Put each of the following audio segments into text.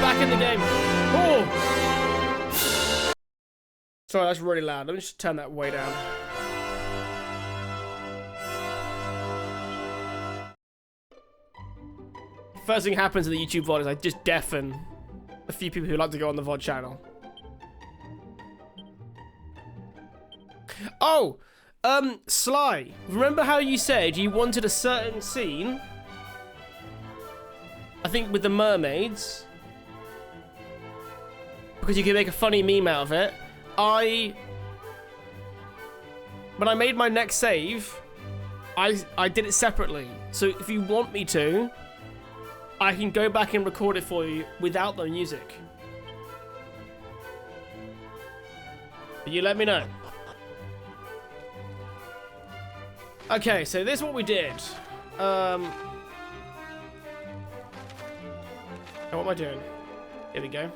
back in the game. Oh! Sorry, that's really loud. Let me just turn that way down. First thing happens in the YouTube VOD is I just deafen a few people who like to go on the VOD channel. Oh! Sly, remember how you said you wanted a certain scene? I think with the mermaids. Because you can make a funny meme out of it. When I made my next save, I did it separately. So if you want me to, I can go back and record it for you without the music. But you let me know. Okay, so this is what we did. What am I doing? Here we go.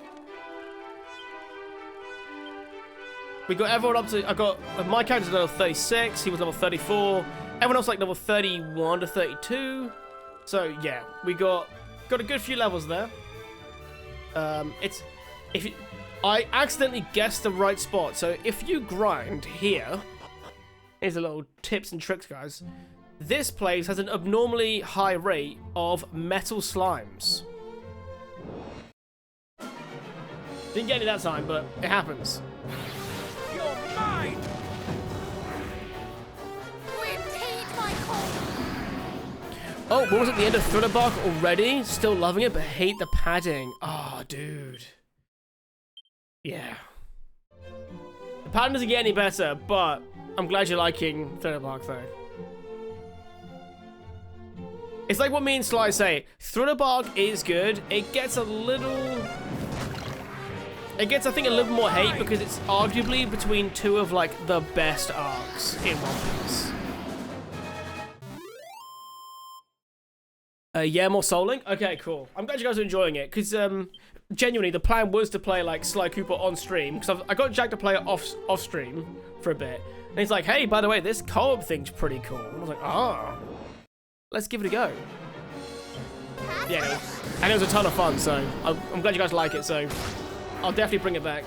We got everyone up to... I got... My character's level 36. He was level 34. Everyone else like level 31 to 32. So, yeah. We got a good few levels there. I accidentally guessed the right spot. So, if you grind here... Here's a little tips and tricks, guys. This place has an abnormally high rate of metal slimes. Didn't get any that time, but it happens. You're mine! Oh, what was at the end of Thriller Bark already? Still loving it, but hate the padding. Oh, dude. Yeah. The padding doesn't get any better, but I'm glad you're liking Thriller Bark, though. It's like what me and Sly say. Thriller Bark is good. It gets a little... It gets, I think, a little more hate because it's arguably between two of, like, the best arcs in One Piece. Yeah, more souling? Okay, cool. I'm glad you guys are enjoying it, because, genuinely, the plan was to play, like, Sly Cooper on stream, because I got Jack to play it off stream for a bit. And he's like, hey, by the way, this co-op thing's pretty cool. And I was like, ah, let's give it a go. Yeah, and it was a ton of fun, so I'm glad you guys like it, so I'll definitely bring it back.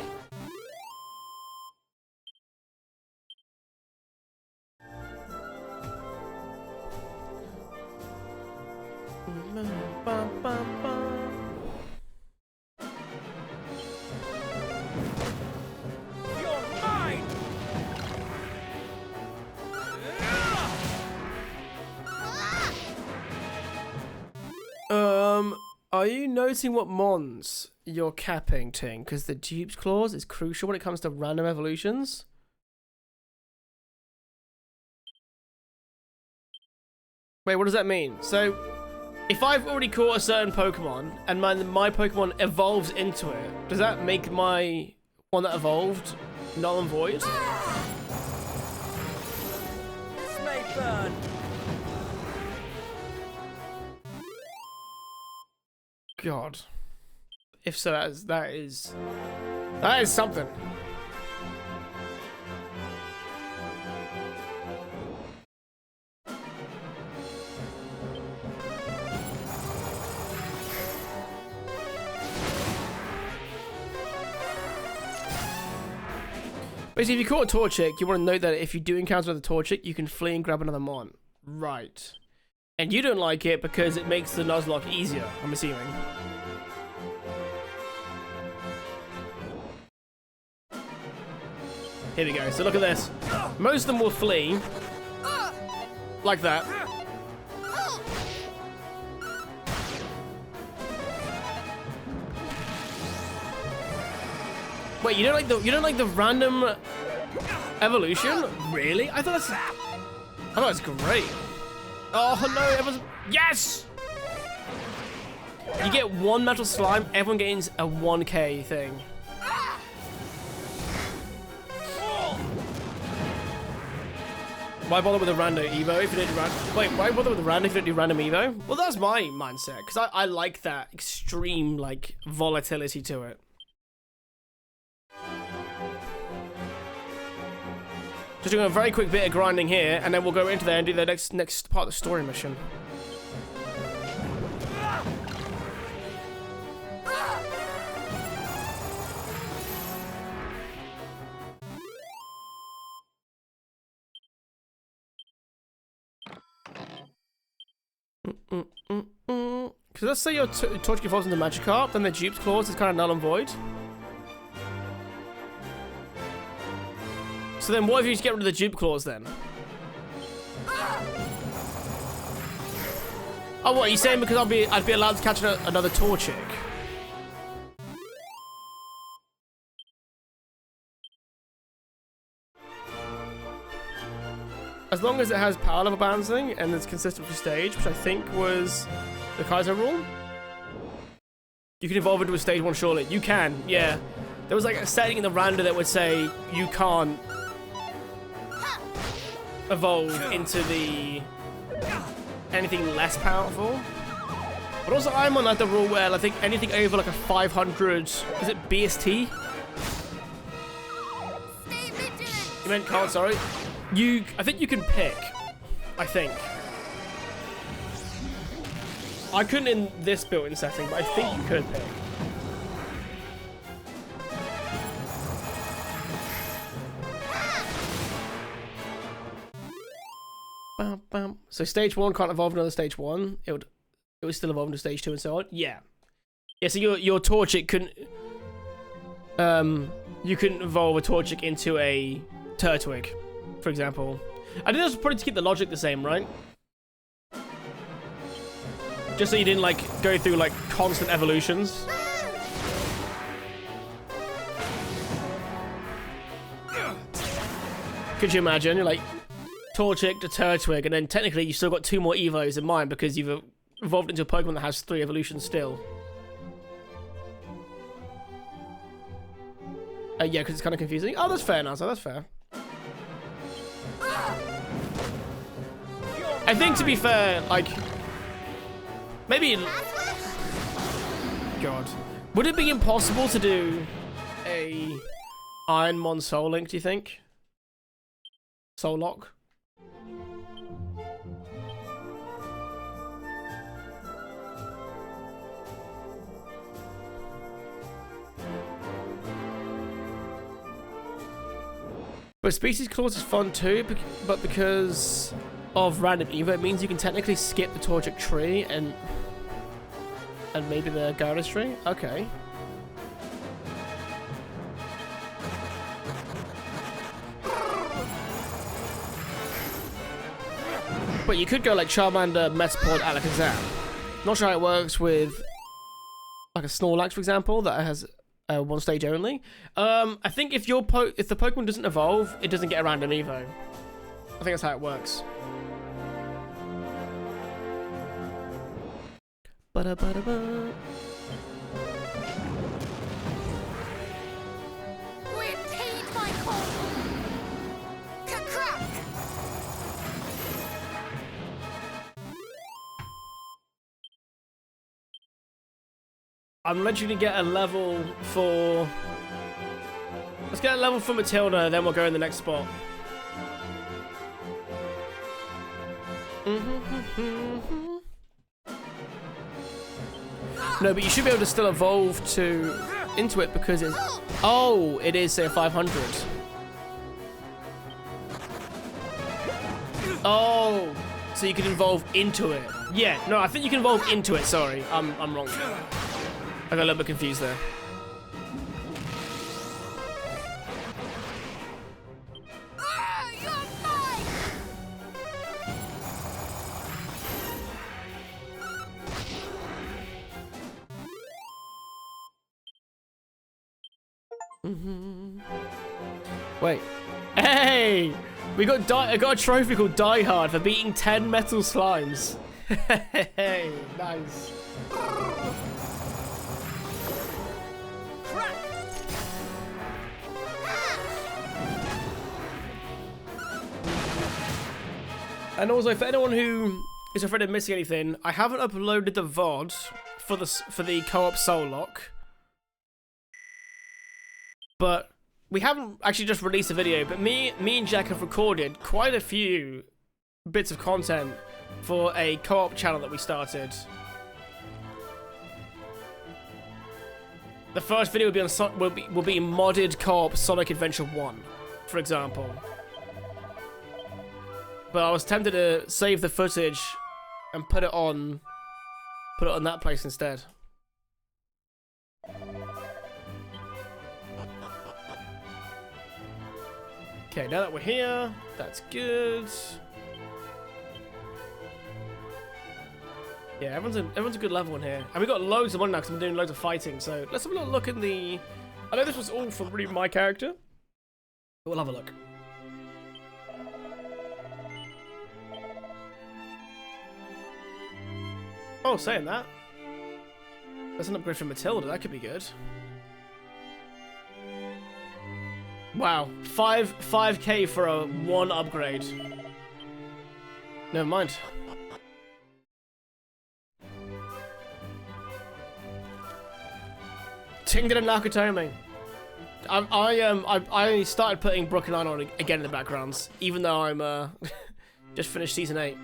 Are you noticing what mons you're capping, Ting? Because the dupe's clause is crucial when it comes to random evolutions. Wait, what does that mean? So, if I've already caught a certain Pokemon and my Pokemon evolves into it, does that make my one that evolved null and void? This may burn. God. If so, that is something. Basically, if you caught a Torchic, you want to note that if you do encounter another Torchic, you can flee and grab another Mon. Right. And you don't like it because it makes the Nuzlocke easier, I'm assuming. Here we go. So look at this. Most of them will flee. Like that. Wait, you don't like the random evolution? Really? I thought it's great. Oh no, everyone's... Yes! You get one metal slime, everyone gains a 1k thing. Why bother with a random Evo if you didn't random... Wait, why bother with a random if you don't do random Evo? Well, that's my mindset, because I like that extreme, like, volatility to it. Just doing a very quick bit of grinding here, and then we'll go into there and do the next part of the story mission. Because let's say your Torchic evolves into Magikarp, then the Dupe's Claws is kind of null and void. So then what if you just get rid of the Dupe Claws then? Oh, what, are you saying because I'd be allowed to catch another Torchic? As long as it has power level balancing and it's consistent with the stage, which I think was the Kaiser rule. You can evolve into a stage 1 surely. You can, yeah. There was like a setting in the random that would say you can't evolve into the anything less powerful. But also I'm on like the rule where I think anything over like a 500, is it BST? You meant card, sorry. I think you can pick. I think. I couldn't in this built-in setting, but I think you could pick. Bam, bam. So stage 1 can't evolve another stage 1. It would still evolve into stage 2 and so on. Yeah. Yeah. So your Torchic couldn't. You couldn't evolve a Torchic into a Turtwig, for example. I think that's probably to keep the logic the same, right? Just so you didn't like go through like constant evolutions. Could you imagine? You're like Torchic to Turtwig, and then technically you still got 2 more Evos in mind because you've evolved into a Pokemon that has 3 evolutions still. Yeah, because it's kind of confusing. Oh, that's fair, Nazo. That's fair. I think, to be fair, like, maybe... God. Would it be impossible to do a Ironmon Soul Link, do you think? Soul Lock? But Species Clause is fun too, but because of random Evo, it means you can technically skip the Torchic tree and maybe the Gyarados tree? Okay. But you could go like Charmander, Metapod, Alakazam. Not sure how it works with like a Snorlax, for example, that has 1 stage only. I think if the Pokemon doesn't evolve, it doesn't get a random Evo. I think that's how it works. Ba-da-ba-da-ba. Repeat my call. Crack. I'm literally get a level for... Let's get a level for Matilda, then we'll go in the next spot. No, but you should be able to still evolve into it because it's... Oh, it is, say, a 500. Oh, so you can evolve into it. Yeah, no, I think you can evolve into it, sorry. I'm wrong. I got a little bit confused there. Wait. Hey! I got a trophy called Die Hard for beating 10 metal slimes. Hey, nice. And also, for anyone who is afraid of missing anything, I haven't uploaded the VOD for the co-op Soul Lock. But we haven't actually just released a video, but me and Jack have recorded quite a few bits of content for a co-op channel that we started. The first video will be modded co-op Sonic Adventure 1, for example. But I was tempted to save the footage and put it on Put it on that place instead. Okay, now that we're here, that's good. Yeah, everyone's a good level in here. And we got loads of money now because I'm doing loads of fighting. So let's have a little look in the... I know this was all for really my character. But we'll have a look. Oh, saying that. That's an upgrade from Matilda. That could be good. Wow, 5k for a 1 upgrade. Never mind. Tinged and Nakatomi. I started putting Brooklyn Nine-Nine on again in the backgrounds, even though I'm just finished season 8.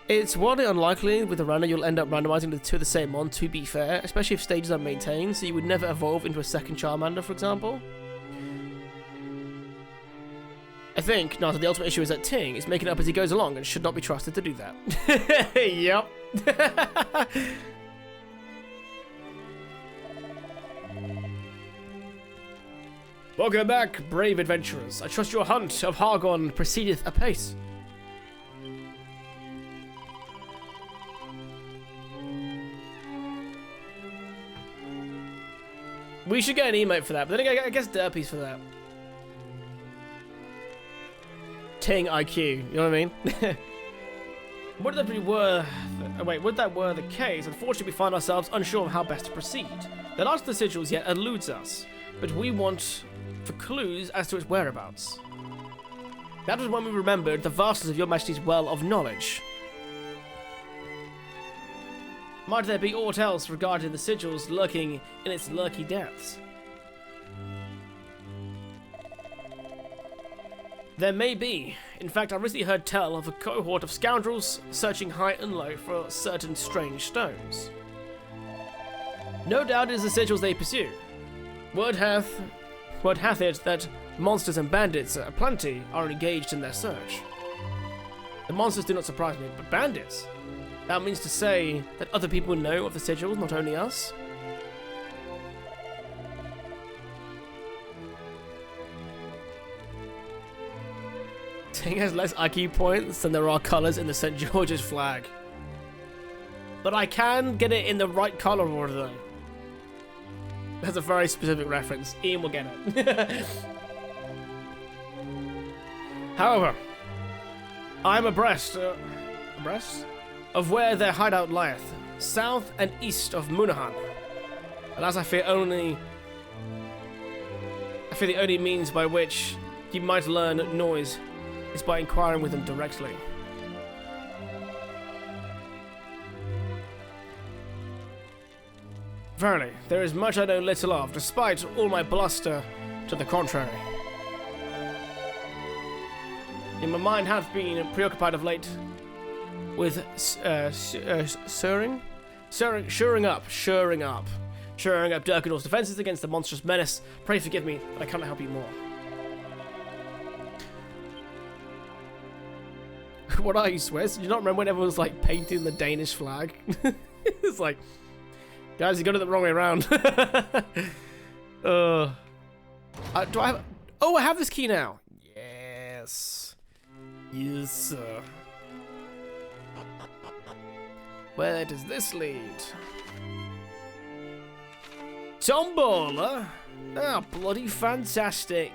It's wildly unlikely with a random you'll end up randomizing the two of the same one, to be fair, especially if stages are maintained, so you would never evolve into a second Charmander, for example. I think, no, the ultimate issue is that Ting is making it up as he goes along and should not be trusted to do that. Yep. Welcome back, brave adventurers. I trust your hunt of Hargon proceedeth apace. We should get an emote for that, but then I guess Derpy's for that. Ting IQ, you know what I mean? Would that were the case, unfortunately we find ourselves unsure of how best to proceed. The last of the sigils yet eludes us, but we want for clues as to its whereabouts. That was when we remembered the vastness of your Majesty's well of knowledge. Might there be aught else regarding the sigils lurking in its lurky depths? There may be. In fact, I recently heard tell of a cohort of scoundrels searching high and low for certain strange stones. No doubt it is the sigils they pursue. Word hath it that monsters and bandits aplenty are engaged in their search. The monsters do not surprise me, but bandits? That means to say that other people know of the sigils, not only us? Ting has less IQ points than there are colours in the St. George's flag. But I can get it in the right colour order though. That's a very specific reference. Ian will get it. However, I am abreast of where their hideout lieth, south and east of Munahan. And as I fear the only means by which you might learn noise is by inquiring with them directly. Verily, there is much I know little of, despite all my bluster to the contrary. And my mind hath been preoccupied of late with shoring up Durkador's defenses against the monstrous menace. Pray forgive me, but I cannot help you more. What are you, Swiss? Do you not remember when everyone was like painting the Danish flag? It's like, guys, you got it the wrong way around. Do I have? Oh, I have this key now. Yes. Yes, sir. Where does this lead? Tombola? Ah, bloody fantastic.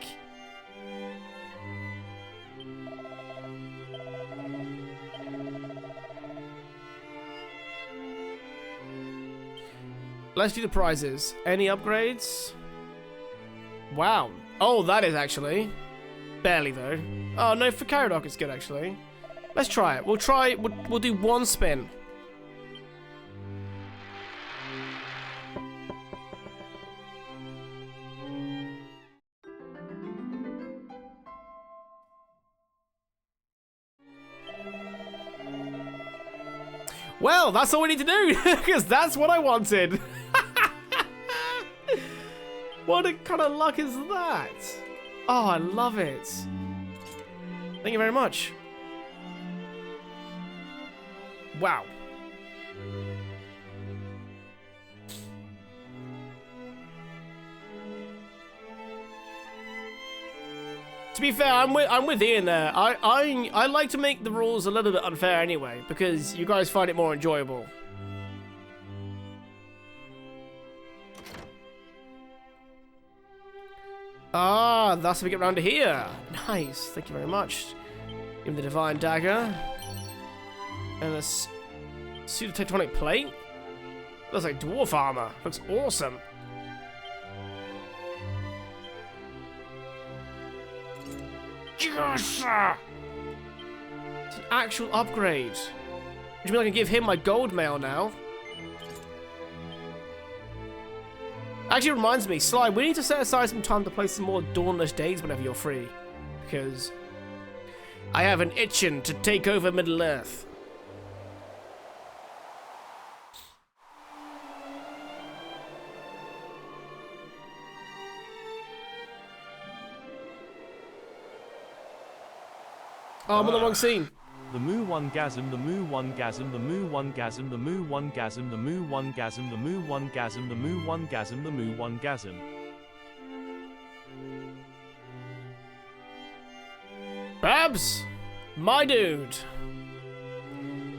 Let's do the prizes. Any upgrades? Wow. Oh, that is actually. Barely, though. Oh, no, for Caradoc it's good, actually. Let's try it. We'll do one spin. Well, that's all we need to do, because that's what I wanted. What kind of luck is that? Oh, I love it. Thank you very much. Wow. To be fair, I'm with Ian there. I like to make the rules a little bit unfair anyway, because you guys find it more enjoyable. Ah, that's how we get around to here. Nice, thank you very much. Give me the Divine Dagger. And a pseudo-tectonic plate. Looks like dwarf armor. Looks awesome. Yes! It's an actual upgrade. Which means I can give him my gold mail now. Actually reminds me, Sly, we need to set aside some time to play some more Dawnless Days whenever you're free. Because I have an itching to take over Middle-earth. Oh, I'm on the wrong scene. The moo one gasm, the moo one gasm, the moo one gasm, the moo one gasm, the moo one gasm, the moo one gasm, the moo one gasm, the moo one gasm. Babs, my dude.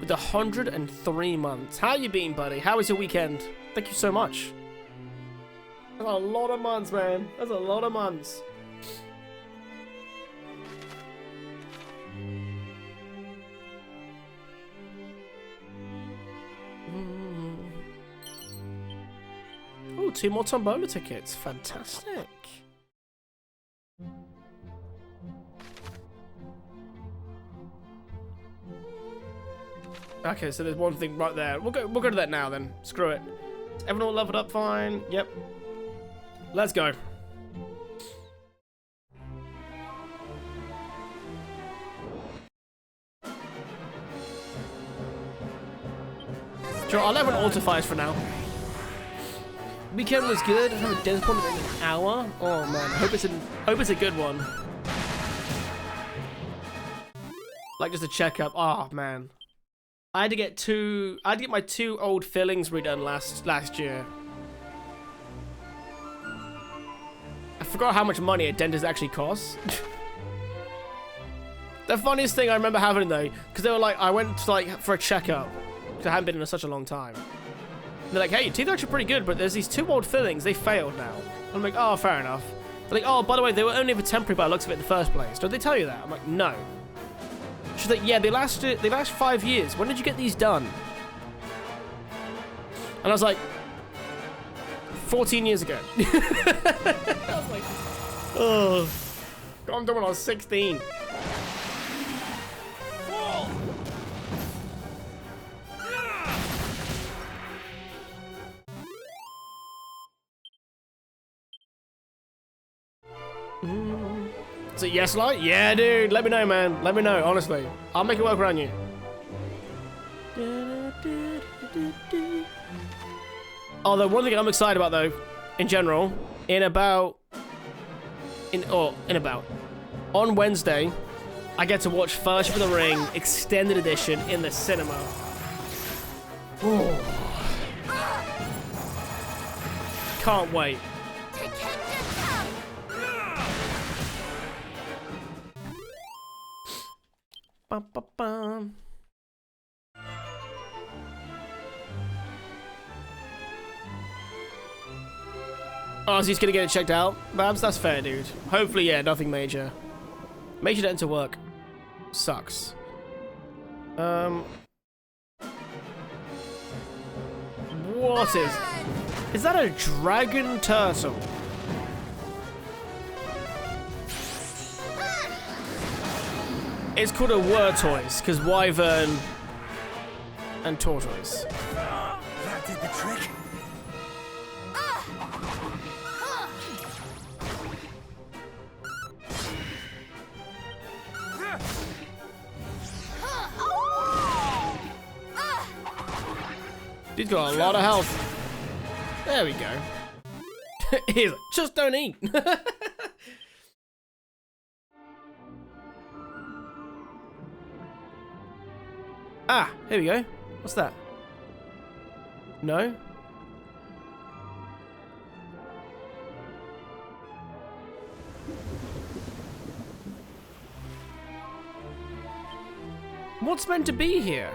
With 103 months. How you been, buddy? How was your weekend? Thank you so much. That's a lot of months, man. That's a lot of months. Oh, 2 more Tombola tickets. Fantastic. Okay, so there's one thing right there. We'll go to that now then. Screw it. Is everyone all leveled up fine? Yep. Let's go. Sure, I'll level auto fires for now. Weekend was good. I have a dentist appointment in an hour. Oh man, I hope it's a good one. Like just a checkup. Oh man, I had to get my 2 old fillings redone last year. I forgot how much money a dentist actually costs. The funniest thing I remember having though, because they were like, I went to, for a checkup because I hadn't been in such a long time. They're like, hey, your teeth are actually pretty good, but there's these 2 old fillings. They failed now. I'm like, oh, fair enough. They're like, oh, by the way, they were only ever temporary by the looks of it in the first place. Don't they tell you that? I'm like, no. She's like, yeah, they last 5 years. When did you get these done? And I was like, 14 years ago. I was like, oh. I'm done when I was 16. Is it yes, light? Yeah, dude. Let me know, man. Let me know, honestly. I'll make it work around you. Although, one thing I'm excited about, though, in general, on Wednesday, I get to watch Fellowship of the Ring Extended Edition in the cinema. Ooh. Can't wait. Bum, bum, bum. Oh, so he's gonna get it checked out? Babs, that's fair, dude. Hopefully, yeah, nothing major. Major dent to work. Sucks. What is that a dragon turtle? It's called a Wurtoise, because wyvern and tortoise. That did the trick. Dude's got a lot of health. There we go. He's like, just don't eat. Ah, here we go. What's that? No? What's meant to be here?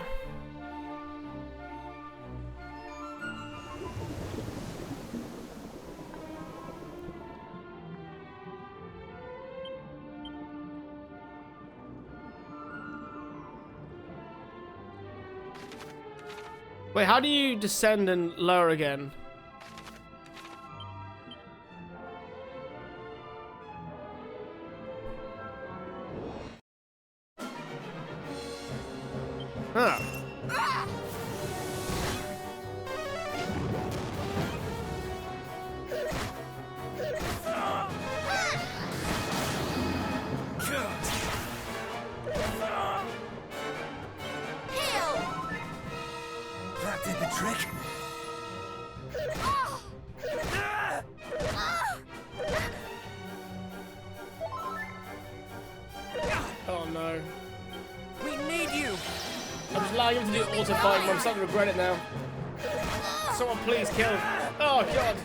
Wait, how do you descend and lower again? Huh. That did the trick. Oh no. We need you. I'm just allowing him to do auto fight, but I'm starting to regret it now. Someone please kill. Oh god.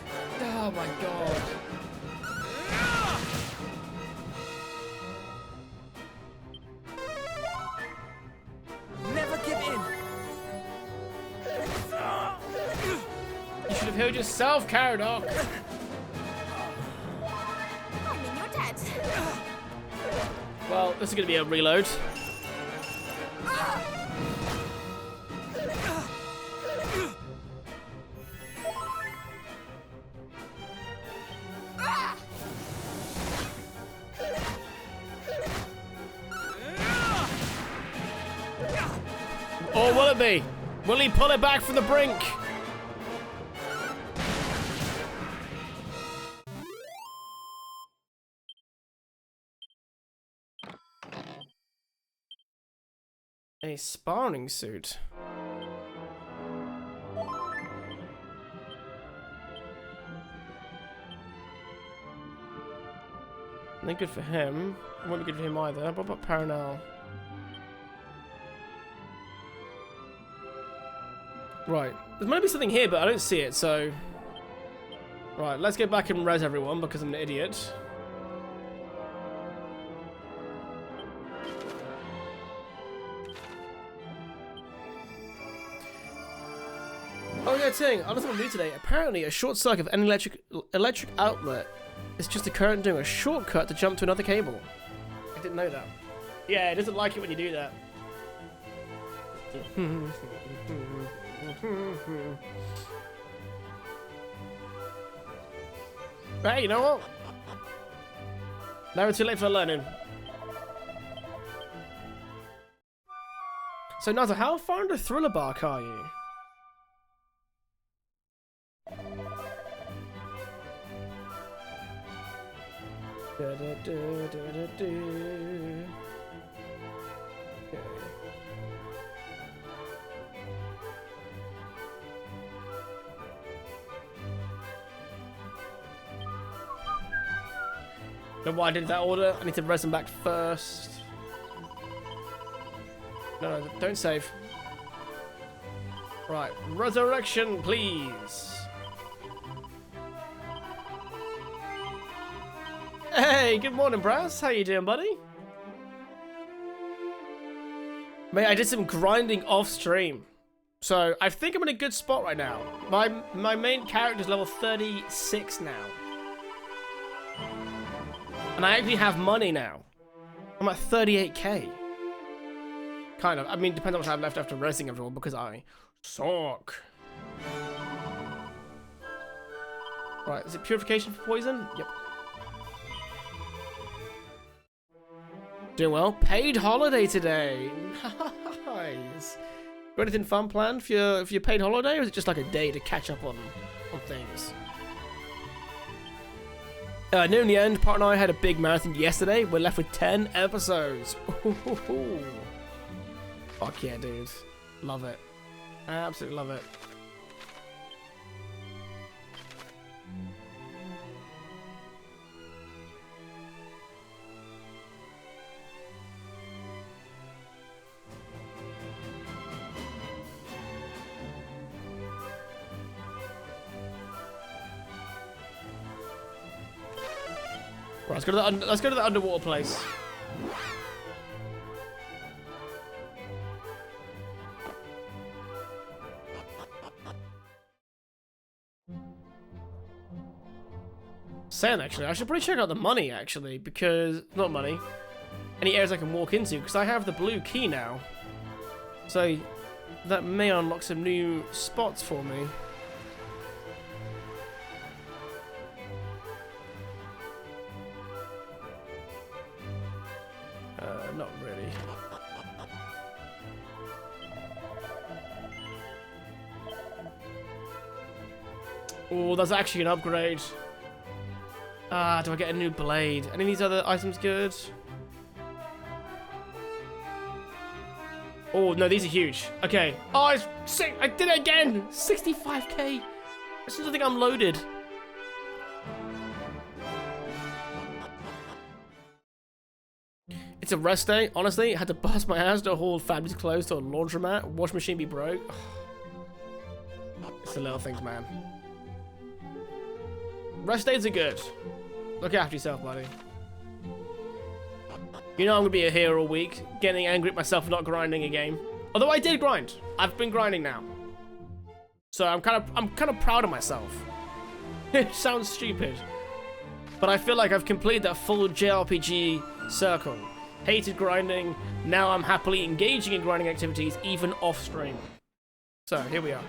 Oh my god. Never give in. You should have healed yourself, Caradoc. I mean, you're dead. Well, this is gonna be a reload. Or will it be? Will he pull it back from the brink? A sparring suit. Not good for him. Won't be good for him either. What about Paranel? Right. There might be something here, but I don't see it, so... Right, let's get back and res everyone, because I'm an idiot. Oh yeah, Ting, I learned something new today. Apparently, a short circuit of any electric outlet is just a current doing a shortcut to jump to another cable. I didn't know that. Yeah, it doesn't like it when you do that. Hey, you know what? Never too late for learning. So, Naza, how far into Thriller Bark are you? Okay. Know why I did that order? I need to res them back first. No, don't save. Right, resurrection, please. Hey, good morning, Brass. How you doing, buddy? Mate, I did some grinding off stream. So, I think I'm in a good spot right now. My main character's level 36 now. And I actually have money now. I'm at 38k. Kind of. I mean, depends on what I have left after resing everyone because I suck. Right, is it purification for poison? Yep. Doing well. Paid holiday today. Nice. Got anything fun planned for your paid holiday, or is it just like a day to catch up on things? Near in the end, Part and I had a big marathon yesterday. We're left with 10 episodes. Ooh. Fuck yeah, dude. Love it. I absolutely love it. Right, let's go to the underwater place. Saying actually, I should probably check out the money actually, because not money. Any areas I can walk into, because I have the blue key now. So that may unlock some new spots for me. Not really. Oh, that's actually an upgrade. Ah, do I get a new blade? Any of these other items good? Oh, no, these are huge. Okay. Oh, I did it again! 65k! I still don't think I'm loaded. It's a rest day. Honestly, I had to bust my ass to haul family's clothes to a laundromat. Wash machine be broke. It's the little things, man. Rest days are good. Look after yourself, buddy. You know I'm gonna be here all week, getting angry at myself for not grinding a game. Although I did grind. I've been grinding now. So I'm kind of proud of myself. It sounds stupid. But I feel like I've completed that full JRPG circle. Hated grinding, now I'm happily engaging in grinding activities even off stream. So here we are.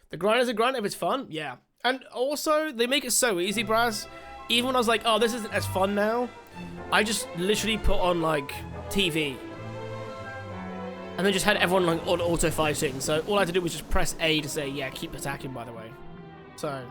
The grind is a grind if it's fun, yeah. And also, they make it so easy, Braz. Even when I was like, oh, this isn't as fun now, I just literally put on, like, TV. And then just had everyone, like, on auto fighting. So all I had to do was just press A to say, yeah, keep attacking, by the way. So...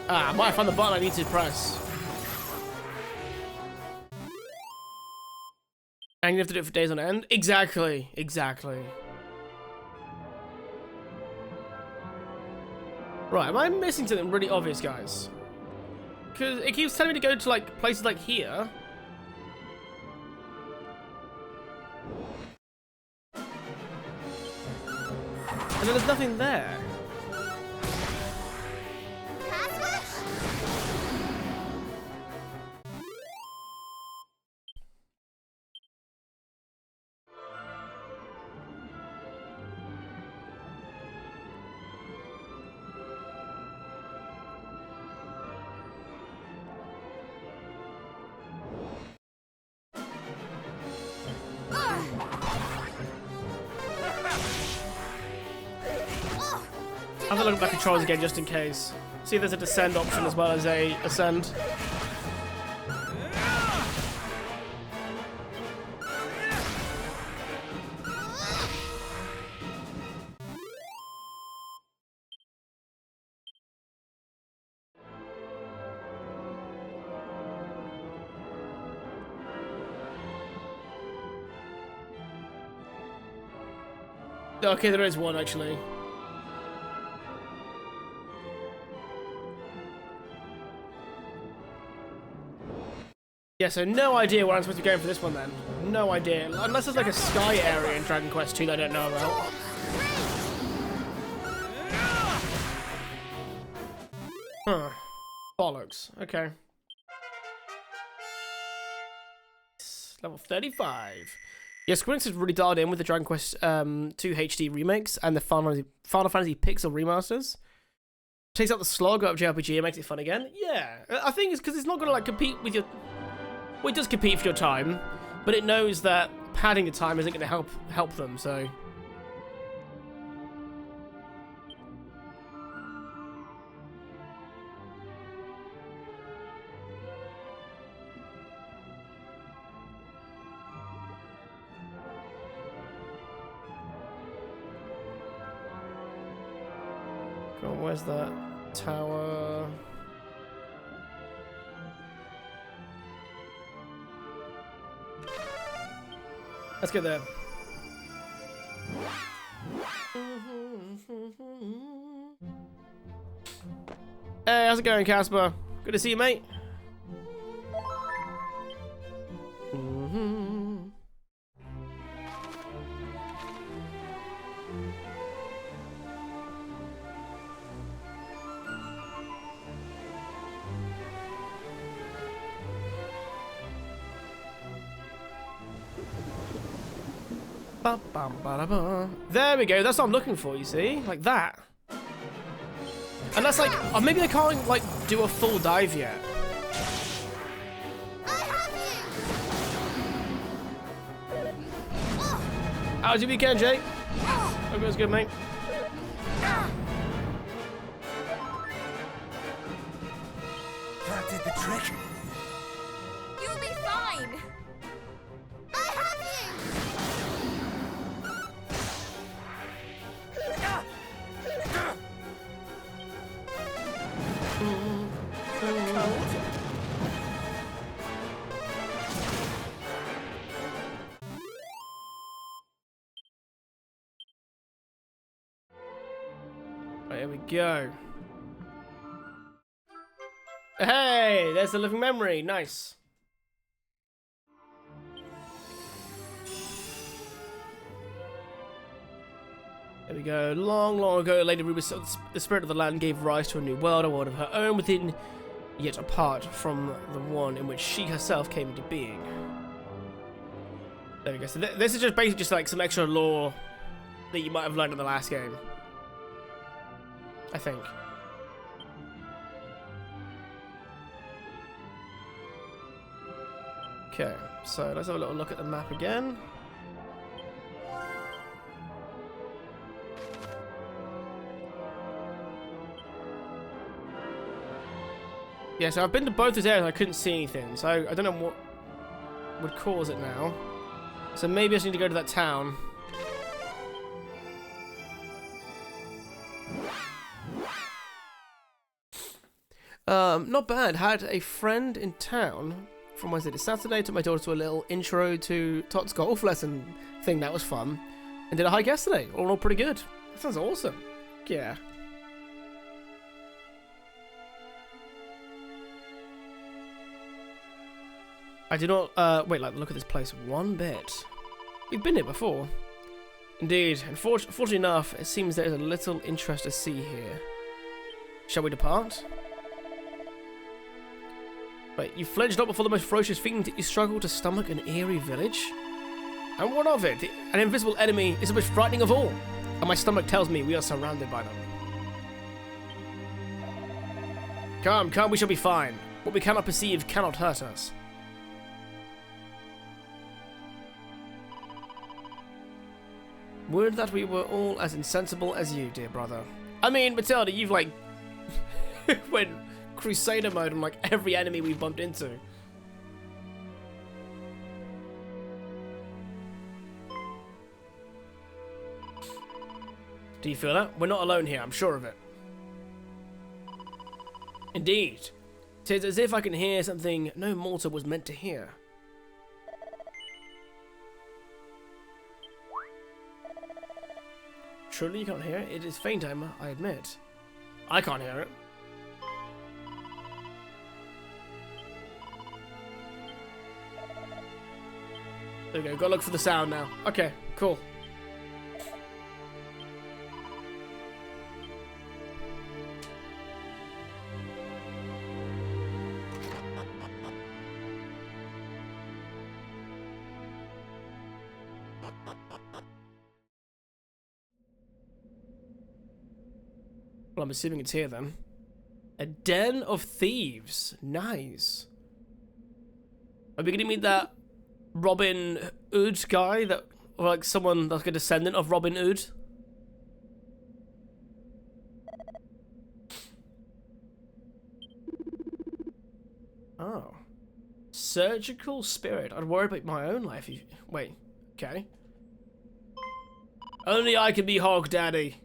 Ah, I might find the button I need to press. And you have to do it for days on end? Exactly, exactly. Right, am I missing something really obvious, guys? Because it keeps telling me to go to, like, places like here. And then there's nothing there. I'm gonna look at my controls again just in case. See if there's a descend option as well as a ascend. Okay, there is one actually. Yeah, so no idea where I'm supposed to be going for this one then. No idea. Unless there's like a sky area in Dragon Quest II that I don't know about. Huh. Bollocks. Okay. Level 35. Yeah, Square Enix is really dialed in with the Dragon Quest 2 HD remakes and the Final Fantasy Pixel remasters. Takes out the slog out of JRPG and makes it fun again. Yeah, I think it's because it's not going to like compete with your... Well, it does compete for your time, but it knows that padding the time isn't going to help them, so... God, where's that? Tower. Let's go there. Hey, how's it going, Casper? Good to see you, mate. There we go. That's what I'm looking for, you see? Like that. And that's like, oh, maybe I can't like do a full dive yet. How's your weekend, Jake? Hope it was good, mate. That did the trick. You'll be fine. I have Right, here we go. Hey, there's the living memory. Nice. There we go. Long, long ago, Lady Ruby said the spirit of the land gave rise to a new world, a world of her own within, yet apart from the one in which she herself came into being. There we go. So this is just basically just like some extra lore that you might have learned in the last game, I think. Okay, so let's have a little look at the map again. Yeah, so I've been to both those areas and I couldn't see anything, so I don't know what would cause it now. So maybe I just need to go to that town. Not bad. Had a friend in town from Wednesday to Saturday. Took my daughter to a little intro to Tot's golf lesson thing. That was fun. And did a hike yesterday. All in all, pretty good. That sounds awesome. Yeah. I do not, wait, like, look at this place one bit. We've been here before. Indeed. Fortunately enough, it seems there is a little interest to see here. Shall we depart? Wait, you fledged up before the most ferocious fiend, you struggle to stomach an eerie village? And what of it? An invisible enemy is the most frightening of all. And my stomach tells me we are surrounded by them. Come, come, we shall be fine. What we cannot perceive cannot hurt us. Would that we were all as insensible as you, dear brother. I mean, Matilda, you've like went Crusader mode on like every enemy we've bumped into. Do you feel that? We're not alone here, I'm sure of it. Indeed. 'Tis as if I can hear something no mortal was meant to hear. Truly you can't hear it? It is faint, Emma, I admit. I can't hear it. There we go, gotta look for the sound now. Okay, cool. Well, I'm assuming it's here then. A den of thieves. Nice. Are we gonna meet that Robin Hood guy that, or like someone that's like a descendant of Robin Hood? Oh. Surgical spirit. I'd worry about my own life. Wait. Okay. Only I can be Hog Daddy.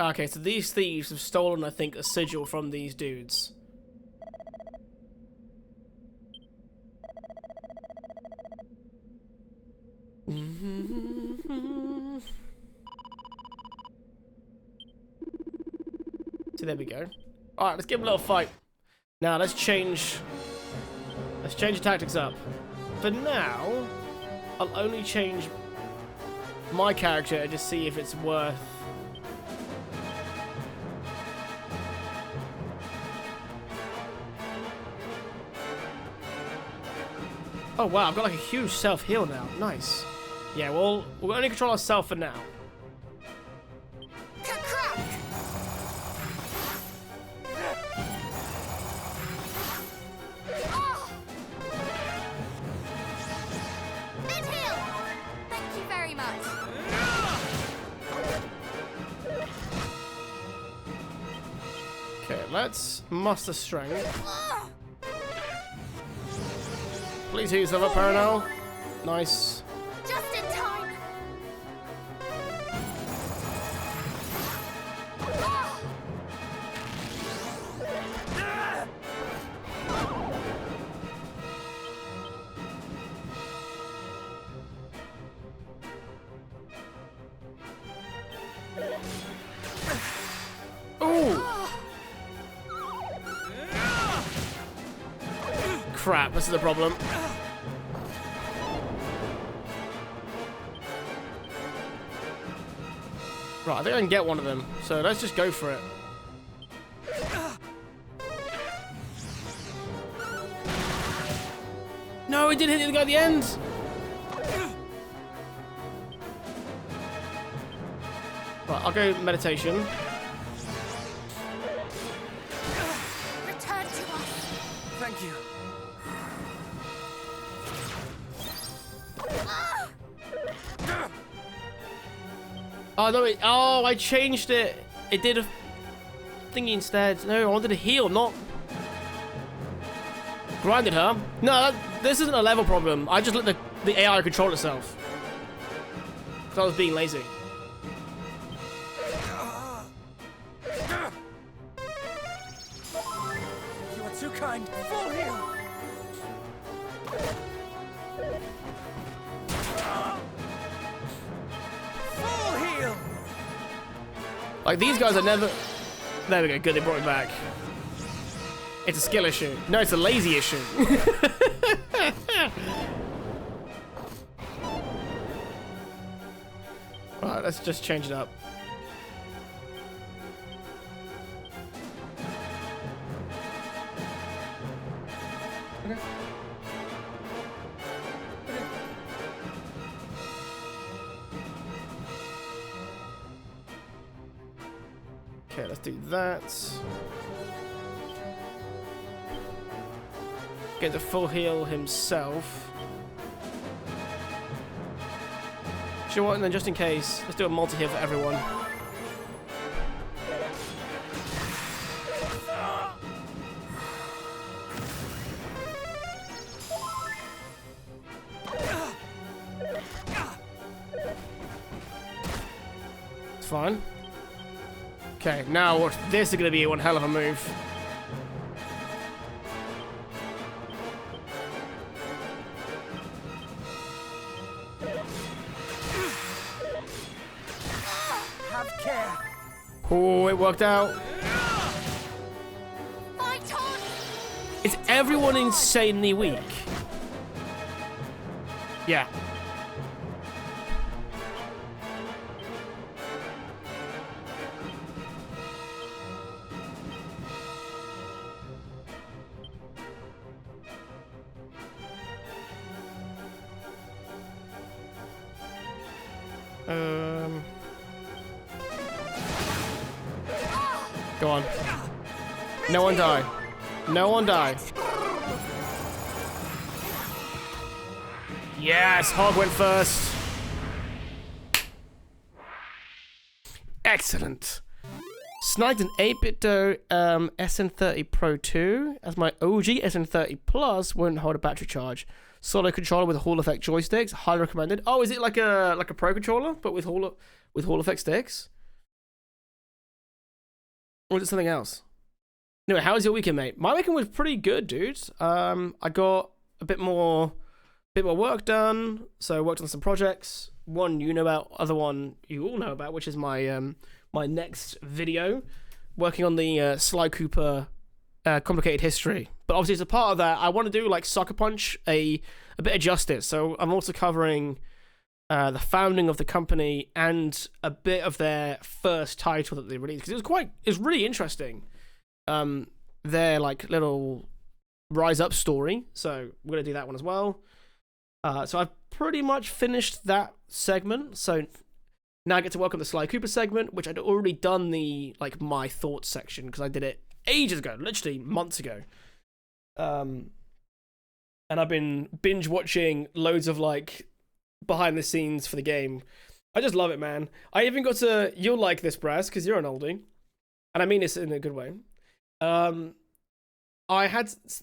Okay, so these thieves have stolen, I think, a sigil from these dudes. So there we go. Alright, let's give him a little fight. Now, let's change the tactics up. For now, I'll only change my character to see if it's worth... Oh wow, I've got like a huge self-heal now. Nice. Yeah, well, we'll only control ourselves for now. Crack! Oh! Mid-heal! Thank you very much. Okay, let's muster strength. Oh! Please heal yourself up, Paranel. Nice. Just in time. Oh! Ooh! Crap, this is the problem. Right, I think I can get one of them. So let's just go for it. No, it didn't hit the guy at the end. Right, I'll go meditation. Return to us. Thank you. Oh no! Oh, I changed it. It did a thingy instead. No, I wanted to heal, not grinded her. No, this isn't a level problem. I just let the AI control itself. Because I was being lazy. You are too kind. Full heal. Full heal. Like these guys are never. There we go. Good, they brought it back. It's a skill issue. No, it's a lazy issue. Right, let's just change it up. Okay, let's do that. Get the full heal himself. You know what? And then just in case, let's do a multi-heal for everyone. It's fine. Okay, now watch. This is going to be one hell of a move. Have care. Oh, it worked out. Fight on! Is everyone insanely weak? Yeah. Go on. No one die. No one die. Yes, Hog went first. Excellent. Sniped an 8-bit SN30 Pro 2 as my OG SN30 Plus won't hold a battery charge. Solo controller with Hall effect joysticks, highly recommended. Oh, is it like a Pro controller but with Hall effect sticks? Or was it something else? Anyway, how was your weekend, mate? My weekend was pretty good, dude. I got a bit more work done. So I worked on some projects. One you know about, other one you all know about, which is my my next video, working on the Sly Cooper complicated history. But obviously, as a part of that, I want to do like Sucker Punch a bit of justice. So I'm also covering the founding of the company and a bit of their first title that they released, because it was really interesting. Their like little rise up story. So we're gonna do that one as well. So I've pretty much finished that segment. So now I get to work on the Sly Cooper segment, which I'd already done the like my thoughts section because I did it ages ago, literally months ago. And I've been binge watching loads of like behind the scenes for the game. I just love it, man. I even got to, you'll like this, Brass, because you're an oldie, and I mean this in a good way.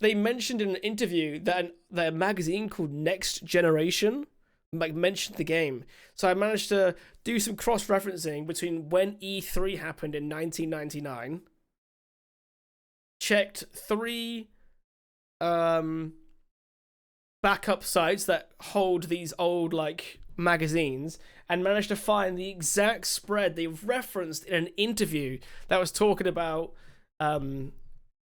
They mentioned in an interview that a magazine called Next Generation like mentioned the game. So I managed to do some cross-referencing between when E3 happened in 1999, checked 3 backup sites that hold these old like magazines, and managed to find the exact spread they referenced in an interview that was talking about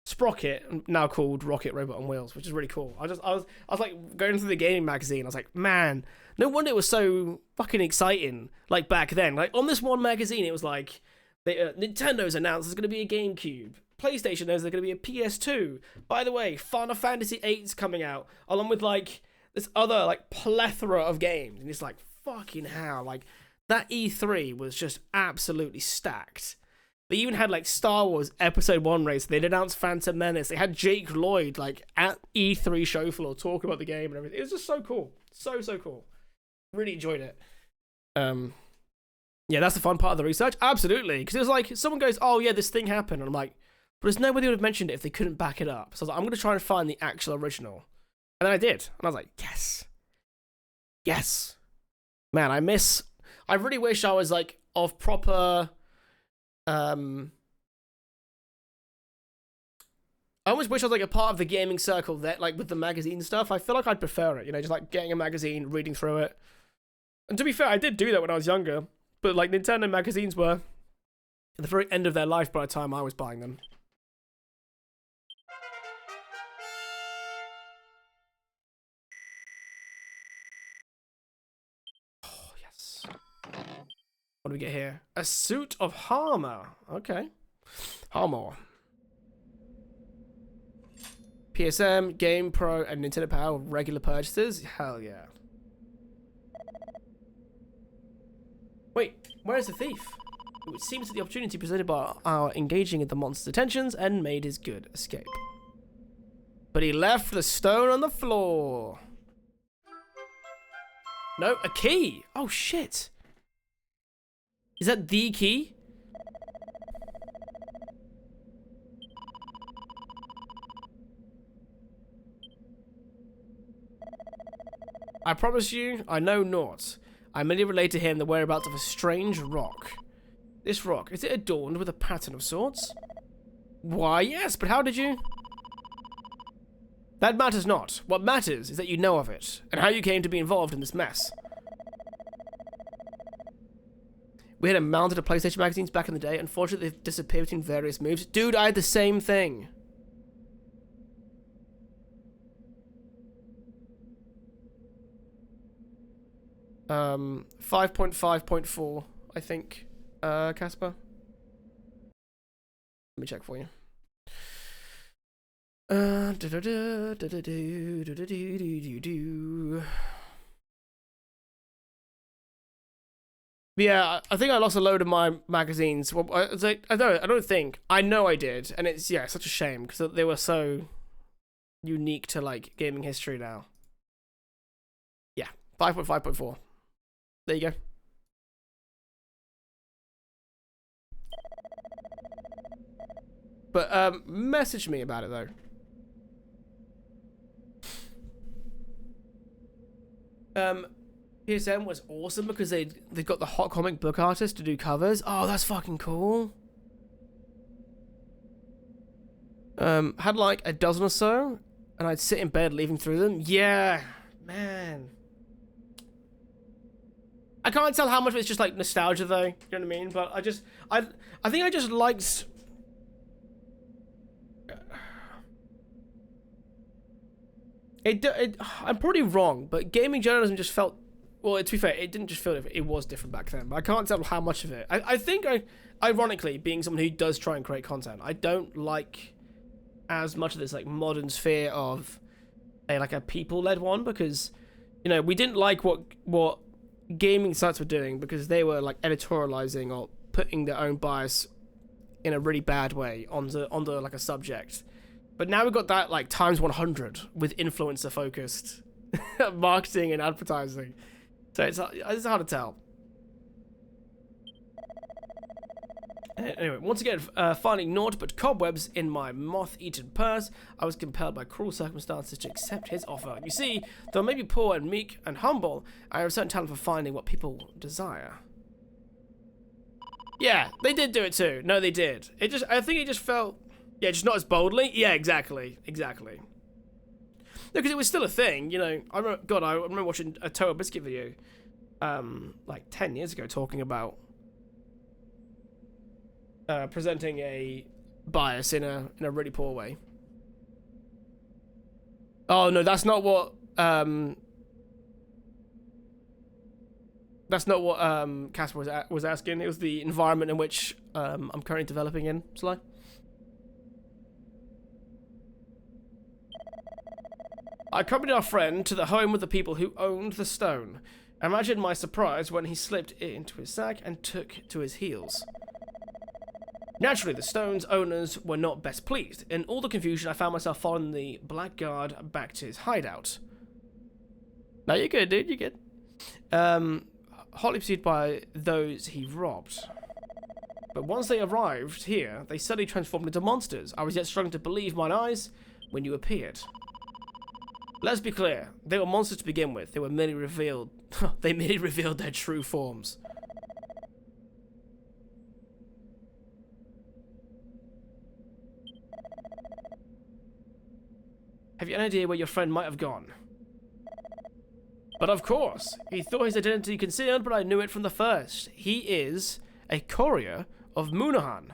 Sprocket, now called Rocket Robot on Wheels, which is really cool. I was like going through the gaming magazine. I was like, man, no wonder it was so fucking exciting. Like back then, like on this one magazine, it was like Nintendo's announced there's going to be a GameCube. PlayStation knows there's going to be a PS2. By the way, Final Fantasy VIII's coming out, along with like this other like plethora of games, and it's like fucking hell, like that E3 was just absolutely stacked. They even had like Star Wars Episode 1 race. They'd announced Phantom Menace. They had Jake Lloyd like at E3 show floor talking about the game and everything. It was just so cool. So cool. Really enjoyed it. Yeah, that's the fun part of the research. Absolutely. Because it was like, someone goes, oh yeah, this thing happened. And I'm like, but there's no way they would have mentioned it if they couldn't back it up. So I was like, I'm going to try and find the actual original. And then I did. And I was like, yes. Yes. Man, I really wish I was like of proper... I almost wish I was like a part of the gaming circle that like with the magazine stuff. I feel like I'd prefer it, you know, just like getting a magazine, reading through it. And to be fair, I did do that when I was younger, but like Nintendo magazines were at the very end of their life by the time I was buying them. Oh, yes. What do we get here? A suit of armor. Okay. Armor. PSM, Game Pro, and Nintendo Power regular purchases? Hell yeah. Wait, where is the thief? It seems that the opportunity presented by our engaging in the monster's attentions and made his good escape. But he left the stone on the floor. No, a key. Oh shit. Is that the key? I promise you, I know naught. I merely relate to him the whereabouts of a strange rock. This rock, is it adorned with a pattern of sorts? Why, yes, but how did you... That matters not. What matters is that you know of it, and how you came to be involved in this mess. We had a mounted of PlayStation magazines back in the day. Unfortunately, they've disappeared between various moves. Dude, I had the same thing. Um, 5.5.4, I think, Casper. Let me check for you. Yeah, I think I lost a load of my magazines. Well, I don't think. I know I did, and it's such a shame because they were so unique to like gaming history now. Yeah, 5.5.4. There you go. But message me about it though. PSM was awesome because they got the hot comic book artist to do covers. Oh, that's fucking cool. Had like a dozen or so, and I'd sit in bed leaving through them. Yeah, man. I can't tell how much of it's just like nostalgia though, you know what I mean? But I think I just liked... I'm probably wrong, but gaming journalism just felt... Well, to be fair, it didn't just feel different. It was different back then, but I can't tell how much of it. I think, ironically, being someone who does try and create content, I don't like as much of this like modern sphere of a people-led one, because, you know, we didn't like what gaming sites were doing because they were like editorializing or putting their own bias in a really bad way onto like a subject. But now we've got that like times 100 with influencer focused marketing and advertising. So it's hard to tell. Anyway, once again, finding naught but cobwebs in my moth-eaten purse, I was compelled by cruel circumstances to accept his offer. You see, though I may be poor and meek and humble, I have a certain talent for finding what people desire. Yeah, they did do it too. No, they did. I think it just felt, yeah, just not as boldly. Yeah, exactly. No, because it was still a thing, you know. I remember watching a Total Biscuit video, like 10 years ago, talking about presenting a bias in a really poor way. Oh no, that's not what Casper was asking. It was the environment in which I'm currently developing in. Sly. I accompanied our friend to the home of the people who owned the stone. Imagine my surprise when he slipped it into his sack and took to his heels. Naturally, the stone's owners were not best pleased. In all the confusion, I found myself following the blackguard back to his hideout. No, you're good, dude. You're good. Hotly pursued by those he robbed. But once they arrived here, they suddenly transformed into monsters. I was yet struggling to believe mine eyes when you appeared. Let's be clear. They were monsters to begin with. They were merely revealed. They merely revealed their true forms. Have you any idea where your friend might have gone? But of course, he thought his identity concealed, but I knew it from the first. He is a courier of Munahan.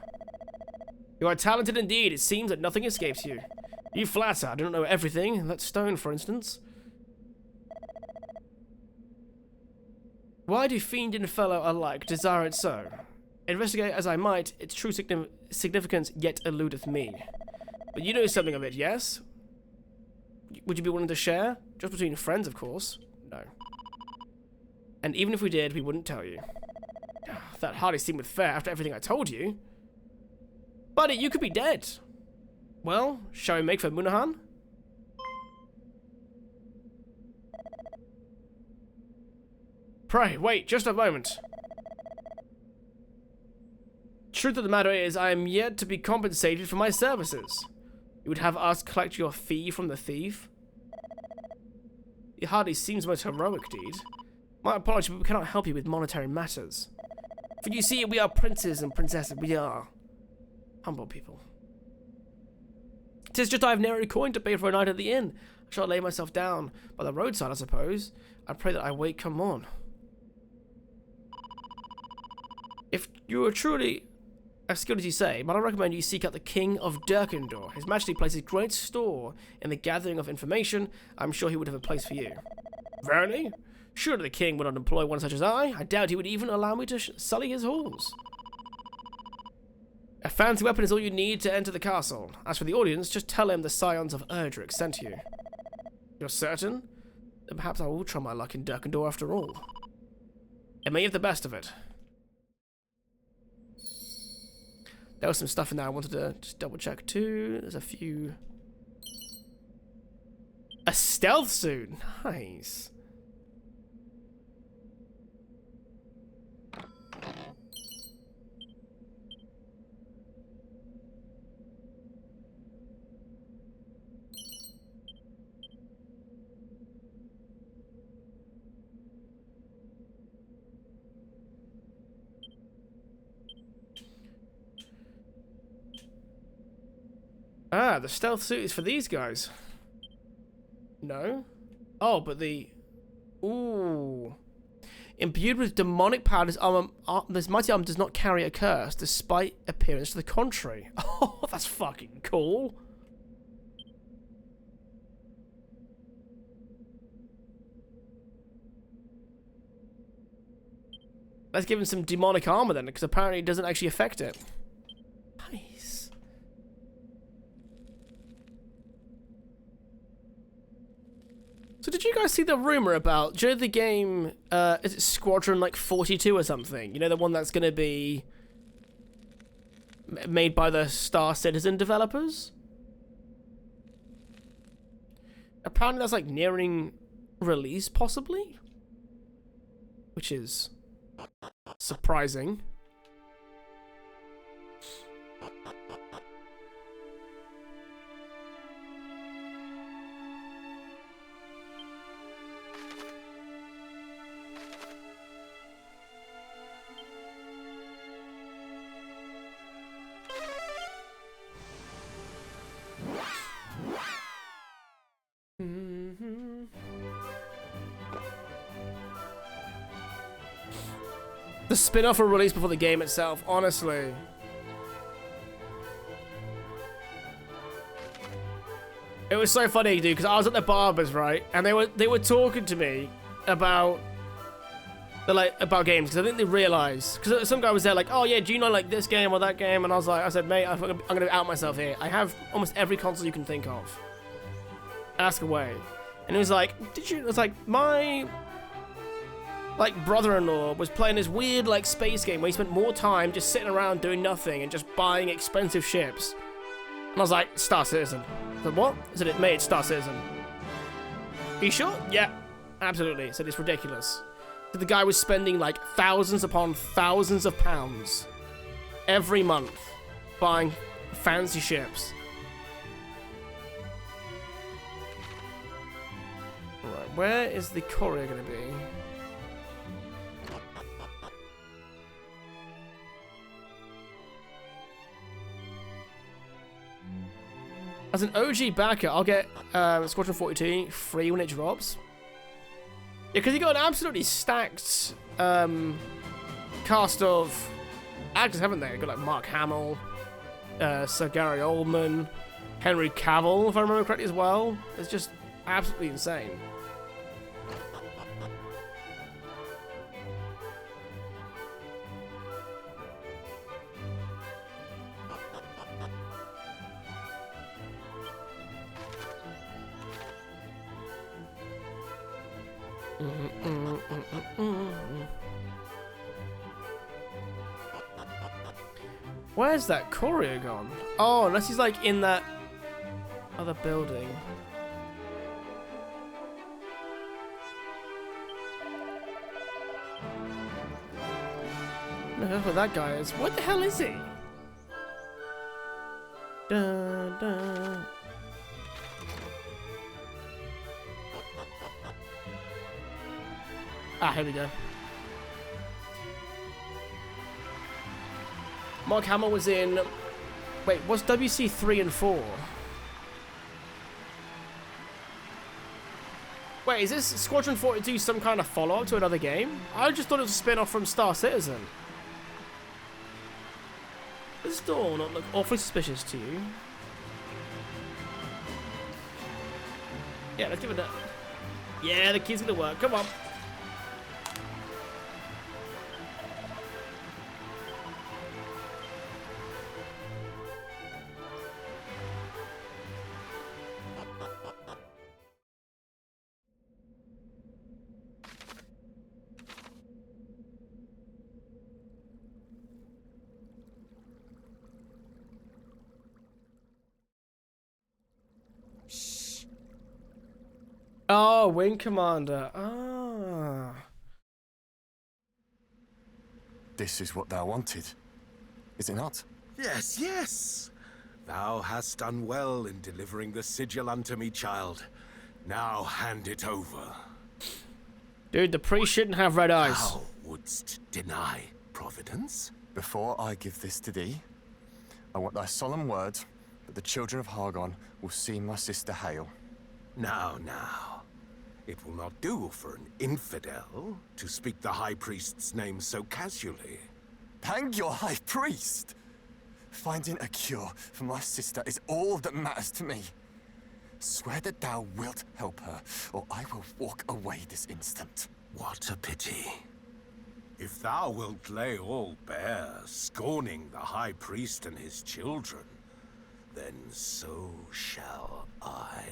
You are talented indeed. It seems that nothing escapes you. You flatter. I don't know everything. That stone, for instance. Why do fiend and fellow alike desire it so? Investigate as I might, its true significance yet eludeth me. But you know something of it, yes? Would you be willing to share? Just between friends, of course. No. And even if we did, we wouldn't tell you. That hardly seemed fair after everything I told you. Buddy, you could be dead. Well, shall we make for Munahan? Pray, wait, just a moment. Truth of the matter is, I am yet to be compensated for my services. You would have us collect your fee from the thief? It hardly seems the most heroic deed. My apology, but we cannot help you with monetary matters. For you see, we are princes and princesses. We are humble people. 'Tis just I have nary coin to pay for a night at the inn. I shall lay myself down by the roadside, I suppose. I pray that I wake come morn. If you are truly as skilled as you say, might I recommend you seek out the King of Durkendor. His Majesty places great store in the gathering of information. I'm sure he would have a place for you. Verily? Surely the King would not employ one such as I. I doubt he would even allow me to sully his halls. A fancy weapon is all you need to enter the castle. As for the audience, just tell him the scions of Erdrick sent you. You're certain? Then perhaps I will try my luck in Durkendor after all. It may have the best of it. There was some stuff in there I wanted to just double check too. There's a few. A stealth suit. Nice. Ah, the stealth suit is for these guys. No? Oh, but the... Ooh. Imbued with demonic power, this mighty arm does not carry a curse, despite appearance to the contrary. Oh, that's fucking cool. Let's give him some demonic armor then, because apparently it doesn't actually affect it. Nice. So did you guys see the rumor about, do you know the game, is it Squadron like 42 or something? You know, the one that's going to be made by the Star Citizen developers? Apparently that's like nearing release, possibly? Which is surprising. The spin-off will release before the game itself, honestly. It was so funny, dude, because I was at the barbers, right? And they were talking to me about about games, because I think they realized, because some guy was there like, oh yeah, do you know like this game or that game? And I said, mate, I'm gonna out myself here. I have almost every console you can think of. Ask away. And it was like, did you? It was like my brother-in-law was playing this weird like space game where he spent more time just sitting around doing nothing and just buying expensive ships. And I was like, Star Citizen. I said, what? I said, it made Star Citizen. Are you sure? Yeah, absolutely. I said, it's ridiculous. So the guy was spending like thousands upon thousands of pounds every month buying fancy ships. Alright, where is the courier gonna be? As an OG backer, I'll get Squadron 42 free when it drops. Yeah, because you got an absolutely stacked cast of actors, haven't they? You got like Mark Hamill, Sir Gary Oldman, Henry Cavill, if I remember correctly as well. It's just absolutely insane. Where's that courier gone? Oh, unless he's like in that other building. No, that's where that guy is. What the hell is he? Dun, dun. Ah, here we go. Mark Hamill was in... Wait, what's WC 3 and 4? Wait, is this Squadron 42 some kind of follow-up to another game? I just thought it was a spin-off from Star Citizen. Does this door not look awfully suspicious to you? Yeah, let's give it that. Yeah, the key's gonna work. Come on. Oh, Wing Commander. Ah. This is what thou wanted, is it not? Yes, yes. Thou hast done well in delivering the sigil unto me, child. Now hand it over. Dude, the priest shouldn't have red eyes. Thou wouldst deny Providence? Before I give this to thee, I want thy solemn word but the children of Hargon will see my sister hail. Now, now. It will not do for an infidel to speak the High Priest's name so casually. Hang your High Priest! Finding a cure for my sister is all that matters to me. Swear that thou wilt help her, or I will walk away this instant. What a pity. If thou wilt lay all bare, scorning the High Priest and his children, then so shall I.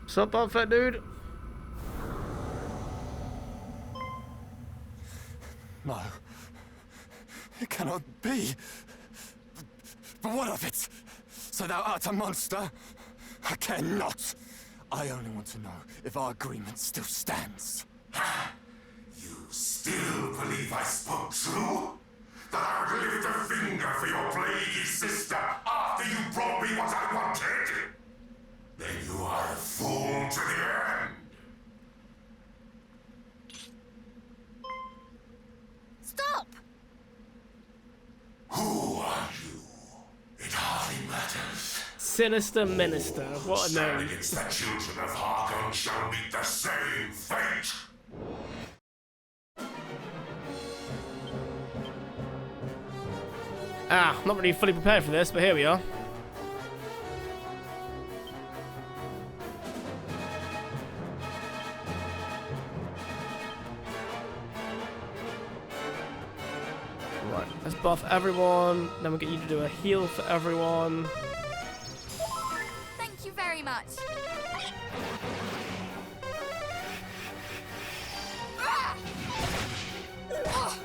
Sup, up, fat dude? No. It cannot be. But what of it? So thou art a monster? I care not. I only want to know if our agreement still stands. You still believe I spoke true? That I would lift a finger for your plaguey sister after you brought me what I wanted? Then you are a fool to the end. Stop! Who are you? It hardly matters. Sinister Minister. What a Stand name. against the children of Hargon shall meet the same fate. Ah, not really fully prepared for this, but here we are. Right, let's buff everyone. Then we'll get you to do a heal for everyone. Thank you very much. Ah! Ah!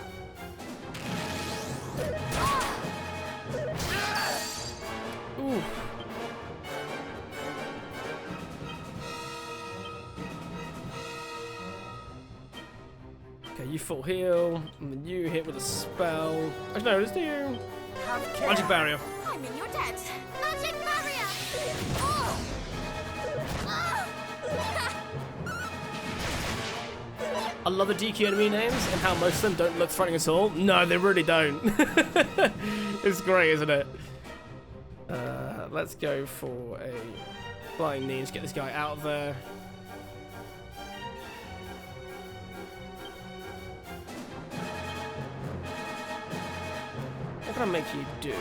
Ooh. Okay, you full heal, and then you hit with a spell. Actually, no, let's do Have care. magic barrier. I'm in your debt. Magic barrier! Oh! Ah! I love the DQ enemy names and how most of them don't look threatening at all. No, they really don't. It's great, isn't it? Let's go for a flying knee. Let's get this guy out of there. What can I make you do?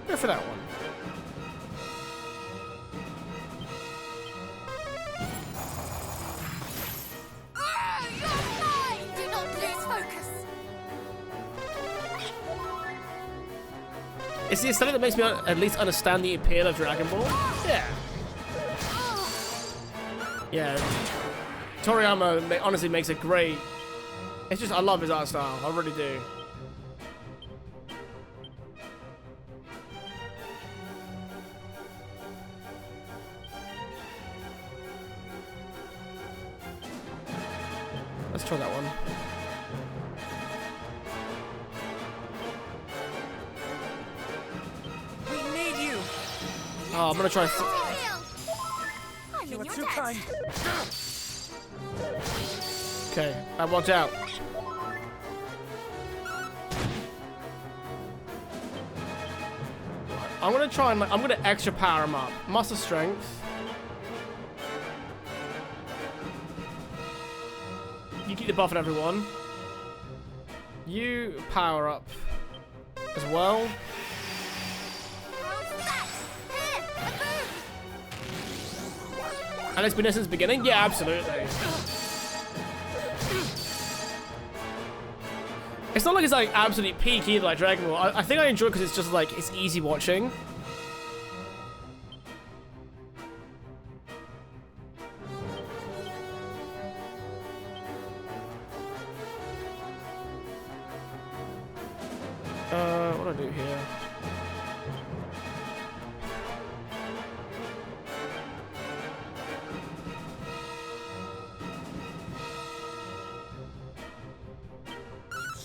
Go for that one. Ah, you're mine! Do not lose focus. It's the aesthetic that makes me at least understand the appeal of Dragon Ball. Yeah. Yeah. Toriyama honestly makes a great... It's just, I love his art style. I really do. Let's try that one. We need you. Oh, I'm gonna try... Heal. I'm You in are your too debt. kind. Okay, I watch out. I'm gonna try and I'm gonna extra power him up. Muscle strength. You keep the buff on everyone. You power up as well. How's that? Here, a boom. And it's been there since the beginning? Yeah, absolutely. It's not like it's like absolute peak either, like Dragon Ball. I think I enjoy it because it's just like, it's easy watching. What do I do here?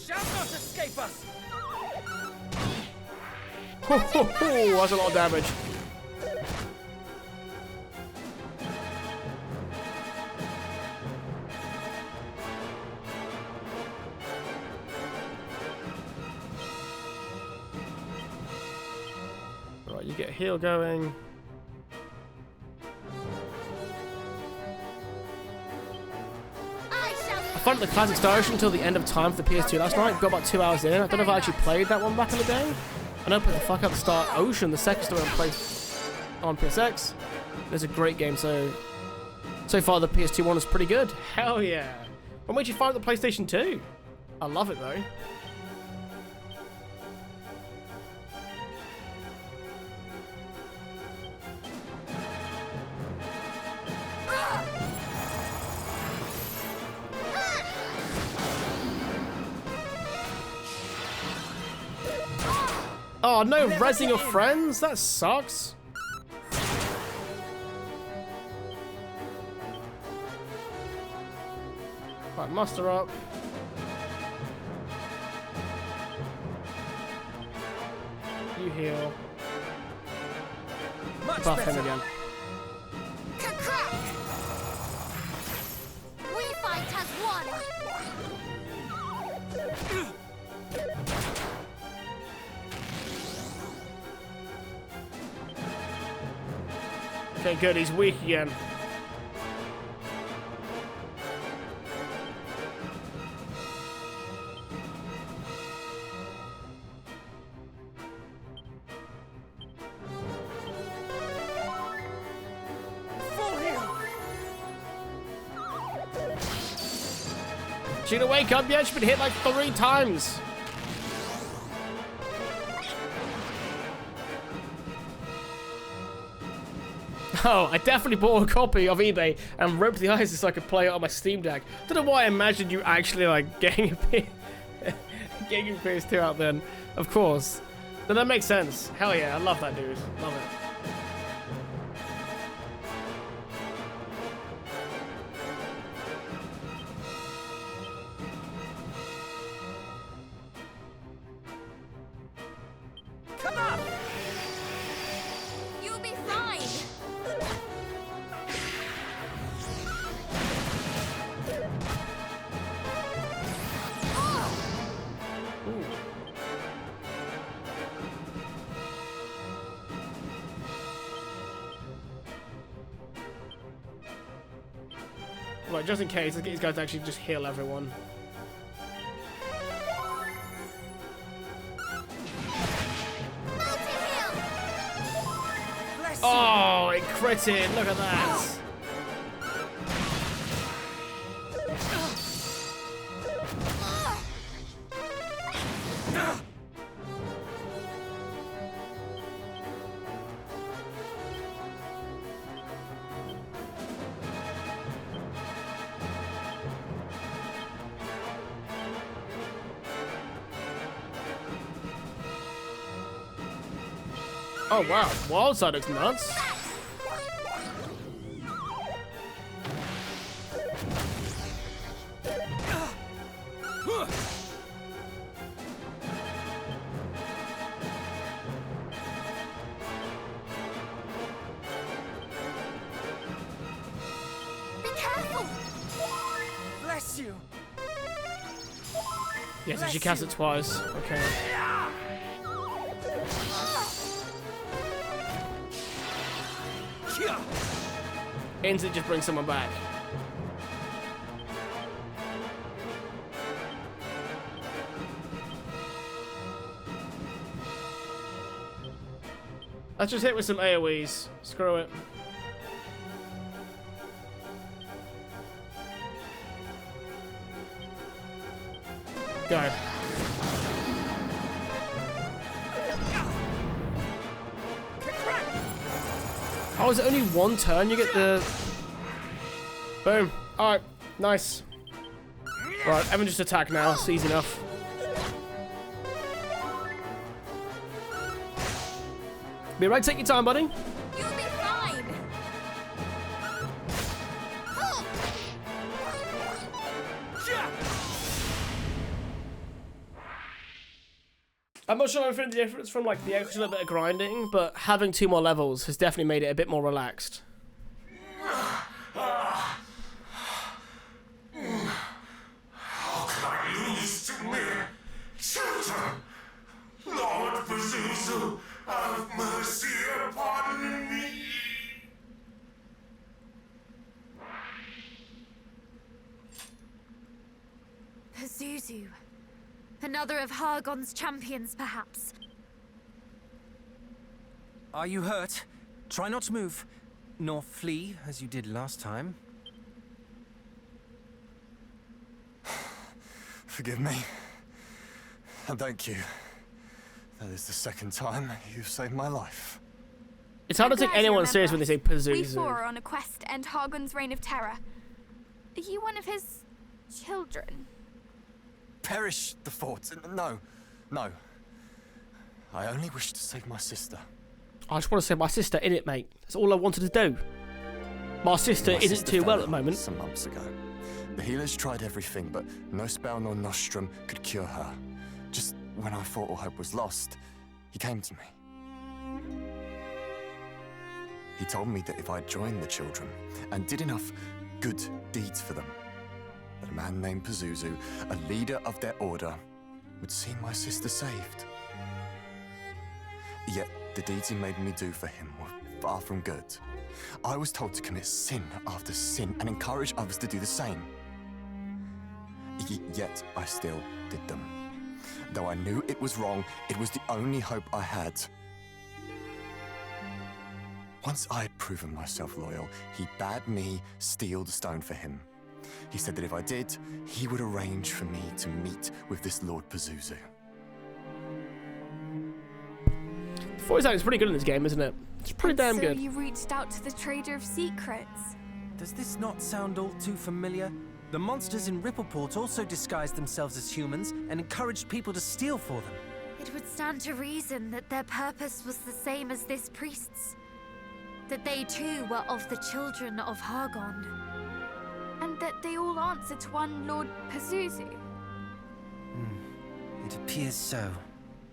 Shall not escape us. Ho, ho, ho, that's a lot of damage. You get heal going. I found the classic Star Ocean until the end of time for the PS2 last night. Got about 2 hours in. I don't know if I actually played that one back in the day. I know I put the fuck out the Star Ocean, the second story I played on PSX. It's a great game, so far the PS2 one is pretty good. Hell yeah. What made you find the PlayStation 2? I love it though. Oh no, rezzing your friends? That sucks. Right, muster up. You heal. Much Buff him better. again. Crack! We fight as one! Okay, good, he's weak again. Full heal. She gonna wake up yet? She's been hit like 3 times. Oh, I definitely bought a copy of eBay and rubbed the eyes so I could play it on my Steam Deck. Don't know why I imagined you actually like getting a PS2 out then. Of course. Then that makes sense. Hell yeah, I love that dude. Love it. Come on. You'll be fine! Right, just in case, let's get these guys to actually just heal everyone. Multi-heal! Bless you. Oh, it critted. Look at that. Oh wow, Wildside looks nuts. Be careful! Bless you. Yeah, so she cast it twice. Okay. Yeah. Instantly just bring someone back. Let's just hit with some AoEs. Screw it. Go. Oh, is it only 1 turn you get the... Boom. Alright, nice. Right, everyone just attack now. It's easy enough. Be right, take your time, buddy. You'll be fine! I'm not sure if I'm the difference from like the extra little bit of grinding, but having 2 more levels has definitely made it a bit more relaxed. How can I lose to mere children? Lord Pazuzu, have mercy Pazuzu. Another of Hargon's champions, perhaps. Are you hurt? Try not to move, nor flee as you did last time. Forgive me. And thank you. That is the second time you've saved my life. It's hard to take anyone serious when they say We Pazuzu. four are on a quest to end Hargon's reign of terror. Are you one of his children? Perish the thoughts. No. No. I only wish to save my sister. I just want to say my sister in it, mate. That's all I wanted to do. My sister My isn't sister too well fell at the moment. Some months ago. The healers tried everything, but no spell nor nostrum could cure her. Just when I thought all hope was lost, he came to me. He told me that if I joined the children and did enough good deeds for them, that a man named Pazuzu, a leader of their order, would see my sister saved. Yet the deeds he made me do for him were far from good. I was told to commit sin after sin and encourage others to do the same. Yet I still did them. Though I knew it was wrong, it was the only hope I had. Once I had proven myself loyal, he bade me steal the stone for him. He said that if I did, he would arrange for me to meet with this Lord Pazuzu. The voice acting's pretty good in this game, isn't it? It's pretty damn so good. You reached out to the Trader of Secrets. Does this not sound all too familiar? The monsters in Rippleport also disguised themselves as humans and encouraged people to steal for them. It would stand to reason that their purpose was the same as this priest's. That they too were of the children of Hargon. And that they all answer to one Lord Pazuzu. It appears so.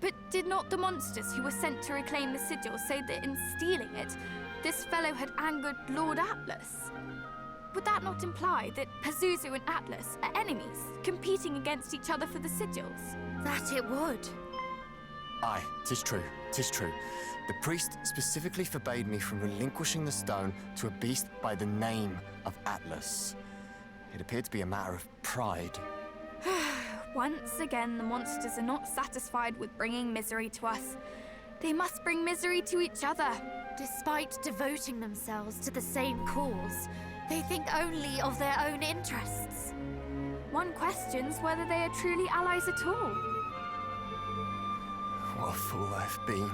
But did not the monsters who were sent to reclaim the sigil say that in stealing it, this fellow had angered Lord Atlas? Would that not imply that Pazuzu and Atlas are enemies, competing against each other for the sigils? That it would. Aye, 'tis true, 'tis true. The priest specifically forbade me from relinquishing the stone to a beast by the name of Atlas. It appeared to be a matter of pride. Once again, the monsters are not satisfied with bringing misery to us. They must bring misery to each other. Despite devoting themselves to the same cause, they think only of their own interests. One questions whether they are truly allies at all. What a fool I've been.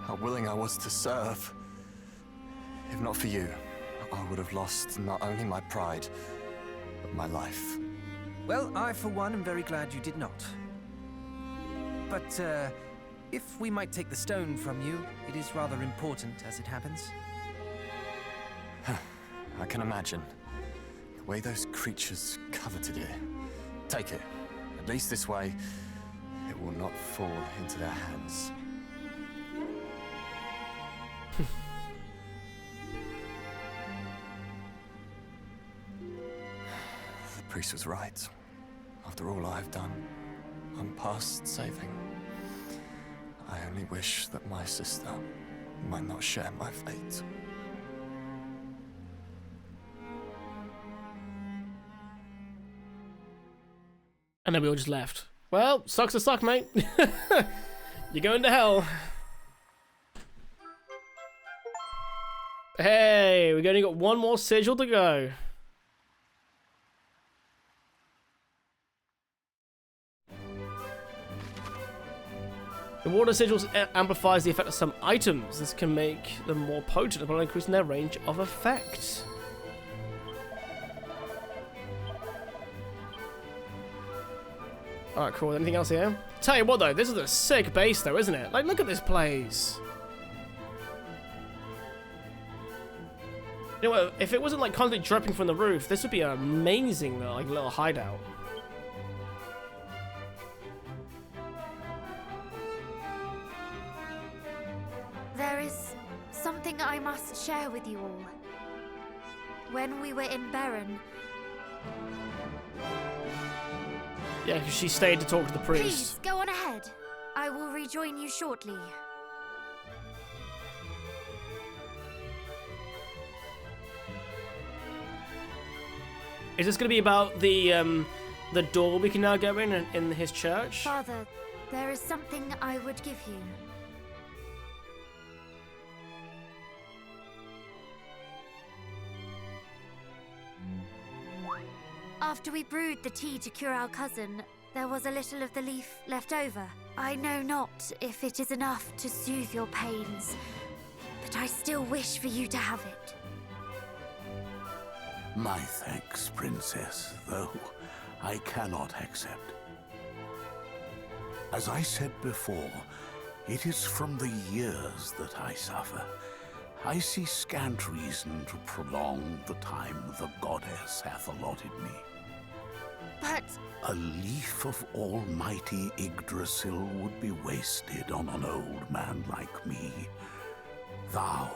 How willing I was to serve. If not for you, I would have lost not only my pride, but my life. Well, I, for one, am very glad you did not. But, if we might take the stone from you, it is rather important as it happens. I can imagine. The way those creatures coveted it. Take it. At least this way, it will not fall into their hands. The priest was right. After all I've done, I'm past saving. I only wish that my sister might not share my fate. And then we all just left. Well, sucks to suck, mate. You're going to hell. Hey, we've only got one more sigil to go. The water sigils amplifies the effect of some items. This can make them more potent while increasing their range of effect. Alright, cool. Anything else here? Tell you what though, this is a sick base though, isn't it? Like, look at this place. You know what, if it wasn't like constantly dropping from the roof, this would be an amazing like little hideout. There is something I must share with you all. When we were in Beren, Yeah, because she stayed to talk to the priest. please go on ahead. I will rejoin you shortly. Is this going to be about the the door we can now go in his church. Father, there is something I would give you. After we brewed the tea to cure our cousin, there was a little of the leaf left over. I know not if it is enough to soothe your pains, but I still wish for you to have it. My thanks, Princess, though I cannot accept. As I said before, it is from the years that I suffer. I see scant reason to prolong the time the goddess hath allotted me. But A leaf of almighty Yggdrasil would be wasted on an old man like me. Thou,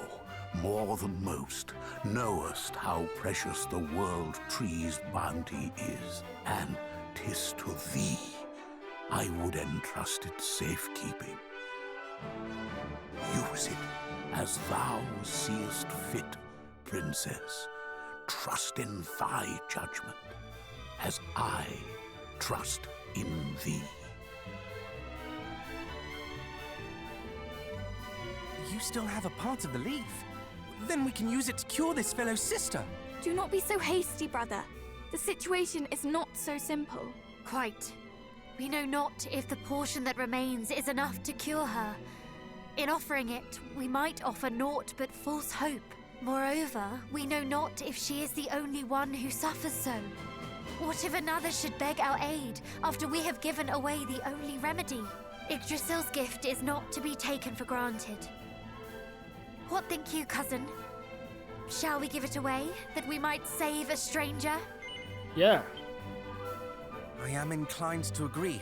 more than most, knowest how precious the world tree's bounty is, and 'tis to thee I would entrust its safekeeping. Use it as thou seest fit, Princess. Trust in thy judgment, as I trust in thee. You still have a part of the leaf. Then we can use it to cure this fellow's sister. Do not be so hasty, brother. The situation is not so simple. quite. We know not if the portion that remains is enough to cure her. In offering it, we might offer naught but false hope. Moreover, we know not if she is the only one who suffers so. What if another should beg our aid after we have given away the only remedy? Yggdrasil's gift is not to be taken for granted. What think you, cousin? Shall we give it away, that we might save a stranger? Yeah. I am inclined to agree.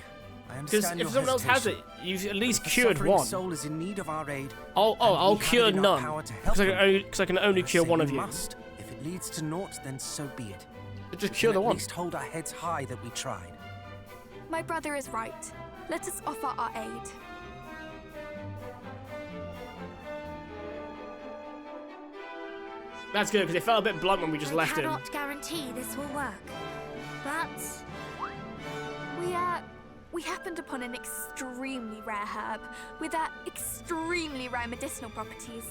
I Because understand if your someone else has hesitation. it, you've at least The cured suffering one. soul is in need of our aid. I'll and we cure have enough none. power to help Because I them. can only I cure say one we of you. must. If it leads to naught, then so be it. Just We cure can the at one. least hold our heads high that we tried. My brother is right. Let us offer our aid. That's good, because it felt a bit blunt when we just left I him. cannot guarantee this will work, but We happened upon an extremely rare herb with extremely rare medicinal properties.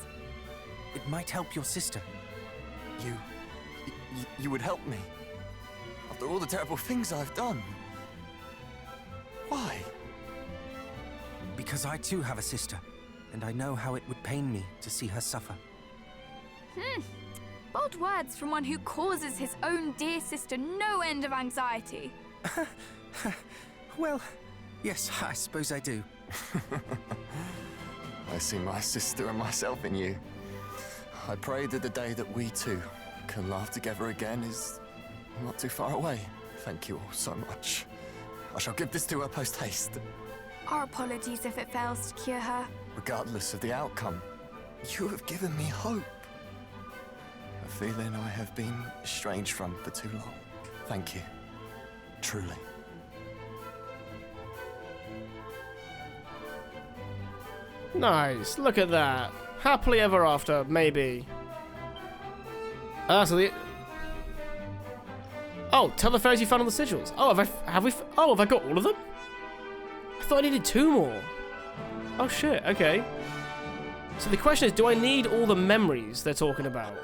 It might help your sister. You would help me? After all the terrible things I've done? Why? Because I too have a sister, and I know how it would pain me to see her suffer. Bold words from one who causes his own dear sister no end of anxiety. Well, yes, I suppose I do. I see my sister and myself in you. I pray that the day that we two can laugh together again is not too far away. Thank you all so much. I shall give this to her post-haste. Our apologies if it fails to cure her. Regardless of the outcome, you have given me hope. A feeling I have been estranged from for too long. Thank you. Truly. Nice, look at that. Happily ever after, maybe. Oh, tell the fairies you found on the sigils. Oh, have I got all of them? I thought I needed 2 more. Oh shit, okay. So the question is, do I need all the memories they're talking about?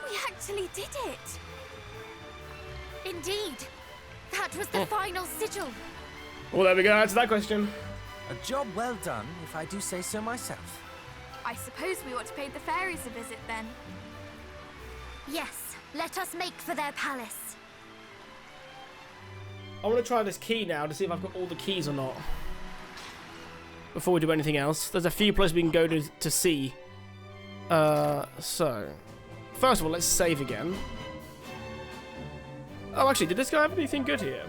We actually did it! indeed, that was the final sigil. Well, there we go, answer that question. A job well done, if I do say so myself. I suppose we ought to pay the fairies a visit then. Yes, let us make for their palace. I want to try this key now to see if I've got all the keys or not. Before we do anything else. There's a few places we can go to see. So. First of all, let's save again. Oh, actually, did this guy have anything good here?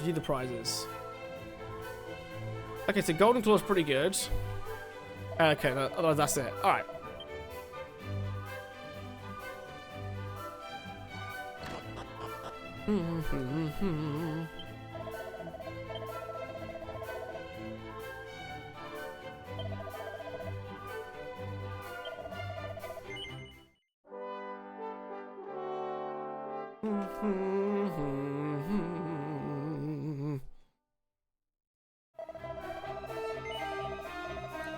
View the prizes. Okay, so Golden Claw's pretty good. Okay, otherwise that's it. Alright.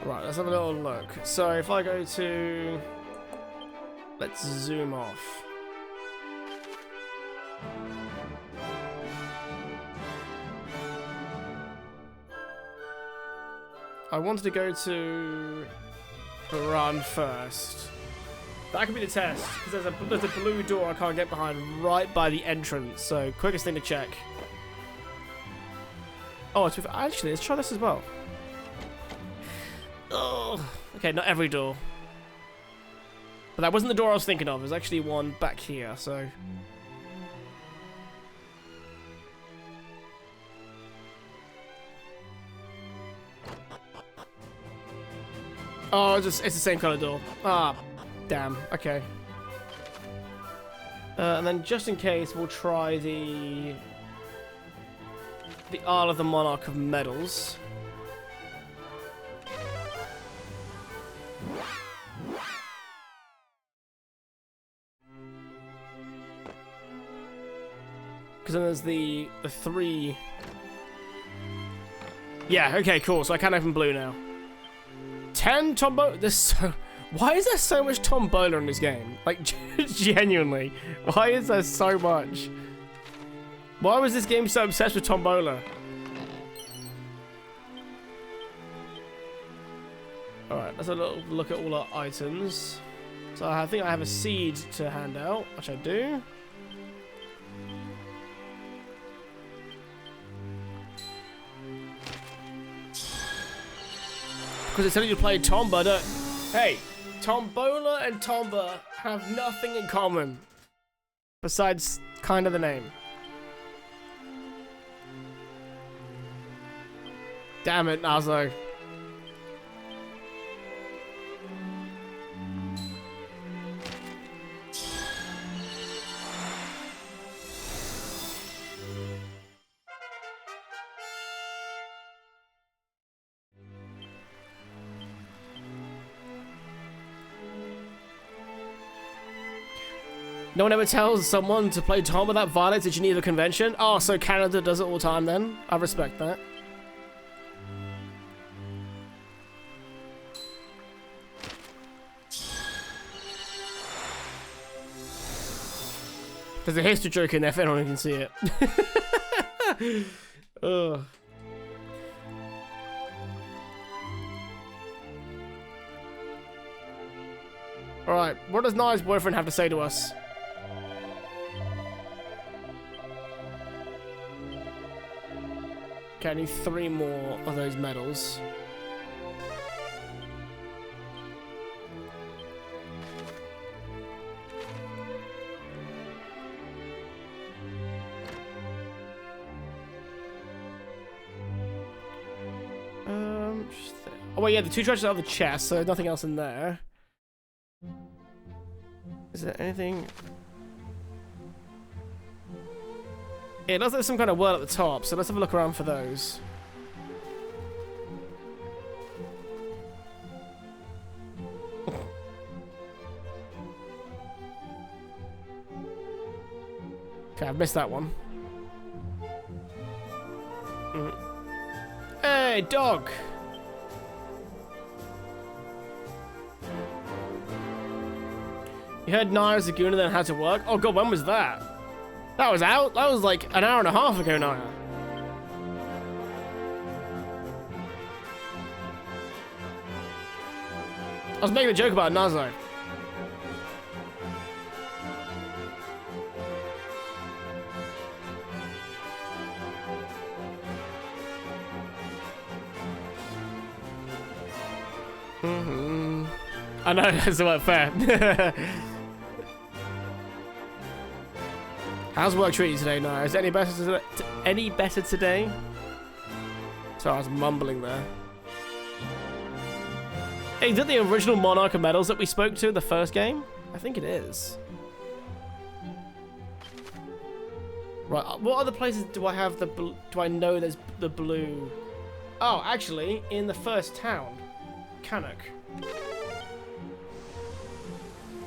Right, let's have a little look. So if I go to... Let's zoom off. I wanted to go to run first. That could be the test, because there's a blue door I can't get behind right by the entrance, so quickest thing to check. Oh, actually, let's try this as well. Oh, okay, not every door. But that wasn't the door I was thinking of, there's actually one back here, so... Oh, it's the same kind of door. Ah, damn. Okay. And then just in case, we'll try the Isle of the Monarch of Metals. Because then there's the three. Yeah. Okay. Cool. So I can open blue now. 10 tombola. Why is there so much tombola in this game? Like, genuinely, why is there so much? Why was this game so obsessed with tombola? Alright, let's have a little look at all our items. So I think I have a seed to hand out, which I do. Because it's telling you to play Tomba, don't... Hey, Tombola and Tomba have nothing in common. Besides kind of the name. Damn it, Nazo. No one ever tells someone to play Tomba that violates the Geneva Convention? Oh, so Canada does it all the time then? I respect that. There's a history joke in there if anyone can see it. Ugh. Alright, what does Nai's boyfriend have to say to us? Okay, I need 3 more of those medals. Oh wait, yeah, the 2 treasures out of the chest, so nothing else in there. Is there anything? Yeah, it looks like there's some kind of word at the top, so let's have a look around for those. Okay, I've missed that one. Hey, dog! You heard Naya was a goon and then had to work? Oh god, when was that? That was out? That was like an hour and a half ago, Naya. I was making a joke about Nazo. I know, that's not fair. How's work treating you today, Naya? Is it any better today? Sorry, I was mumbling there. Hey, is it the original Monarch of Metals that we spoke to in the first game? I think it is. Right, what other places do I have do I know there's the blue? Oh, actually, in the first town. Cannock.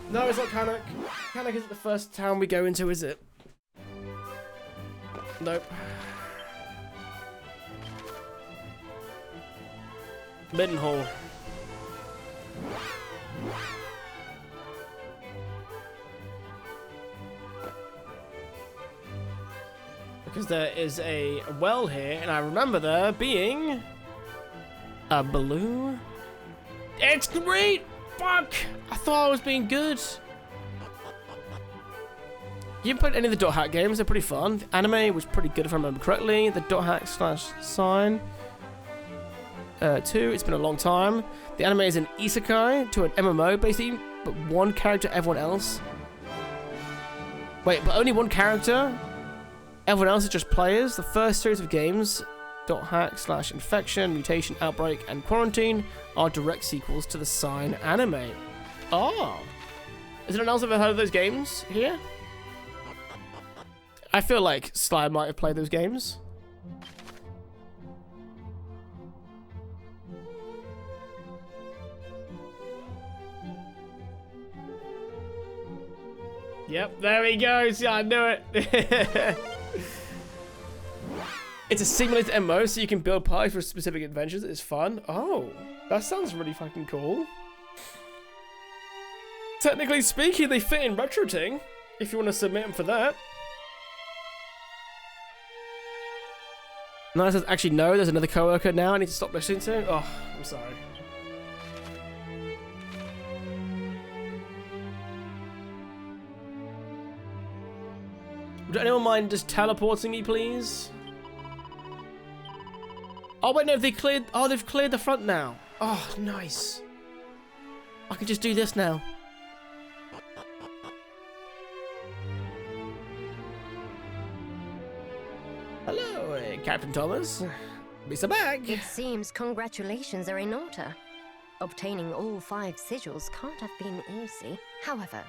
No, it's not Cannock. Cannock isn't the first town we go into, is it? Nope. Middenhall. Because there is a well here, and I remember there being a blue. It's great! Fuck! I thought I was being good. You haven't played any of the Dot Hack games, they're pretty fun. The anime was pretty good if I remember correctly. The Dot Hack / Sign 2, it's been a long time. The anime is an isekai to an MMO, basically, but one character, everyone else. Wait, but only one character? Everyone else is just players. The first series of games, Dot Hack / Infection, Mutation, Outbreak, and Quarantine, are direct sequels to the Sign anime. Oh. Has anyone else ever heard of those games here? I feel like Sly might have played those games. Yep, there he goes. Yeah, I knew it. It's a simulated MMO, so you can build parties for specific adventures. It's fun. Oh, that sounds really fucking cool. Technically speaking, they fit in RetroTing, if you want to submit them for that. Nana says, actually, no, there's another coworker now I need to stop listening to. Oh, I'm sorry. Would anyone mind just teleporting me, please? Oh, wait, no, they cleared... Oh, they've cleared the front now. Oh, nice. I can just do this now. Hello, Captain Thomas. Mr. Bag. It seems congratulations are in order. Obtaining all 5 sigils can't have been easy. However,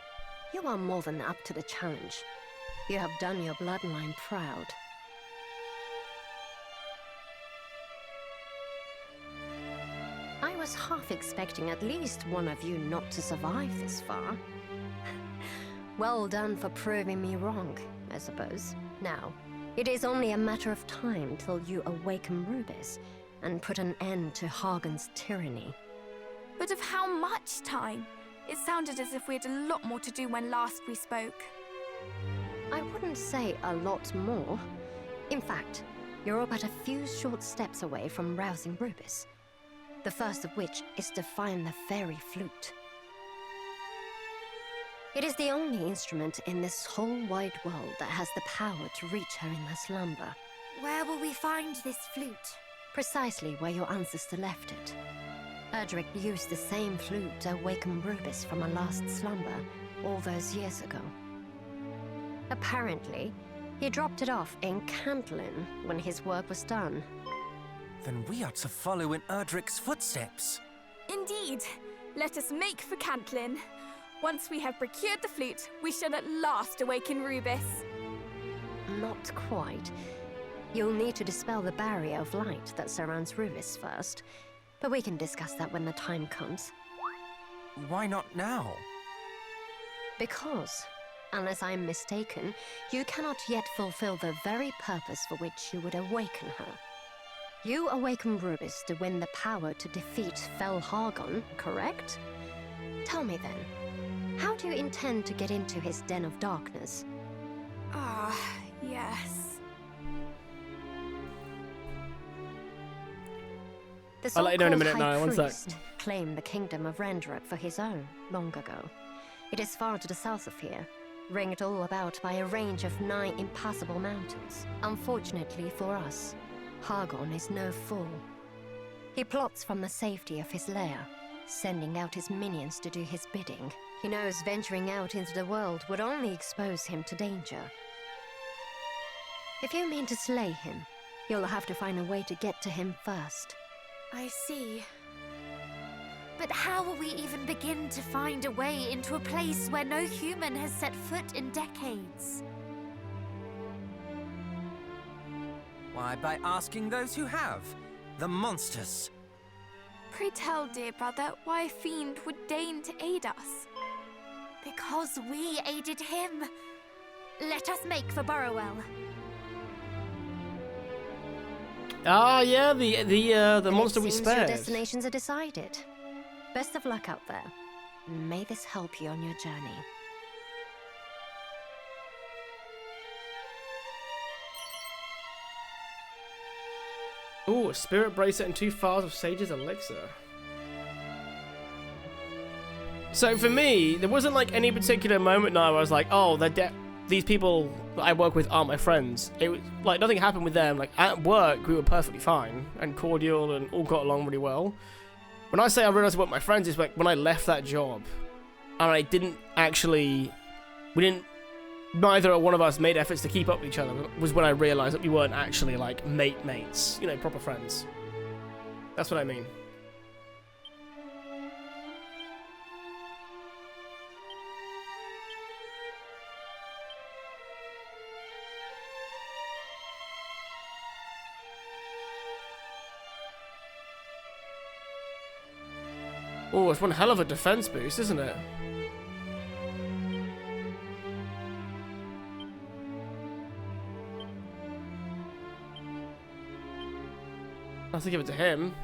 you are more than up to the challenge. You have done your bloodline proud. I was half expecting at least one of you not to survive this far. Well done for proving me wrong, I suppose. Now, it is only a matter of time till you awaken Rubis and put an end to Hagen's tyranny. But of how much time? It sounded as if we had a lot more to do when last we spoke. I wouldn't say a lot more. In fact, you're but a few short steps away from rousing Rubis. The first of which is to find the fairy flute. It is the only instrument in this whole wide world that has the power to reach her in her slumber. Where will we find this flute? Precisely where your ancestor left it. Erdrick used the same flute to awaken Rubis from her last slumber all those years ago. Apparently, he dropped it off in Cantlin when his work was done. Then we are to follow in Erdrick's footsteps. Indeed. Let us make for Cantlin. Once we have procured the flute, we shall at last awaken Rubis. Not quite. You'll need to dispel the barrier of light that surrounds Rubis first, but we can discuss that when the time comes. Why not now? Because, unless I'm mistaken, you cannot yet fulfill the very purpose for which you would awaken her. You awaken Rubis to win the power to defeat Fel Hagon, correct? Tell me then, how do you intend to get into his den of darkness? Ah, yes. The I'll let you know in a so-called minute now, High 1 sec. Priest claimed the kingdom of Rendruk for his own long ago. It is far to the south of here, ringed all about by a range of 9 impassable mountains. Unfortunately for us, Hagon is no fool. He plots from the safety of his lair, sending out his minions to do his bidding. He knows venturing out into the world would only expose him to danger. If you mean to slay him, you'll have to find a way to get to him first. I see. But how will we even begin to find a way into a place where no human has set foot in decades? Why, by asking those who have. The monsters. Pray tell, dear brother, why a fiend would deign to aid us. Because we aided him. Let us make for Burrowell. Ah, yeah, the monster we Seems your spared. destinations are decided. Best of luck out there. May this help you on your journey. Ooh, a spirit bracelet and 2 phials of Sage's elixir. So for me, there wasn't like any particular moment now where I was like, oh, these people that I work with aren't my friends. It was like nothing happened with them. Like at work, we were perfectly fine and cordial and all got along really well. When I say I realized what my friends is like when I left that job, and I didn't actually, neither one of us made efforts to keep up with each other. Was when I realized that we weren't actually like mates, you know, proper friends. That's what I mean. Oh, it's one hell of a defense boost, isn't it? I'll have to give it to him.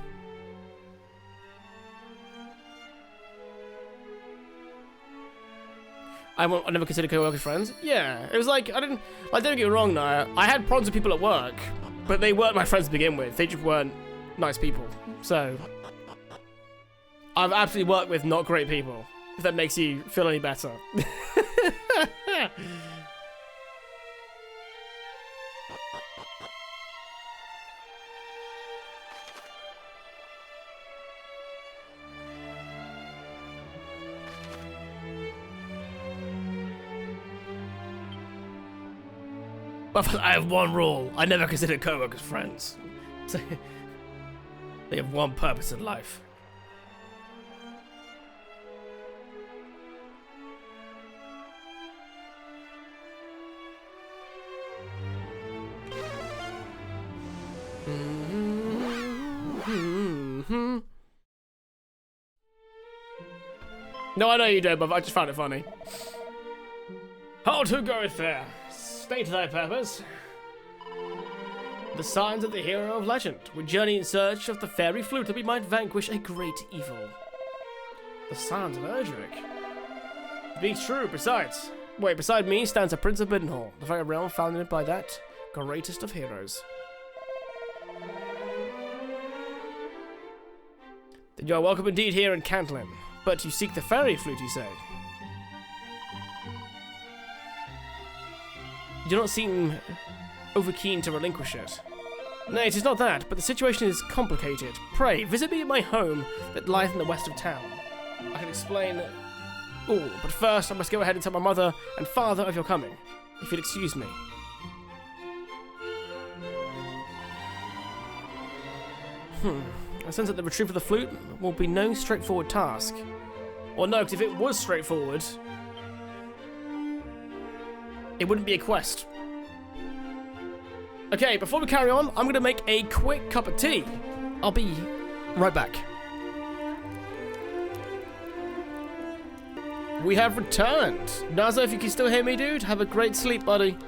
I never considered co-workers friends. Yeah, it was like, don't get me wrong now, I had problems with people at work, but they weren't my friends to begin with. They just weren't nice people. So, I've absolutely worked with not great people, if that makes you feel any better. But I have one rule. I never consider co-workers friends. They have one purpose in life. No, I know you don't, but I just found it funny. How to goeth there? State thy purpose. The signs of the hero of legend. We journey in search of the fairy flute that we might vanquish a great evil. The signs of Erdrick. To be true, besides. Wait, beside me stands a Prince of Biddenhall, the very realm founded by that greatest of heroes. Then you are welcome indeed here in Cantlin. But you seek the fairy flute, you say? You do not seem over-keen to relinquish it. Nay, it is not that, but the situation is complicated. Pray, visit me at my home that lieth in the west of town. I can explain all, but first I must go ahead and tell my mother and father of your coming, if you'll excuse me. I sense that the retrieve of the flute will be no straightforward task. Or no, because if it was straightforward, it wouldn't be a quest. Okay, before we carry on, I'm going to make a quick cup of tea. I'll be right back. We have returned. Naza, if you can still hear me, dude, have a great sleep, buddy.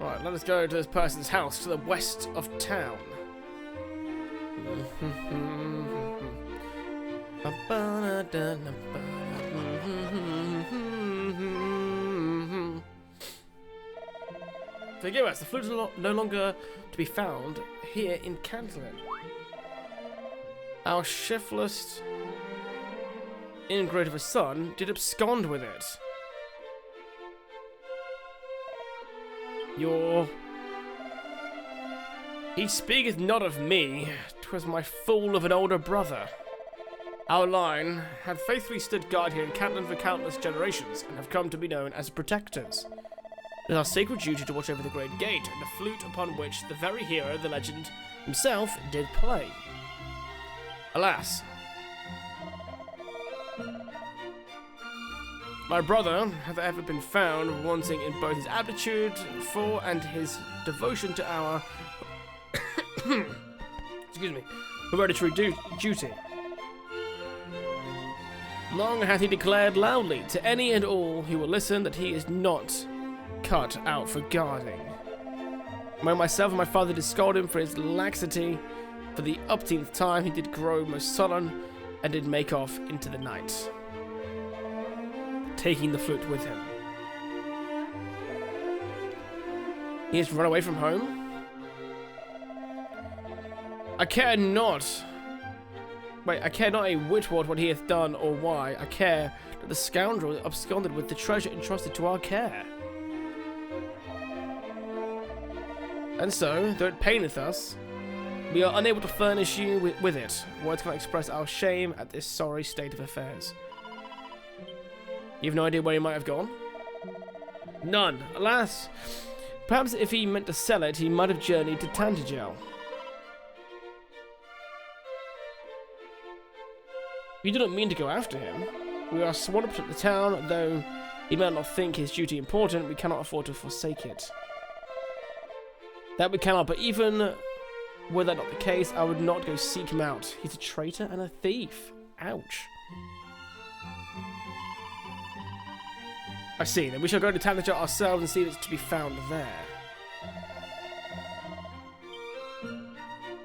Alright, let us go to this person's house to the west of town. Forgive us, the flute is no longer to be found here in Cantlin. Our shiftless ingrate of a son did abscond with it. He speaketh not of me, 'twas my fool of an older brother. Our line have faithfully stood guard here in Cantlin for countless generations, and have come to be known as protectors. It is our sacred duty to watch over the great gate, and the flute upon which the very hero, the legend, himself did play. Alas, my brother hath ever been found wanting in both his aptitude for and his devotion to our excuse me, hereditary duty. Long hath he declared loudly to any and all who will listen that he is not cut out for guarding. When myself and my father did scold him for his laxity, for the upteenth time he did grow most sullen, and did make off into the night, taking the flute with him. He has run away from home? I care not. Wait, I care not a whitward what he hath done or why. I care that the scoundrel absconded with the treasure entrusted to our care. And so, though it paineth us, we are unable to furnish you with it. Words cannot express our shame at this sorry state of affairs. You have no idea where he might have gone? None, alas. Perhaps if he meant to sell it, he might have journeyed to Tantagel. We do not mean to go after him. We are sworn up to the town, though he may not think his duty important, we cannot afford to forsake it. That we cannot, but even were that not the case, I would not go seek him out. He's a traitor and a thief. Ouch. I see, then we shall go to Tanager ourselves and see if it's to be found there.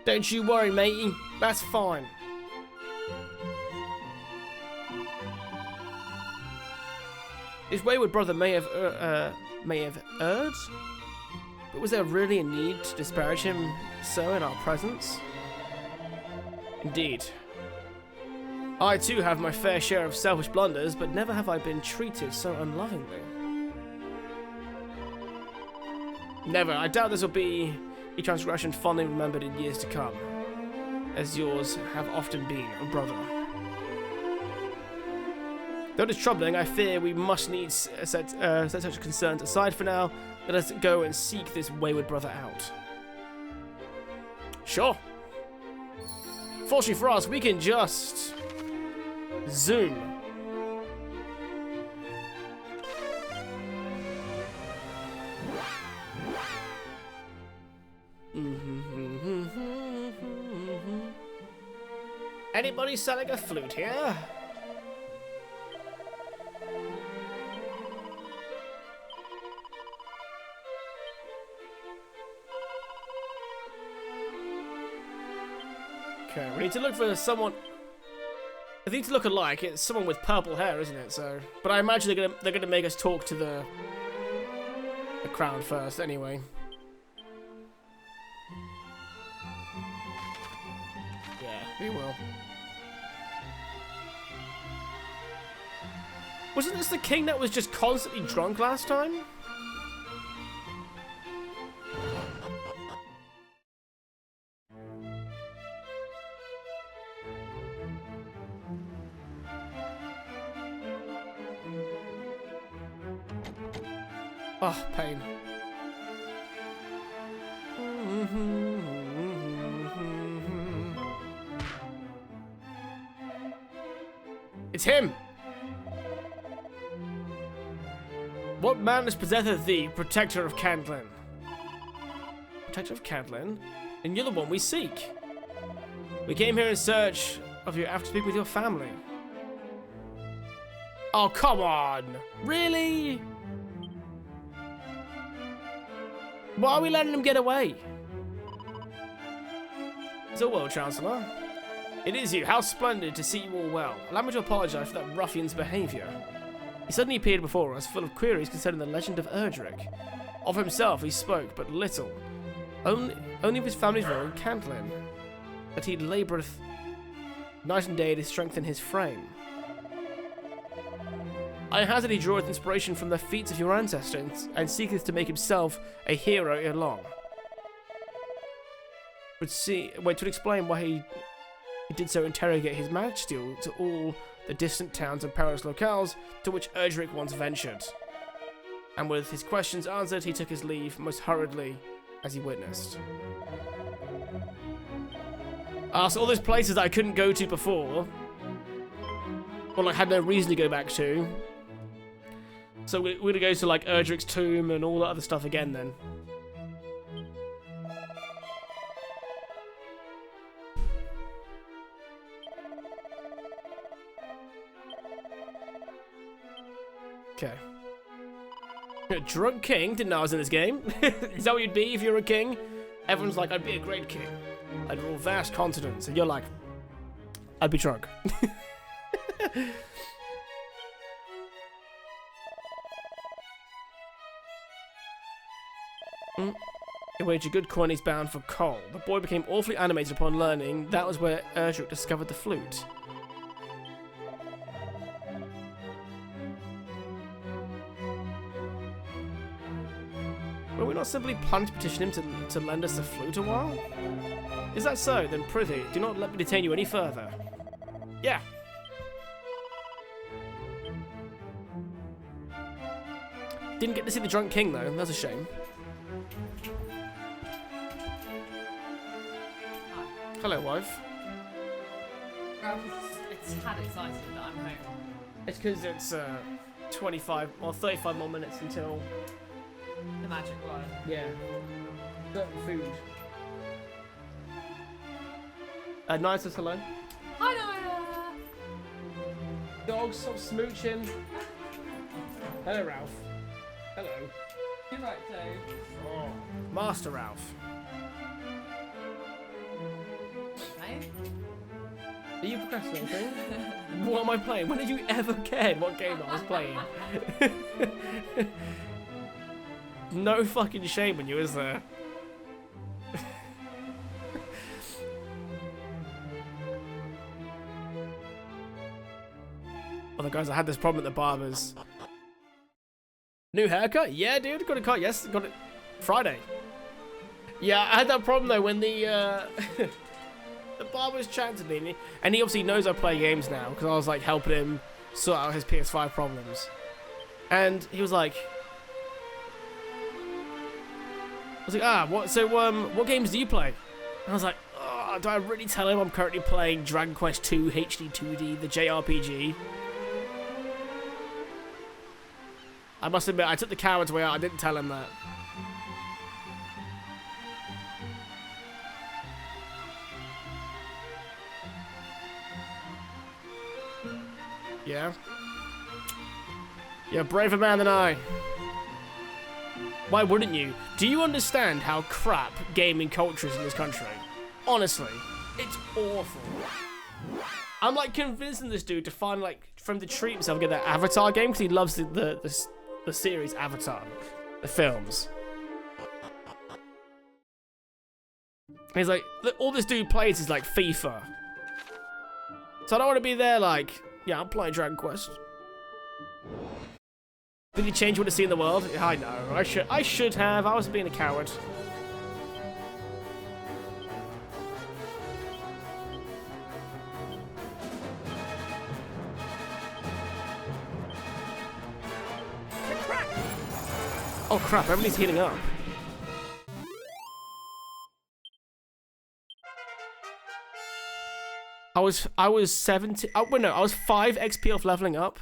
Don't you worry, matey. That's fine. His wayward brother may have erred, but was there really a need to disparage him so in our presence? Indeed. I too have my fair share of selfish blunders, but never have I been treated so unlovingly. Never. I doubt this will be a transgression fondly remembered in years to come, as yours have often been, brother. Though it is troubling, I fear we must needs set such concerns aside for now. Let us go and seek this wayward brother out. Sure. Fortunately for us, we can just zoom. Anybody selling a flute here? Okay, we need to look for someone. I think to look alike, it's someone with purple hair, isn't it? So, but I imagine they're gonna make us talk to the crown first, anyway. Yeah, we will. Wasn't this the king that was just constantly drunk last time? Oh, pain. It's him! What madness possesseth thee, protector of Candlin? Protector of Candlin? And you're the one we seek. We came here in search of you after speaking with your family. Oh, come on! Really? Why are we letting him get away? So well, Chancellor. It is you. How splendid to see you all well. Allow me to apologize for that ruffian's behavior. He suddenly appeared before us, full of queries concerning the legend of Erdrick. Of himself he spoke but little. Only of his family's role in Cantlin. That he laboureth night and day to strengthen his frame. I hazard he draweth inspiration from the feats of your ancestors, and seeketh to make himself a hero ere long. To explain why he did so interrogate his majesty to all the distant towns and perilous locales to which Erdrick once ventured. And with his questions answered, he took his leave most hurriedly, as he witnessed. So all those places that I couldn't go to before, or like had no reason to go back to. So we're gonna go to like Erdrick's tomb and all that other stuff again then. Okay. A drunk king? Didn't know I was in this game. Is that what you'd be if you were a king? Everyone's like, I'd be a great king. I'd rule vast continents. And you're like, I'd be drunk. He waged a good coin, he's bound for coal. The boy became awfully animated upon learning. That was where Erdrick discovered the flute. Will we not simply plan to petition him to lend us the flute a while? Is that so? Then prithee, do not let me detain you any further. Yeah. Didn't get to see the drunk king though, that's a shame. Hello, wife. It's tad excited that I'm home. It's because it's 25 or 35 more minutes until The magic word. yeah. Certain food. Nice says hello. Hi, Naya! Dogs, stop smooching. Hello, Ralph. Hello. You're right, Dave. Oh, Master Ralph. Hey? Are you procrastinating? What am I playing? When did you ever care what game I was playing? No fucking shame on you, is there? Other guys, I had this problem at the barber's. New haircut? Yeah, dude, got a cut. Yes, got it Friday. Yeah, I had that problem though when the the barber's chatting to me, and he obviously knows I play games now because I was like helping him sort out his PS5 problems, and he was like, what games do you play? And I was like, oh, do I really tell him I'm currently playing Dragon Quest II HD-2D, the JRPG? I must admit, I took the coward's way out. I didn't tell him that. Yeah? You're a braver man than I. Why wouldn't you? Do you understand how crap gaming culture is in this country? Honestly, it's awful. I'm like convincing this dude to find like for him to treat himself and get that Avatar game because he loves the series Avatar, the films. And he's like, all this dude plays is like FIFA. So I don't want to be there like, yeah, I'm playing Dragon Quest. Did you change what to see in the world? I know. I should have. I was being a coward. Oh crap! Everybody's healing up. I was 70. Oh wait, no, I was 5 XP off leveling up.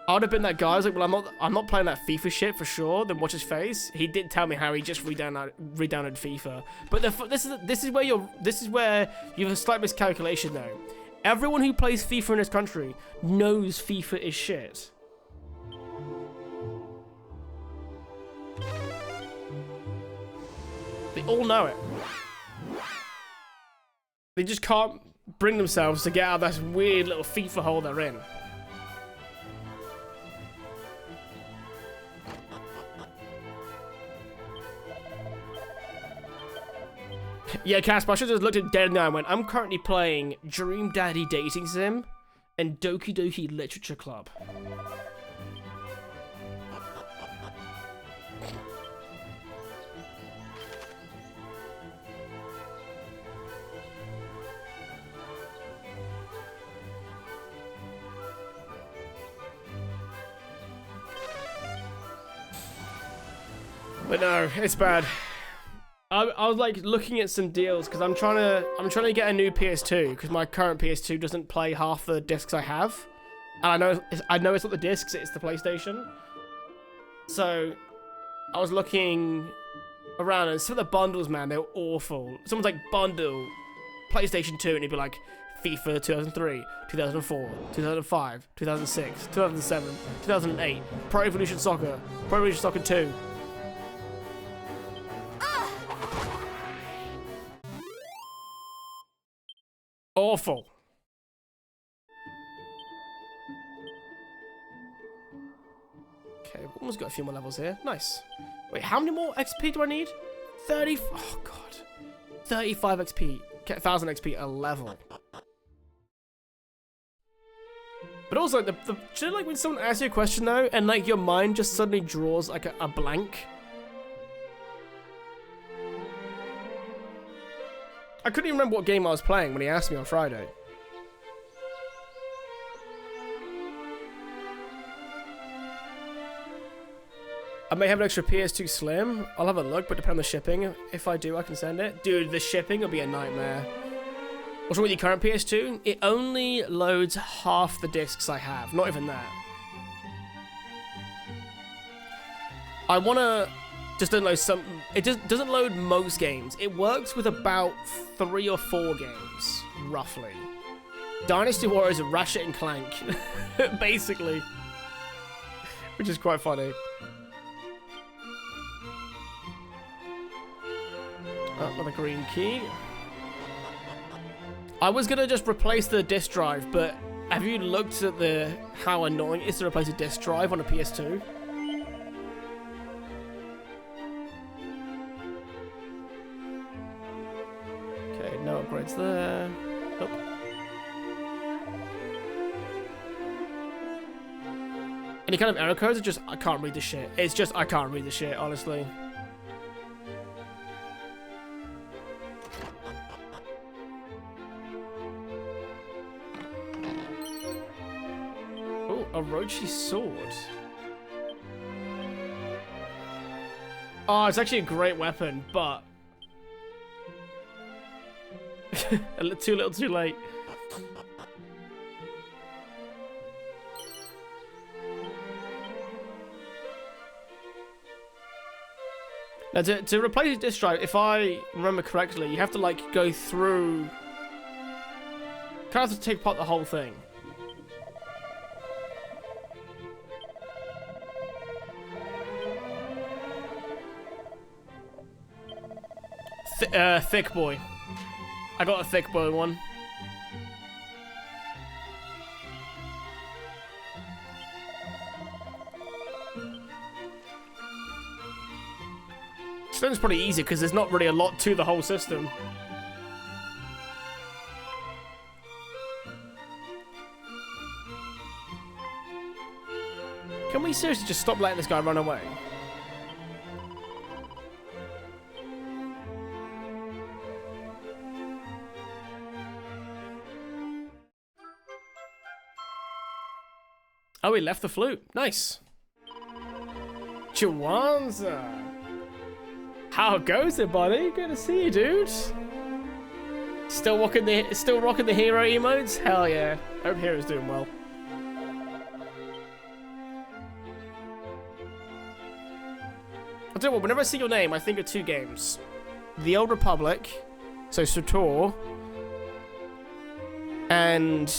I would have been that guy. I was like, well, I'm not playing that FIFA shit for sure. Then watch his face. He did tell me how he just re-downloaded FIFA. But this is where you have a slight miscalculation though. Everyone who plays FIFA in this country knows FIFA is shit. They all know it. They just can't bring themselves to get out of that weird little FIFA hole they're in. Yeah, Casper, I should have just looked at Dead now and went, I'm currently playing Dream Daddy Dating Sim and Doki Doki Literature Club. But no, it's bad. I was like looking at some deals because I'm trying to get a new PS2 because my current PS2 doesn't play half the discs I have, and I know it's not the discs, it's the PlayStation. So I was looking around and some of the bundles, man, they're awful. Someone's like bundle PlayStation 2, and it'd be like FIFA 2003, 2004, 2005, 2006, 2007, 2008, Pro Evolution Soccer, Pro Evolution Soccer 2. Awful. Okay, we've almost got a few more levels here. Nice. Wait, how many more XP do I need? 30. Oh, God. 35 XP. 1,000 XP a level. But also, do you know, like, when someone asks you a question, though, and, like, your mind just suddenly draws, like, a blank? I couldn't even remember what game I was playing when he asked me on Friday. I may have an extra PS2 Slim. I'll have a look, but depending on the shipping. If I do, I can send it. Dude, the shipping will be a nightmare. What's wrong with your current PS2? It only loads half the discs I have. Not even that. I want to... just doesn't load some... It just doesn't load most games. It works with about 3 or 4 games, roughly. Dynasty Warriors and Ratchet and Clank, basically. Which is quite funny. Oh, another green key. I was gonna just replace the disk drive, but have you looked at how annoying it is to replace a disk drive on a PS2? Okay, no upgrades there. Nope. Any kind of error codes? Or just I can't read the shit. It's just I can't read the shit, honestly. Orochi sword. Oh, it's actually a great weapon, but too little, too late. Now, to replace a disk drive, if I remember correctly, you have to like go through. Kind of have to take apart the whole thing. Thick boy. I got a thick boy one. Stone's pretty easy because there's not really a lot to the whole system. Can we seriously just stop letting this guy run away? Oh, he left the flute. Nice. Chiwanza. How goes it, buddy? Good to see you, dude. Still rocking the hero emotes? Hell yeah. Hope Hero's doing well. I'll tell you what, whenever I see your name, I think of 2 games. The Old Republic, so Sator, and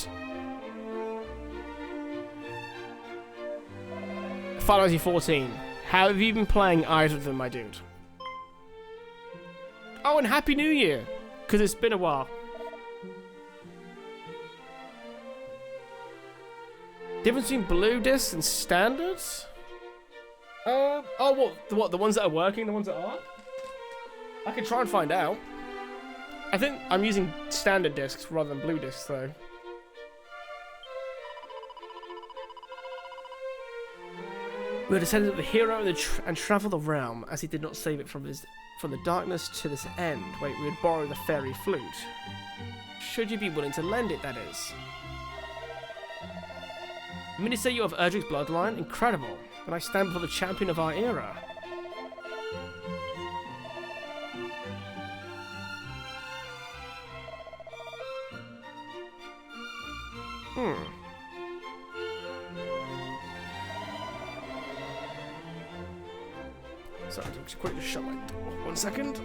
Final Fantasy 14. How have you been playing either of them, my dude? Oh, and Happy New Year! Because it's been a while. Difference between blue discs and standards? Oh, what? The ones that are working, the ones that aren't? I can try and find out. I think I'm using standard discs rather than blue discs, though. We are descendants of the hero and travel the realm, as he did not save it from the darkness to this end. Wait, we would borrow the fairy flute. Should you be willing to lend it, that is. Many say you have Erdrick's bloodline. Incredible. Then I stand before the champion of our era. Sorry, I'll just quickly shut my door. 1 second.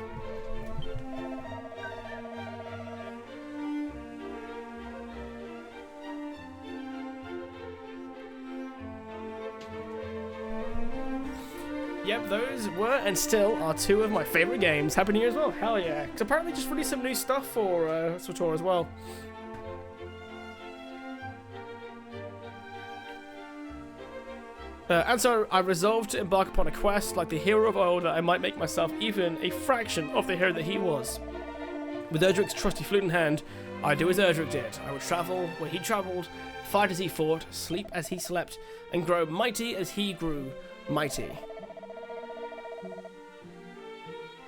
Yep, those were and still are two of my favorite games. Happy New Year as well. Hell yeah. Because apparently just released some new stuff for SWTOR as well. And so I resolved to embark upon a quest like the hero of old that I might make myself even a fraction of the hero that he was. With Erdrick's trusty flute in hand, I do as Erdrick did. I would travel where he travelled, fight as he fought, sleep as he slept, and grow mighty as he grew mighty.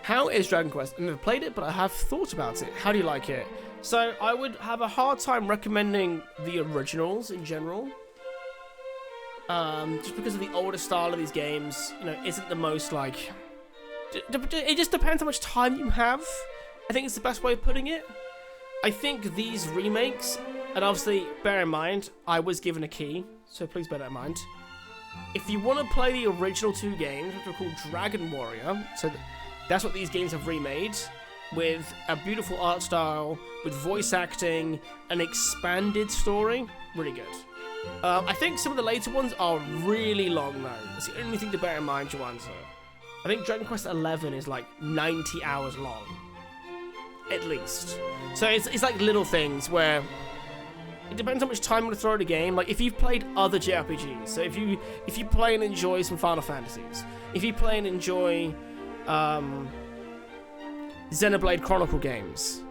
How is Dragon Quest? I've never played it, but I have thought about it. How do you like it? So I would have a hard time recommending the originals in general. Just because of the older style of these games, you know, isn't the most like... It just depends how much time you have. I think it's the best way of putting it. I think these remakes, and obviously bear in mind, I was given a key, so please bear that in mind. If you want to play the original two games, which are called Dragon Warrior, so that's what these games have remade, with a beautiful art style, with voice acting, an expanded story, really good. I think some of the later ones are really long though. That's the only thing to bear in mind, Joanza. I think Dragon Quest XI is like 90 hours long. At least. So it's like little things where it depends how much time you want to throw at a game. Like if you've played other JRPGs, so if you play and enjoy some Final Fantasies, if you play and enjoy Xenoblade Chronicle games,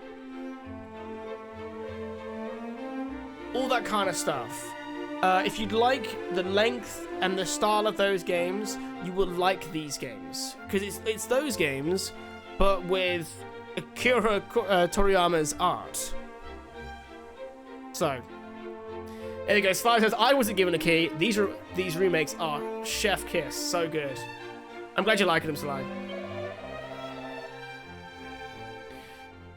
all that kind of stuff. If you'd like the length and the style of those games, you will like these games. Because it's those games, but with Akira Toriyama's art. So, there you go. As far as I wasn't given a key, these remakes are chef kiss. So good. I'm glad you're liking them, Sly.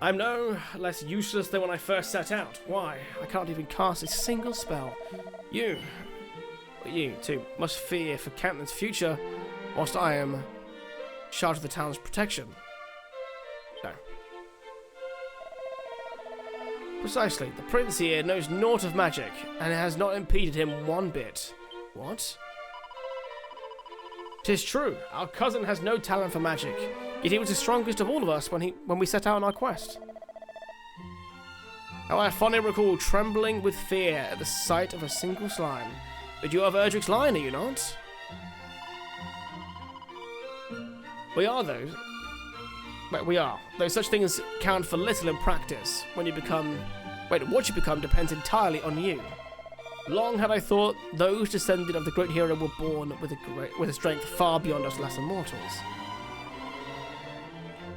I'm no less useless than when I first set out. Why? I can't even cast a single spell. You too, must fear for Cantlin's future, whilst I am charged with the town's protection. No. Precisely. The prince here knows naught of magic, and it has not impeded him one bit. What? 'Tis true, our cousin has no talent for magic, yet he was the strongest of all of us when we set out on our quest. How I fondly recall trembling with fear at the sight of a single slime. But you are of Erdrick's line, are you not? We are, though. But we are. Though such things count for little in practice. When you become... what you become depends entirely on you. Long had I thought those descended of the great hero were born with a strength far beyond us lesser mortals.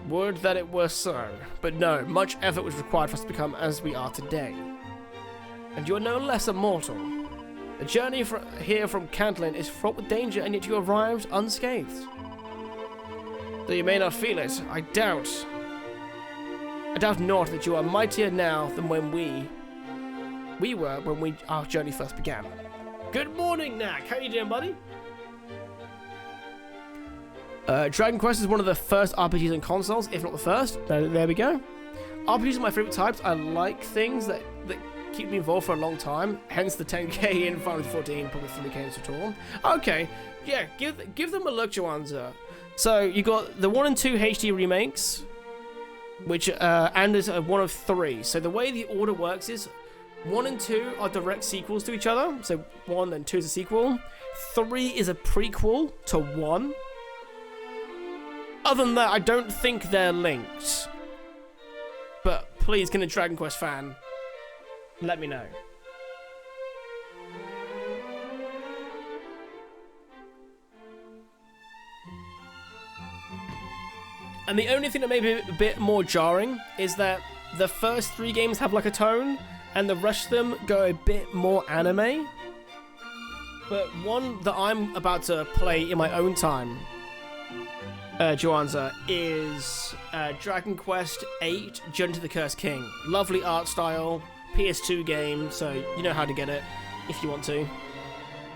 Would that it were so, but no, much effort was required for us to become as we are today. And you are no less a mortal. The journey here from Cantlin is fraught with danger, and yet you arrived unscathed. Though you may not feel it, I doubt not that you are mightier now than when we were when our journey first began. Good morning, Knack. How you doing, buddy? Dragon Quest is one of the first RPGs on consoles, if not the first. There we go. RPGs are my favorite types. I like things that keep me involved for a long time. Hence the 10k in Final Fantasy XIV, probably 3k in SWTOR. Okay, yeah, give them a look, Joanza. So you got the 1 and 2 HD remakes, which and is one of 3. So the way the order works is 1 and 2 are direct sequels to each other. So 1 and 2 is a sequel. 3 is a prequel to 1. Other than that, I don't think they're linked. But please, can a Dragon Quest fan let me know? And the only thing that may be a bit more jarring is that the first 3 games have like a tone, and the rest of them go a bit more anime. But one that I'm about to play in my own time, Joanza, is Dragon Quest VIII Journey to the Cursed King. Lovely art style, PS2 game, so you know how to get it if you want to.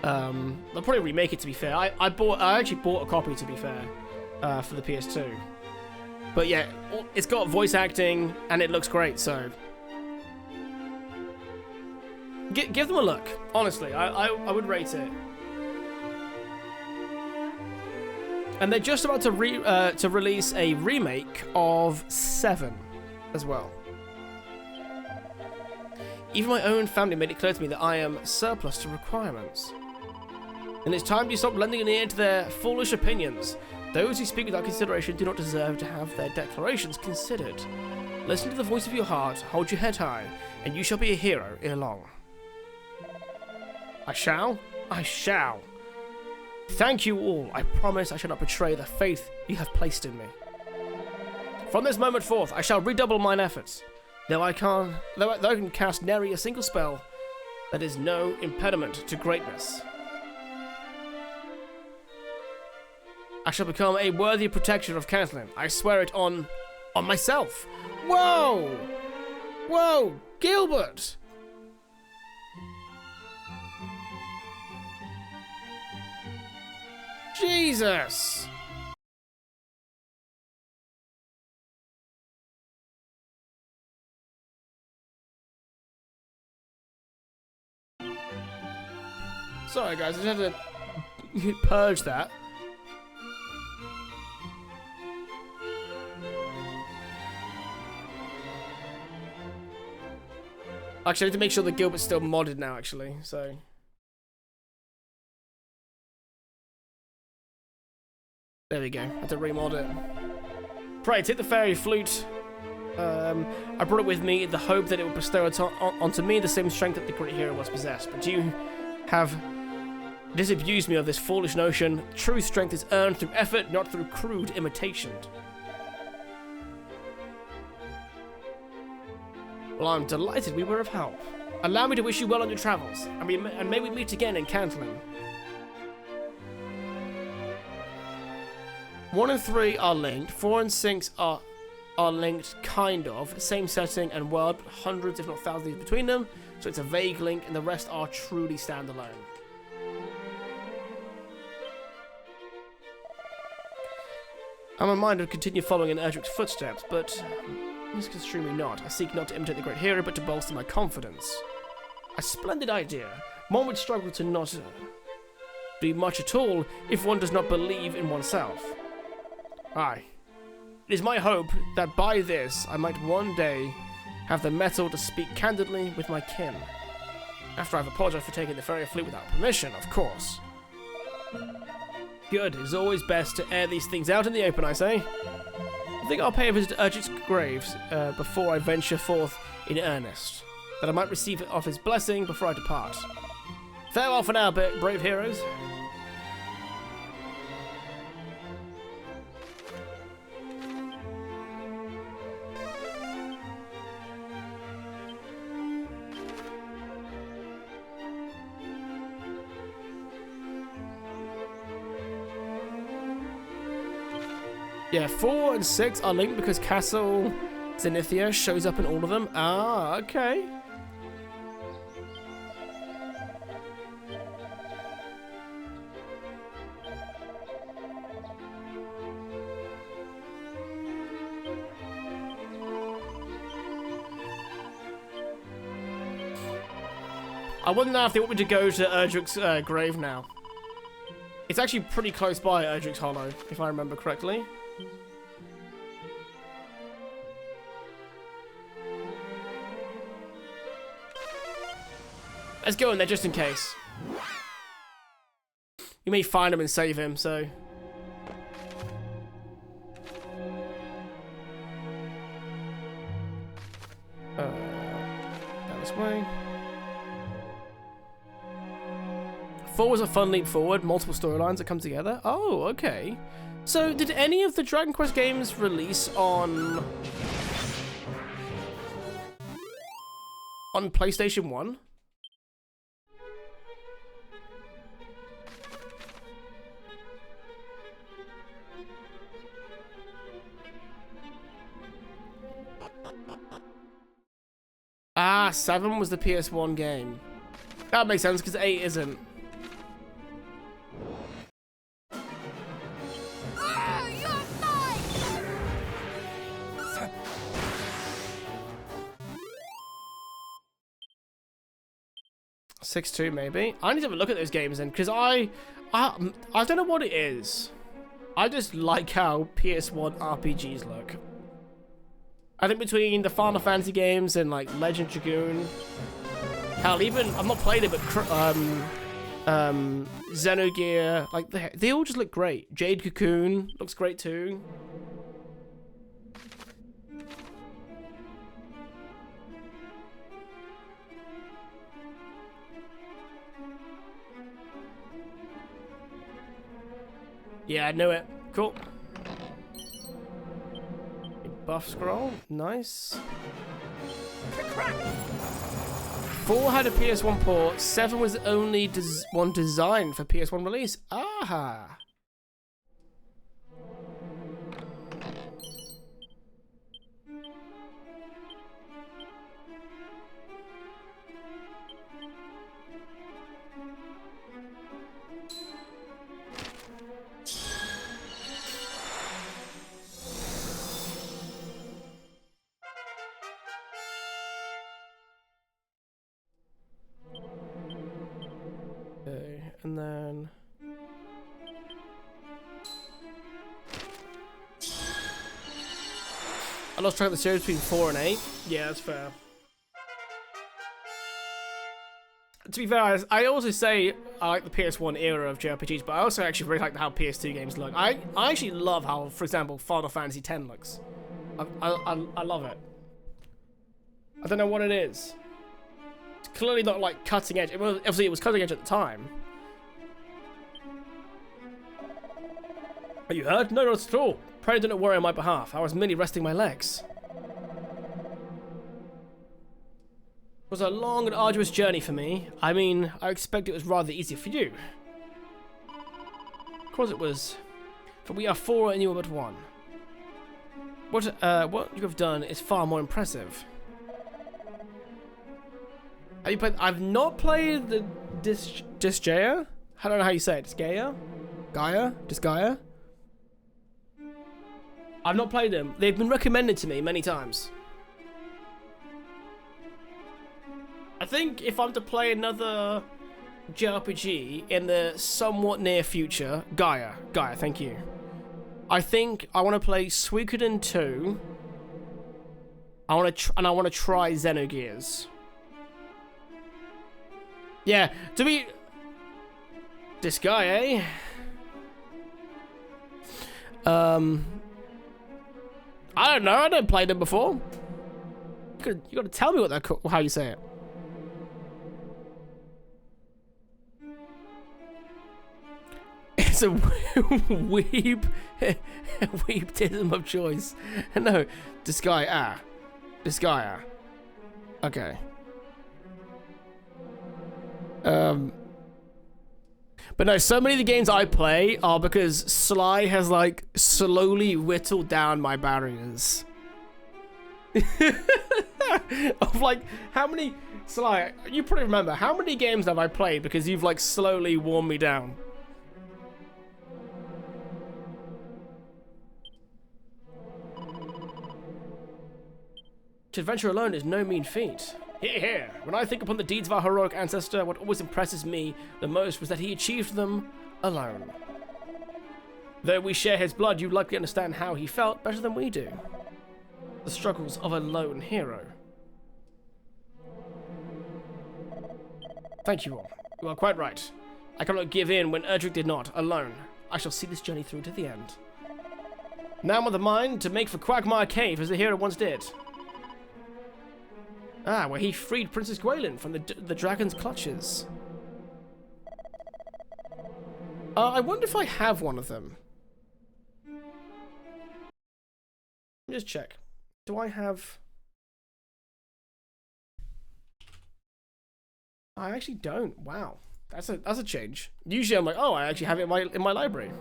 They'll probably remake it, to be fair. I actually bought a copy, to be fair, for the PS2. But yeah, it's got voice acting and it looks great, so give them a look. Honestly, I would rate it. And they're just about to release a remake of 7 as well. Even my own family made it clear to me that I am surplus to requirements. And it's time you stop lending an ear to their foolish opinions. Those who speak without consideration do not deserve to have their declarations considered. Listen to the voice of your heart, hold your head high, and you shall be a hero ere long. I shall? I shall. Thank you all. I promise I shall not betray the faith you have placed in me. From this moment forth, I shall redouble mine efforts. Though I can cast nary a single spell, that is no impediment to greatness. I shall become a worthy protector of Catelyn. I swear it on myself. Whoa! Whoa! Gilbert! Jesus! Sorry guys, I just had to purge that. Actually, I need to make sure that Gilbert's still modded now, actually, so... There we go, I had to remod it. Pray, take the fairy flute. I brought it with me in the hope that it would bestow onto me the same strength that the great hero was possessed. But you have disabused me of this foolish notion. True strength is earned through effort, not through crude imitation. Well, I'm delighted we were of help. Allow me to wish you well on your travels, and may we meet again in Catelyn. 1 and 3 are linked. 4 and 6 are linked, kind of. Same setting and world, but hundreds, if not thousands, between them. So it's a vague link, and the rest are truly standalone. I'm reminded to continue following in Erdrick's footsteps, but misconstrue me not. I seek not to imitate the great hero, but to bolster my confidence. A splendid idea. One would struggle to not be much at all if one does not believe in oneself. Aye. It is my hope that by this I might one day have the mettle to speak candidly with my kin. After I've apologized for taking the fairy flute without permission, of course. Good. It is always best to air these things out in the open, I say. I think I'll pay a visit to Erdrick's graves before I venture forth in earnest, that I might receive of his blessing before I depart. Farewell for now, brave heroes. Yeah, 4 and 6 are linked because Castle Zenithia shows up in all of them. Ah, okay. I wonder now if they want me to go to Erdrick's grave now. It's actually pretty close by Erdrick's Hollow, if I remember correctly. Let's go in there just in case. You may find him and save him, so... Down this way. 4 was a fun leap forward, multiple storylines that come together. Oh, okay. So, did any of the Dragon Quest games release on PlayStation 1? Ah, 7 was the PS1 game. That makes sense, because 8 isn't. (6-2) maybe. I need to have a look at those games then, because I don't know what it is. I just like how PS1 RPGs look. I think between the Final Fantasy games and like Legend Dragoon, hell, even I've not played it, but Xenogear, like they all just look great. Jade Cocoon looks great too. Yeah, I knew it. Cool. Buff scroll. Nice. 4 had a PS1 port. 7 was the only one designed for PS1 release. Aha. Okay, and then I lost track of the series between 4 and 8. Yeah, that's fair. To be fair, I also say I like the PS1 era of JRPGs, but I also actually really like how PS2 games look. I actually love how, for example, Final Fantasy X looks. I love it. I don't know what it is. It's clearly not like cutting edge. Obviously, it was cutting edge at the time. Are you hurt? No, not at all. Pray do not worry on my behalf. I was merely resting my legs. It was a long and arduous journey for me. I mean, I expect it was rather easy for you. Of course it was. For we are 4 and you are but 1. What you have done is far more impressive. Have you played? I've not played the Disgaea. I don't know how you say it. Disgaea? Gaia? Disgaea? I've not played them. They've been recommended to me many times. I think if I'm to play another JRPG in the somewhat near future, Gaia, thank you. I think I want to play Suikoden 2. I want to try Xenogears. Yeah, to be this guy, eh? I don't know. I don't play them before. You got to tell me how you say it. It's a weebtism of choice. No, Disgaea. Okay. But no, so many of the games I play are because Sly has like slowly whittled down my barriers. Of like, how many, Sly, you probably remember, how many games have I played because you've like slowly worn me down? To adventure alone is no mean feat. Hear, hear. When I think upon the deeds of our heroic ancestor, what always impresses me the most was that he achieved them alone. Though we share his blood, you likely understand how he felt better than we do. The struggles of a lone hero. Thank you all. You are quite right. I cannot give in when Erdrick did not, alone. I shall see this journey through to the end. Now I'm of the mind to make for Quagmire Cave as the hero once did. Ah, where he freed Princess Gwaelin from the dragon's clutches. I wonder if I have one of them. Let me just check. Do I have... I actually don't. Wow. That's a change. Usually I'm like, oh, I actually have it in my library.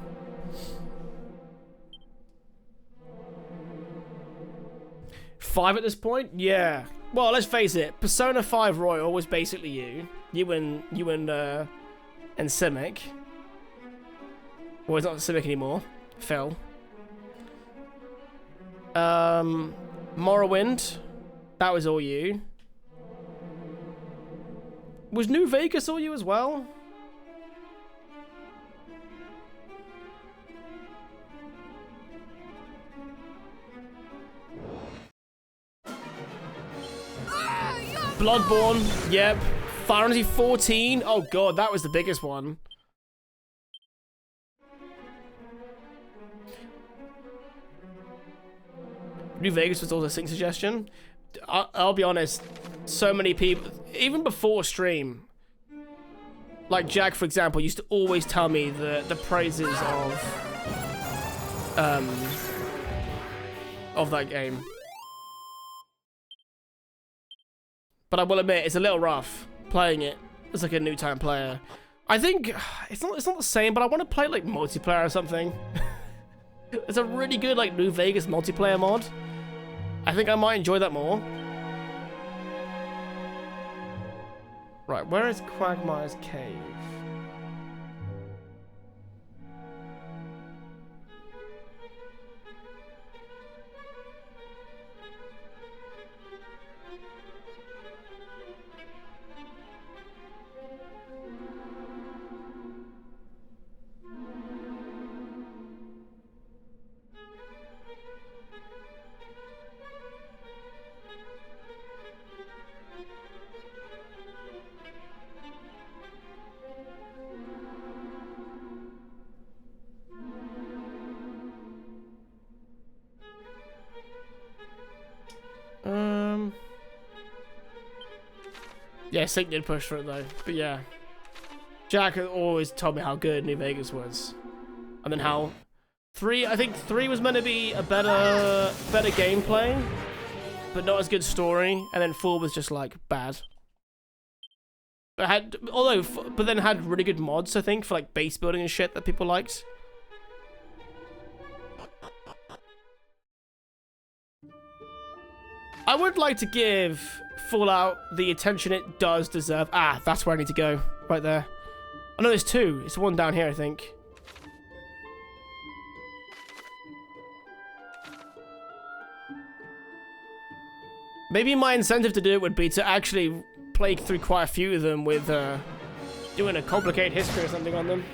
Five at this point? Yeah. Well, let's face it. Persona 5 Royal was basically you. You and Simic. Well, it's not Simic anymore. Phil. Morrowind. That was all you. Was New Vegas all you as well? Bloodborne, yep. Final Fantasy 14. Oh god, that was the biggest one. New Vegas was also a sync suggestion. I'll be honest, so many people, even before stream, like Jack, for example, used to always tell me the praises of that game. But I will admit, it's a little rough playing it as like a new time player. I think it's not the same, but I want to play like multiplayer or something. It's a really good like New Vegas multiplayer mod. I think I might enjoy that more. Right, where is Quagmire's cave? Yeah, Sync did push for it though, but yeah. Jack always told me how good New Vegas was. And then how I think 3 was meant to be a better gameplay, but not as good story, and then 4 was just like bad. But then had really good mods, I think, for like base building and shit that people liked. I would like to give Fallout the attention it does deserve. Ah, that's where I need to go. Right there. I know there's 2. It's one down here, I think. Maybe my incentive to do it would be to actually play through quite a few of them with doing a complicated history or something on them.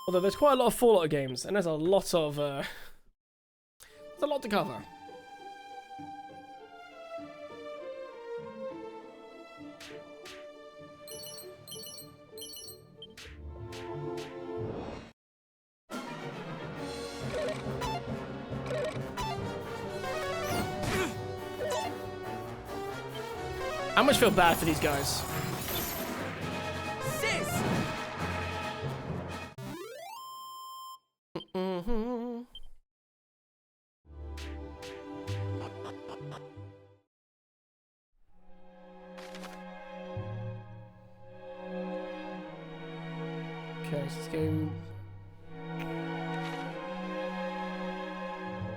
Although there's quite a lot of Fallout games, and there's a lot of there's a lot to cover. I much feel bad for these guys. Okay, let's go.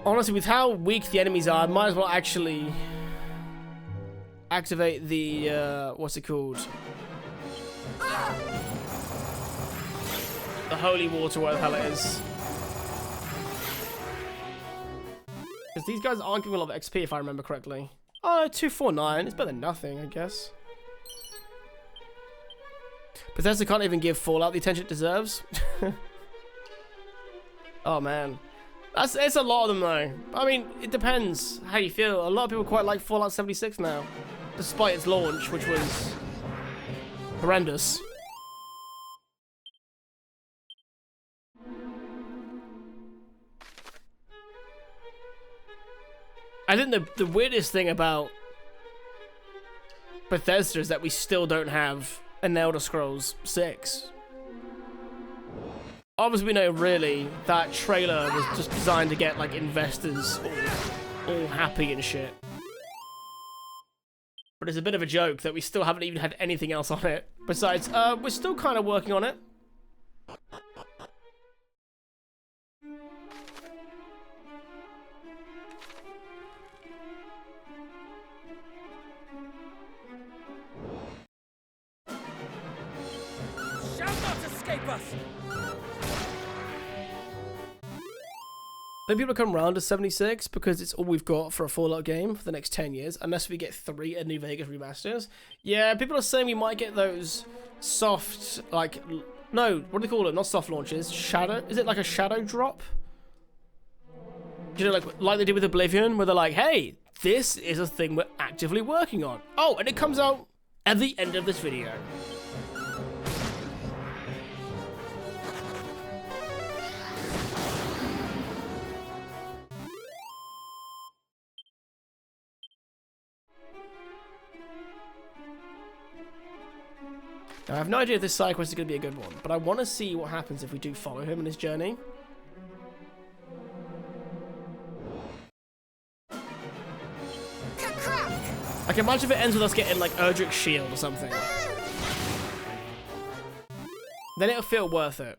Honestly, with how weak the enemies are, I might as well actually activate the, what's it called? The holy water, whatever the hell it is. Because these guys aren't giving a lot of XP, if I remember correctly. Oh, 249. It's better than nothing, I guess. Bethesda can't even give Fallout the attention it deserves. Oh, man. It's a lot of them, though. I mean, it depends how you feel. A lot of people quite like Fallout 76 now, despite its launch, which was horrendous. I think the weirdest thing about Bethesda is that we still don't have an Elder Scrolls 6. Obviously, we know really that trailer was just designed to get like investors all happy and shit. But it's a bit of a joke that we still haven't even had anything else on it. Besides, we're still kind of working on it. I think people come around to 76 because it's all we've got for a Fallout game for the next 10 years, unless we get 3 New Vegas remasters. Yeah, people are saying we might get those soft, like, no, what do they call it? Not soft launches, shadow? Is it like a shadow drop? You know, like they did with Oblivion, where they're like, hey, this is a thing we're actively working on. Oh, and it comes out at the end of this video. Now, I have no idea if this side quest is going to be a good one, but I want to see what happens if we do follow him in his journey. I can imagine if it ends with us getting, like, Erdrick's shield or something. Then it'll feel worth it.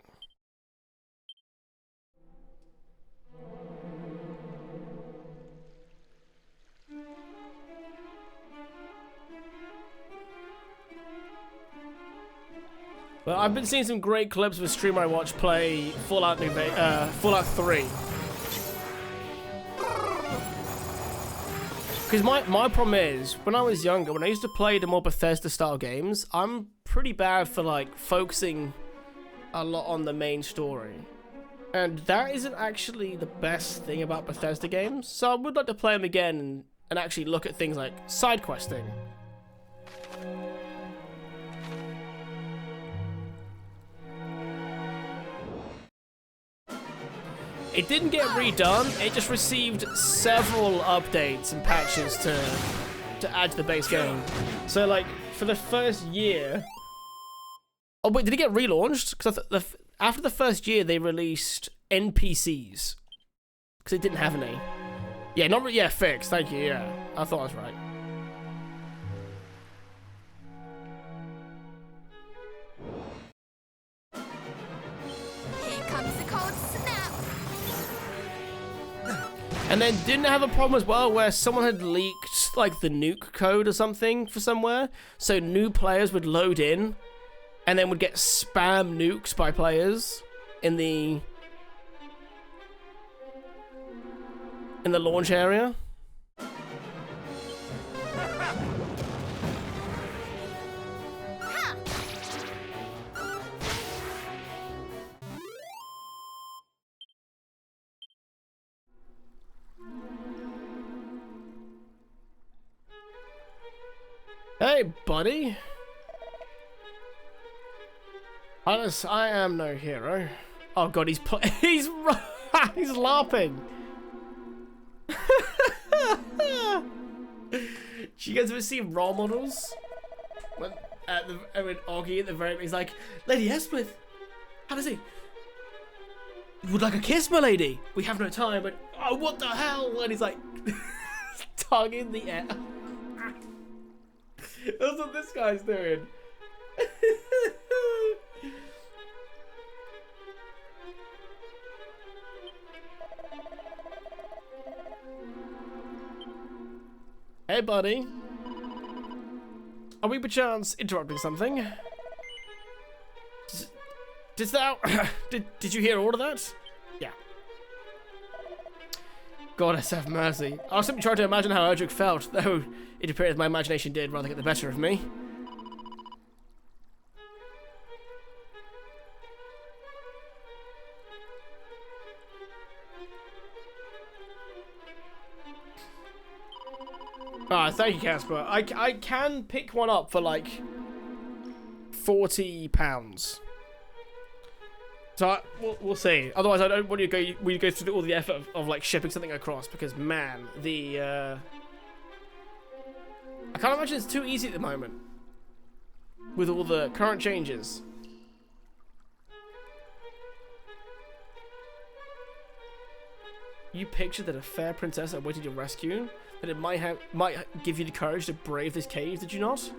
Well, I've been seeing some great clips of a streamer I watch play Fallout 3. Because my problem is, when I was younger, when I used to play the more Bethesda-style games, I'm pretty bad for, like, focusing a lot on the main story. And that isn't actually the best thing about Bethesda games, so I would like to play them again and actually look at things like side questing. It didn't get redone, it just received several updates and patches to add to the base game. So, like, for the first year... Oh, wait, did it get relaunched? Because after the first year, they released NPCs. Because it didn't have any. Yeah, fixed, thank you, yeah. I thought I was right. Here comes the cold snap. And then didn't have a problem as well where someone had leaked like the nuke code or something for somewhere, so new players would load in and then would get spam nukes by players in the launch area. Hey, buddy. Honest, I am no hero. Oh god, he's he's LARPing. Do you guys ever see role models? When Augie at the very he's like, Lady Hespeth, how does he? Would like a kiss, my lady? We have no time, but oh, what the hell? And he's like, tongue in the air. That's what this guy's doing. Hey, buddy. Are we perchance interrupting something? Did you hear all of that? Yeah. Goddess have mercy. I was simply trying to imagine how Erdrick felt, though it appears my imagination did rather get the better of me. Ah, thank you, Casper. I can pick one up for like £40. So we'll see. Otherwise, I don't want you to go through all the effort of like shipping something across because man, I can't imagine it's too easy at the moment with all the current changes. You pictured that a fair princess awaited your rescue, that it might give you the courage to brave this cave, did you not?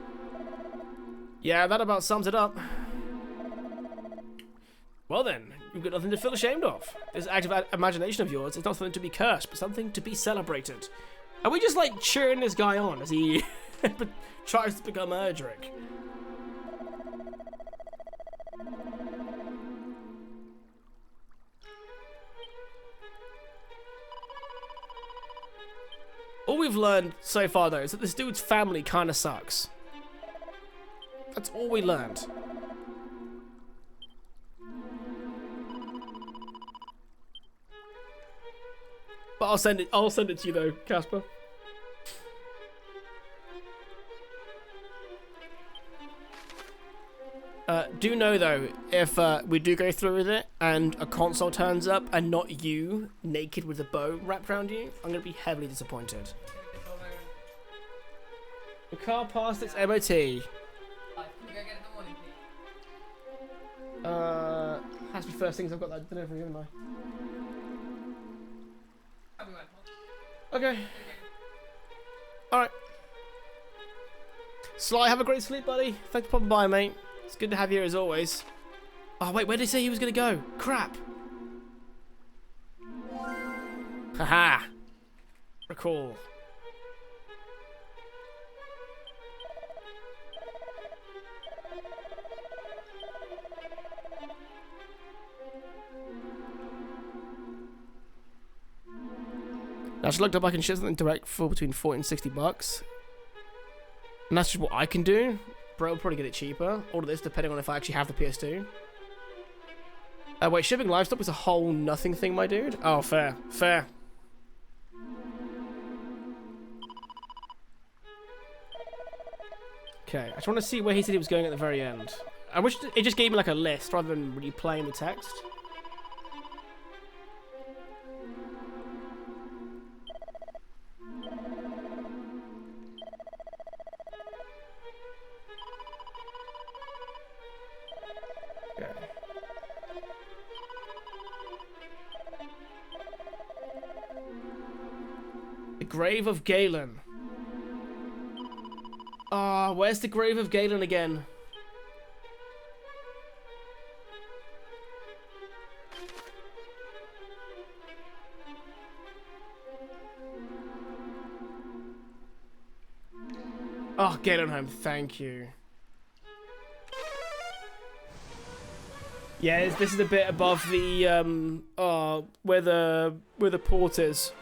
Yeah, that about sums it up. Well then, you've got nothing to feel ashamed of. This act of imagination of yours is not something to be cursed, but something to be celebrated. Are we just like cheering this guy on as he tries to become Erdrick? All we've learned so far though is that this dude's family kind of sucks. That's all we learned. But I'll send it to you though, Casper. Do know though, if we do go through with it and a console turns up and not you naked with a bow wrapped around you, I'm gonna be heavily disappointed. The car passed its MOT. Can we go get it in the morning, please? Has to be first things. I've got that delivery, haven't I? I'll be right back. Okay. Alright. Sly, have a great sleep, buddy. Thanks for popping by, mate. It's good to have you here as always. Oh, wait, where did he say he was going to go? Crap. Haha. Recall. I just looked up, I can ship something direct for between 40 and 60 bucks. And that's just what I can do. Bro, will probably get it cheaper. All of this depending on if I actually have the PS2. Wait, shipping livestock is a whole nothing thing, my dude? Oh, fair. Fair. Okay, I just want to see where he said he was going at the very end. I wish it just gave me like a list rather than really playing the text. Grave of Galen. Ah, where's the grave of Galen again? Oh, Galenheim, thank you. Yeah, this is a bit above the where the port is.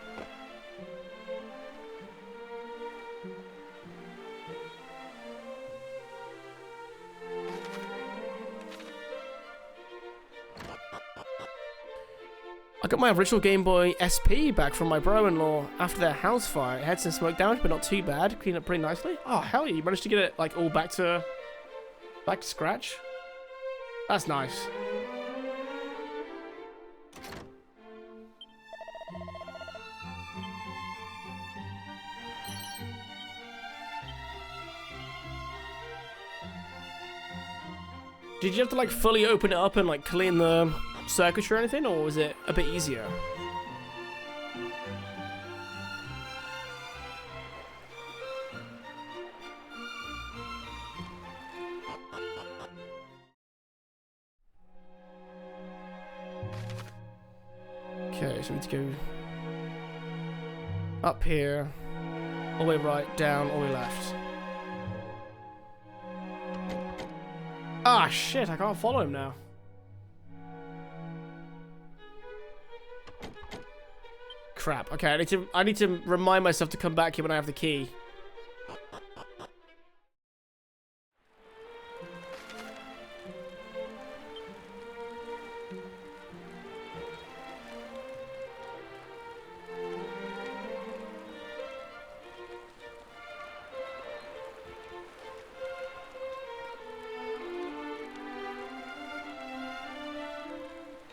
I got my original Game Boy SP back from my bro-in-law after their house fire. It had some smoke damage, but not too bad. Cleaned up pretty nicely. Oh, hell yeah, you managed to get it like all back to scratch? That's nice. Did you have to like fully open it up and like clean the circuitry or anything, or was it a bit easier? Okay, so we need to go up here, all the way right, down, all the way left. Ah, shit, I can't follow him now. Crap. Okay, I need to remind myself to come back here when I have the key.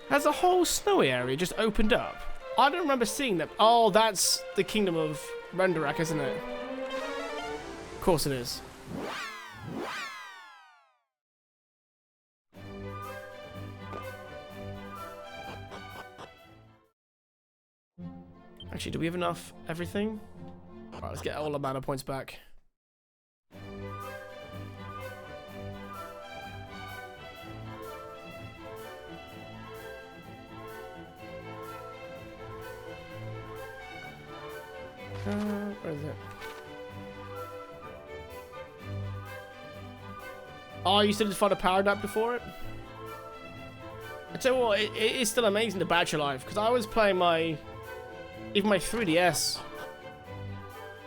Has a whole snowy area just opened up? I don't remember seeing that. Oh, that's the Kingdom of Renderak, isn't it? Of course it is. Actually, do we have enough everything? Alright, let's get all the mana points back. Where is it? Oh, you still just find a power adapter for it? I tell you what, it is still amazing the battery life, because I was playing even my 3DS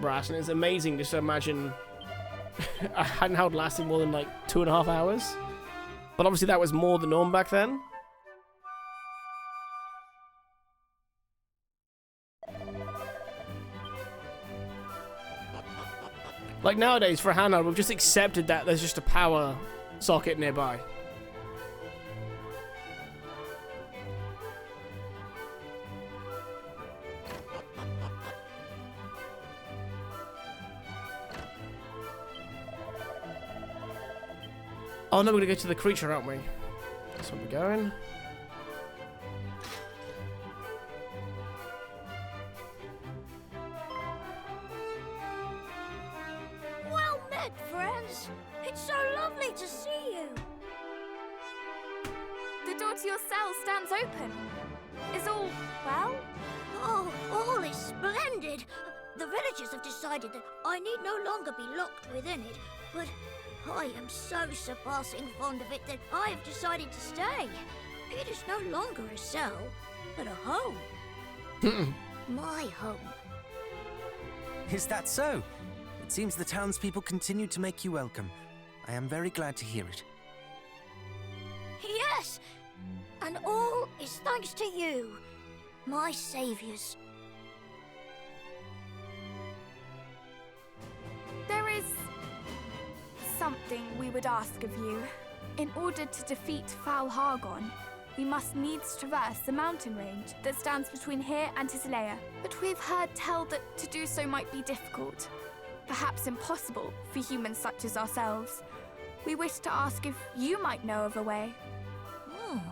brass, and it's amazing just to imagine a handheld lasting more than like 2.5 hours. But obviously that was more the norm back then. Like nowadays, for Hannah, we've just accepted that there's just a power socket nearby. Oh no, we're gonna go to the creature, aren't we? That's where we're going. Well met, friends. It's so lovely to see you. The door to your cell stands open. Is all well? Oh, all is splendid. The villagers have decided that I need no longer be locked within it, but I am so surpassing fond of it that I have decided to stay. It is no longer a cell, but a home. My home. Is that so? It seems the townspeople continue to make you welcome. I am very glad to hear it. Yes, and all is thanks to you, my saviors. There is something we would ask of you. In order to defeat Foul Hargon, we must needs traverse the mountain range that stands between here and Tislea. But we've heard tell that to do so might be difficult, perhaps impossible for humans such as ourselves. We wish to ask if you might know of a way. Oh,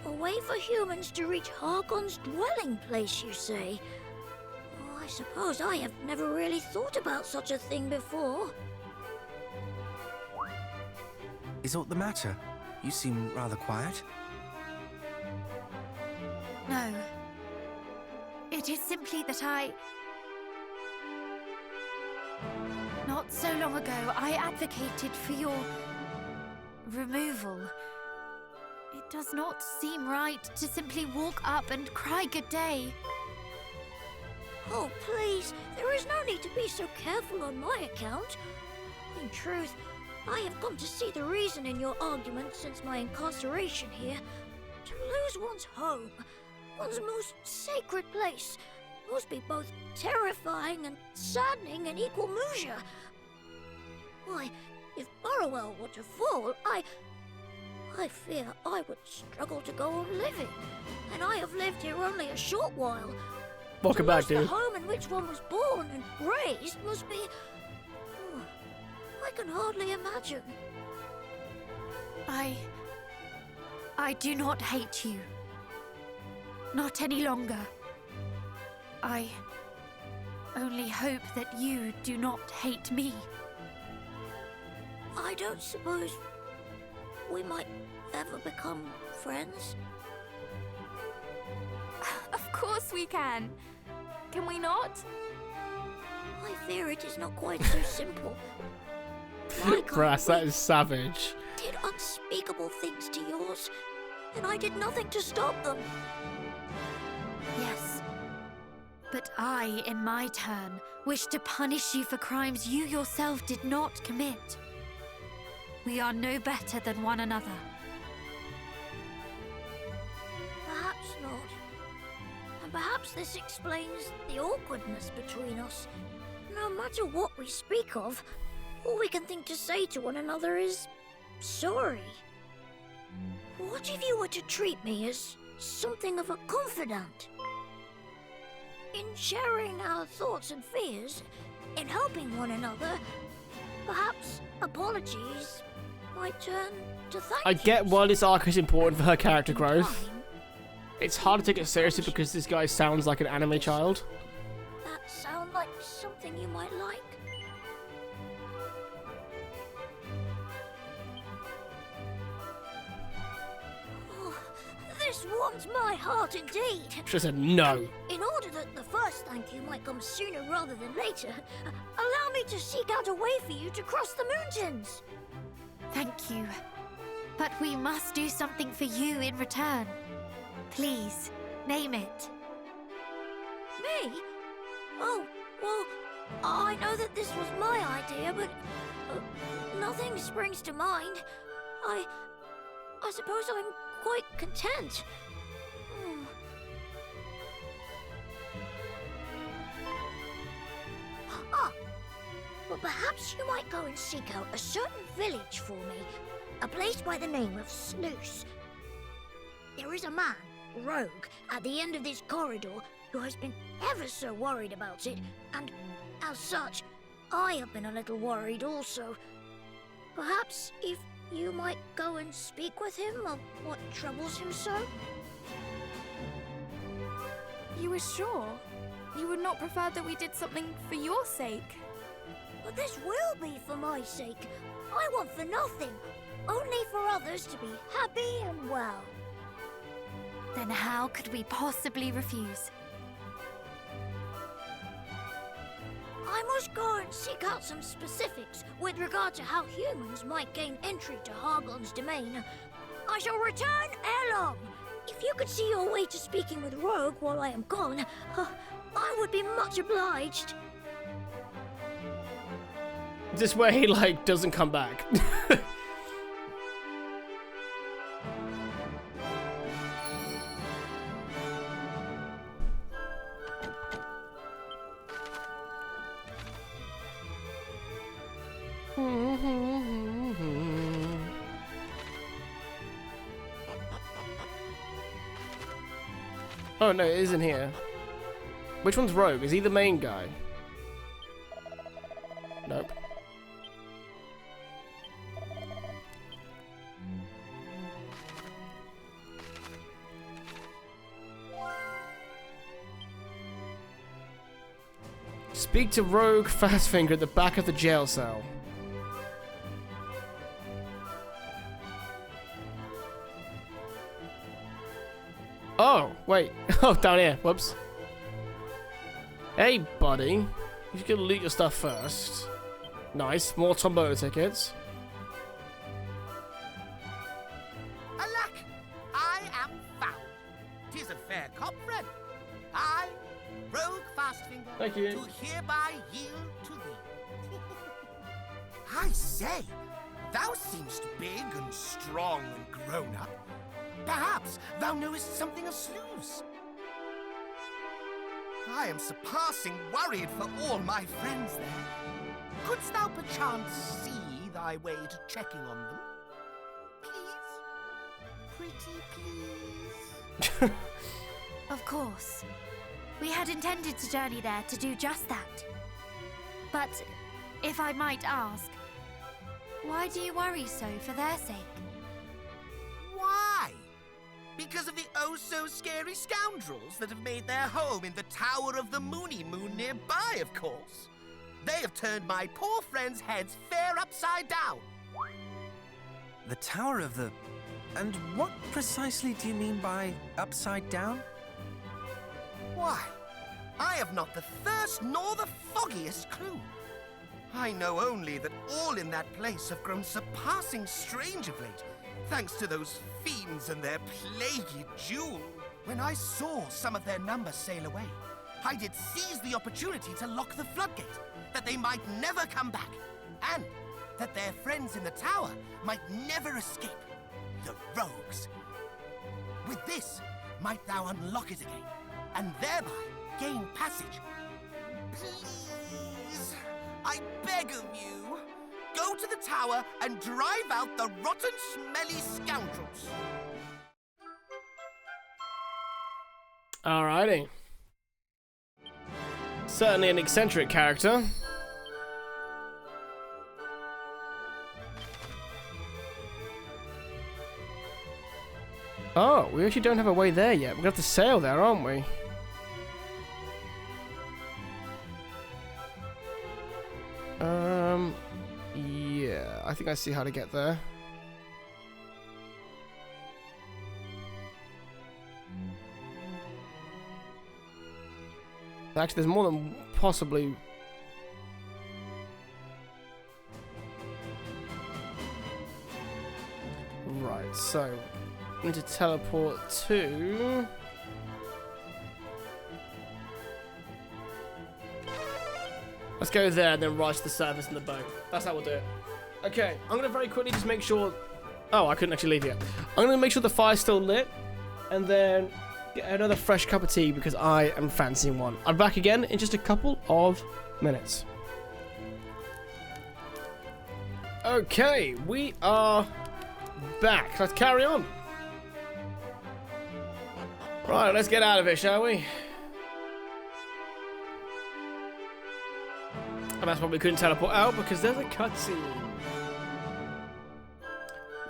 a way for humans to reach Hargon's dwelling place, you say? Oh, I suppose I have never really thought about such a thing before. Is aught the matter? You seem rather quiet. No. It is simply that not so long ago, I advocated for your removal. It does not seem right to simply walk up and cry good day. Oh, please, there is no need to be so careful on my account. In truth, I have come to see the reason in your argument since my incarceration here. To lose one's home, one's most sacred place, must be both terrifying and saddening in equal measure. Why, if Burrowell were to fall, I fear I would struggle to go on living. And I have lived here only a short while. Welcome back, dude. dude. The home in which one was born and raised must be... Oh, I can hardly imagine. I do not hate you. Not any longer. I only hope that you do not hate me. I don't suppose we might ever become friends? Of course we can. Can we not? I fear it is not quite so simple. My Brass, that is savage. Did unspeakable things to yours, and I did nothing to stop them. Yes. But I, in my turn, wish to punish you for crimes you yourself did not commit. We are no better than one another. Perhaps not. And perhaps this explains the awkwardness between us. No matter what we speak of, all we can think to say to one another is sorry. What if you were to treat me as something of a confidant? In sharing our thoughts and fears, in helping one another, perhaps apologies might turn to thank I get yous. why this arc is important for her character growth. It's hard to take it seriously because this guy sounds like an anime child. That sound like something you might like? Oh, this warms my heart indeed. She said no. In order that the first thank you might come sooner rather than later, allow me to seek out a way for you to cross the mountains. Thank you. But we must do something for you in return. Please, name it. Me? Oh, well, I know that this was my idea, but nothing springs to mind. I suppose I'm quite content. Ah, Well, perhaps you might go and seek out a certain village for me. A place by the name of Sluice. There is a man, Rogue, at the end of this corridor who has been ever so worried about it, and as such, I have been a little worried also. Perhaps if you might go and speak with him of what troubles him so? You were sure? You would not prefer that we did something for your sake? But this will be for my sake. I want for nothing, only for others to be happy and well. Then how could we possibly refuse? I must go and seek out some specifics with regard to how humans might gain entry to Hargon's domain. I shall return ere long. If you could see your way to speaking with Rogue while I am gone, I would be much obliged. Is this where he, like, doesn't come back? Oh no, it isn't here. Which one's Rogue? Is he the main guy? Nope. Speak to Rogue Fastfinger at the back of the jail cell. Oh, wait. Oh, down here. Whoops. Hey, buddy. You can loot your stuff first. Nice. More Tombola tickets. Alack! I am found. 'Tis a fair cop, friend. I, Rogue Fastfinger, Thank you. do hereby yield to thee. I say, thou seemst big and strong and grown up. Perhaps thou knowest something of Sluice. I am surpassing worried for all my friends there. Couldst thou perchance see thy way to checking on them? Please? Pretty please? Of course. We had intended to journey there to do just that. But, if I might ask, why do you worry so for their sake? Why? Because of the oh-so-scary scoundrels that have made their home in the Tower of the Moony Moon nearby, of course. They have turned my poor friends' heads fair upside down. The Tower of the... And what precisely do you mean by upside down? Why, I have not the first nor the foggiest clue. I know only that all in that place have grown surpassing strange of late, thanks to those fiends and their plaguey jewel. When I saw some of their number sail away, I did seize the opportunity to lock the floodgate, that they might never come back, and that their friends in the tower might never escape, the rogues. With this, might thou unlock it again, and thereby gain passage. Please, I beg of you, go to the tower and drive out the rotten, smelly scoundrels. Alrighty. Certainly an eccentric character. Oh, we actually don't have a way there yet. We're gonna have to sail there, aren't we? Yeah, I think I see how to get there. Actually, there's more than possibly... Right, so... I need to teleport to... Let's go there and then rise to the surface in the boat. That's how we'll do it. Okay, I'm going to very quickly just make sure... Oh, I couldn't actually leave yet. I'm going to make sure the fire's still lit. And then get another fresh cup of tea because I am fancying one. I'm back again in just a couple of minutes. Okay, we are back. Let's carry on. Right, let's get out of it, shall we? And that's why we couldn't teleport out, because there's a cutscene.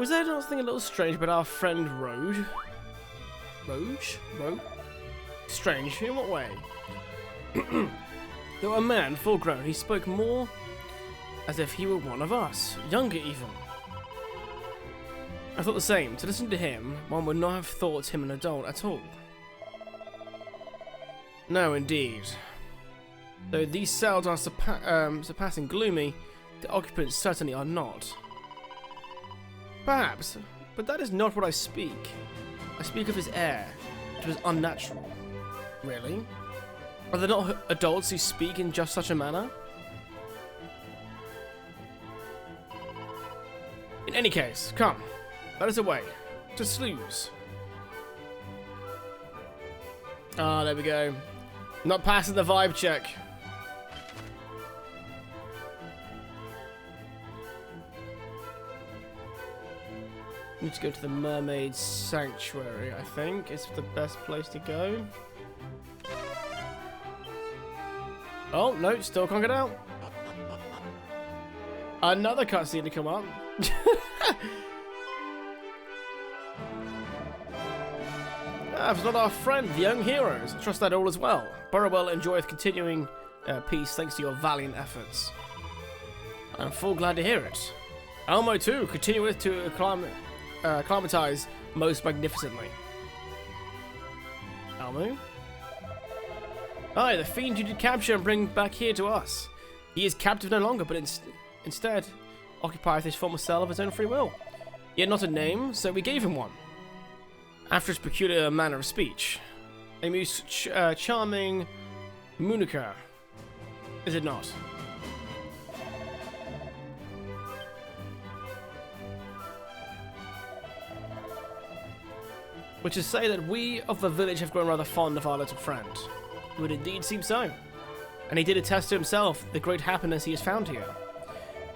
Was there something a little strange about our friend Roge? Roge? Strange? In what way? Though a man, full grown, he spoke more as if he were one of us, younger even. I thought the same. To listen to him, one would not have thought him an adult at all. No, indeed. Though these cells are surpassing gloomy, the occupants certainly are not. Perhaps, but that is not what I speak. I speak of his air. It was unnatural. Really? Are there not adults who speak in just such a manner? In any case, come. Let us away. To Slews. Ah, there we go. Not passing the vibe check. Need to go to the Mermaid Sanctuary, I think. It's the best place to go. Oh, no, still can't get out. Another cutscene to come up. If it's not our friend, the young heroes. I trust that all is well. Burrowell enjoyeth continuing peace thanks to your valiant efforts. I'm full glad to hear it. Elmo too continueth to acclimatize most magnificently. Elmo? Aye, the fiend you did capture and bring back here to us. He is captive no longer, but instead occupieth his former cell of his own free will. He had not a name, so we gave him one. After his peculiar manner of speech. A most charming Munica, is it not? Which is to say that we of the village have grown rather fond of our little friend. It would indeed seem so. And he did attest to himself the great happiness he has found here.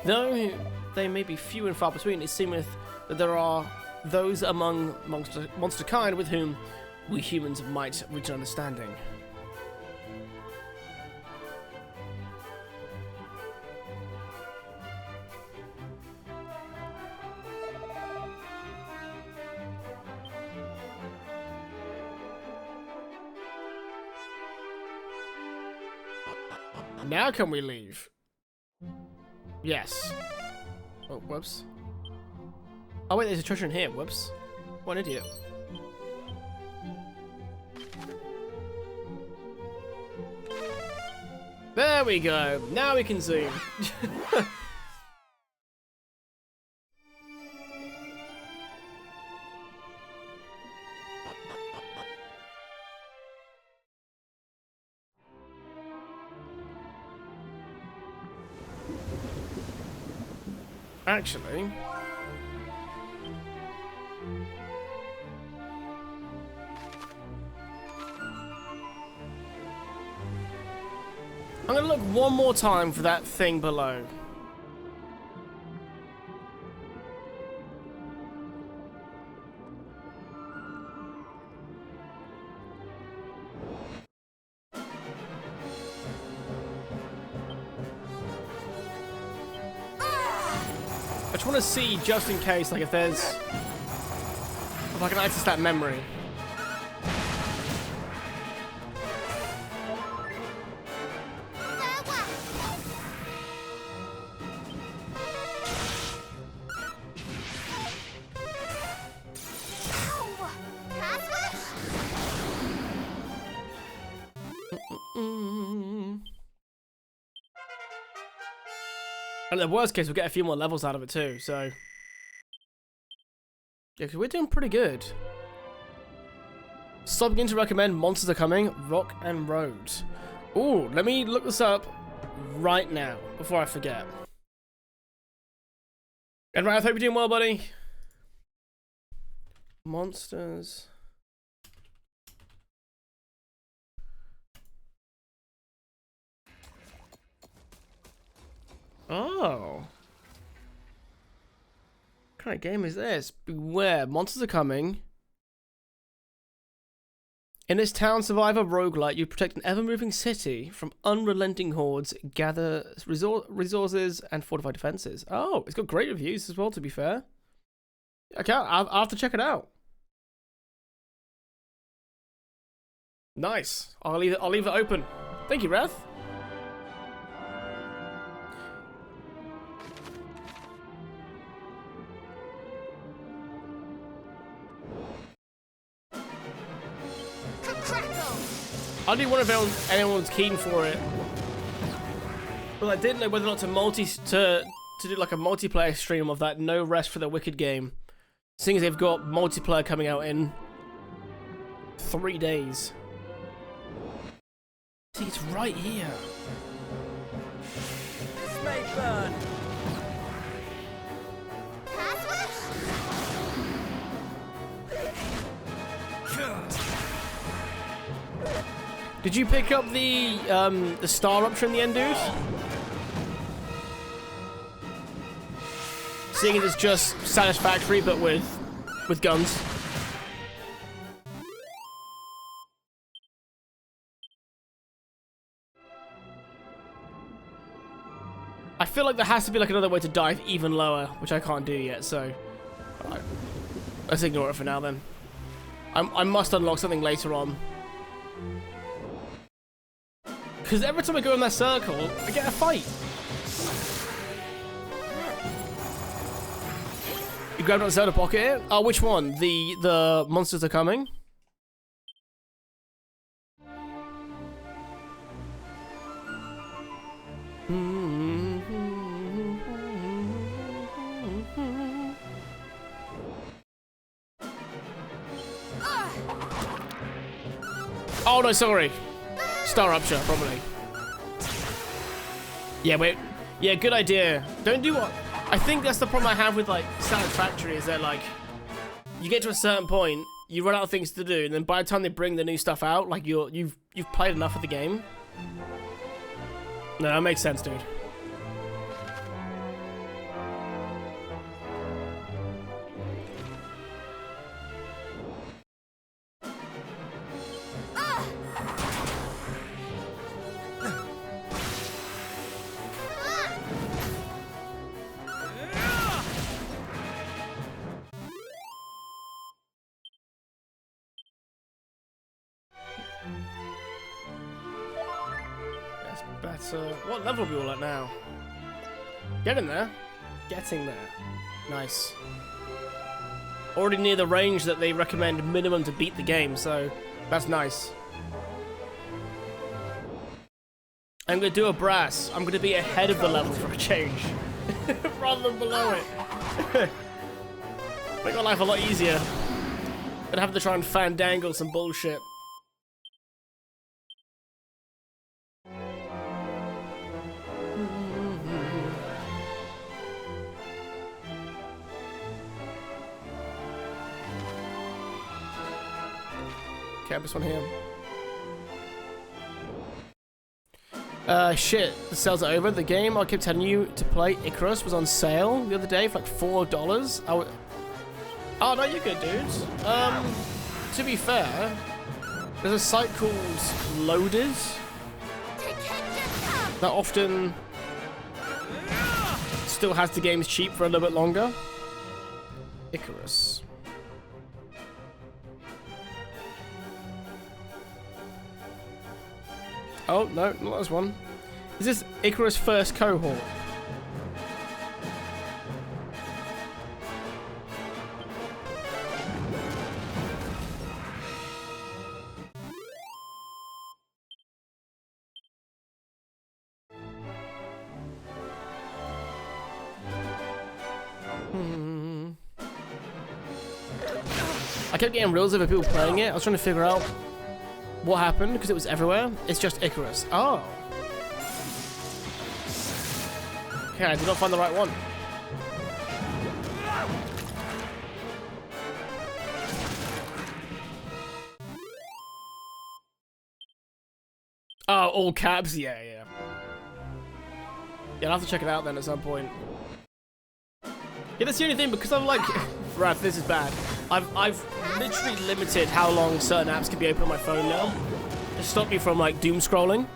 Though they may be few and far between, it seemeth that there are those among monster kind with whom we humans might reach an understanding. Now can we leave? Yes. Oh, whoops. Oh wait, there's a treasure in here. Whoops. What an idiot. There we go. Now we can zoom. Actually, I'm gonna look one more time for that thing below. I just want to see, just in case, like if I can access that memory. And in the worst case, we'll get a few more levels out of it too, so... Yeah, because we're doing pretty good. Stop beginning to recommend Monsters Are Coming, Rock and Road. Ooh, let me look this up right now, before I forget. And right, I hope you're doing well, buddy. Monsters... Oh. What kind of game is this? Beware, monsters are coming. In this town survivor roguelite, you protect an ever-moving city from unrelenting hordes, gather resources, and fortify defenses. Oh, it's got great reviews as well, to be fair. Okay, I'll have to check it out. Nice. I'll leave it open. Thank you, Wrath. I do wonder if anyone's keen for it. Well, I didn't know whether or not to do like a multiplayer stream of that No Rest for the Wicked game, seeing as they've got multiplayer coming out in 3 days. See, it's right here. This may burn. Did you pick up the star rupture in the end, dude? Seeing it as just Satisfactory, but with guns. I feel like there has to be like another way to dive even lower, which I can't do yet. So let's ignore it for now. Then I must unlock something later on. Because every time I go in that circle, I get a fight. You grabbed on the soda pocket here? Oh, which one? The monsters are coming? Oh no, sorry. Star Rupture, probably. Yeah, wait. Yeah, good idea. Don't do what... I think that's the problem I have with, like, Satisfactory, is that, like, you get to a certain point, you run out of things to do, and then by the time they bring the new stuff out, like, you've played enough of the game. No, that makes sense, dude. What level are we all at now? Getting there. Getting there. Nice. Already near the range that they recommend minimum to beat the game, so that's nice. I'm going to do a brass. I'm going to be ahead of the level for a change. Rather than below it. Make my life a lot easier. Gonna have to try and fandangle some bullshit. This one here. Shit, the sales are over. The game I kept telling you to play, Icarus, was on sale the other day for like $4. Oh no, you're good, dudes. To be fair, there's a site called Loaders that often still has the games cheap for a little bit longer. Icarus. Oh, no, not this one. Is this Icarus First Cohort? I kept getting reels of people playing it. I was trying to figure out what happened, because it was everywhere. It's just Icarus. Oh. Okay, I did not find the right one. Oh, all caps? Yeah, yeah. Yeah, I'll have to check it out then at some point. Yeah, that's the only thing, because I'm like, right, this is bad. I've literally limited how long certain apps can be open on my phone now to stop me from like doom scrolling.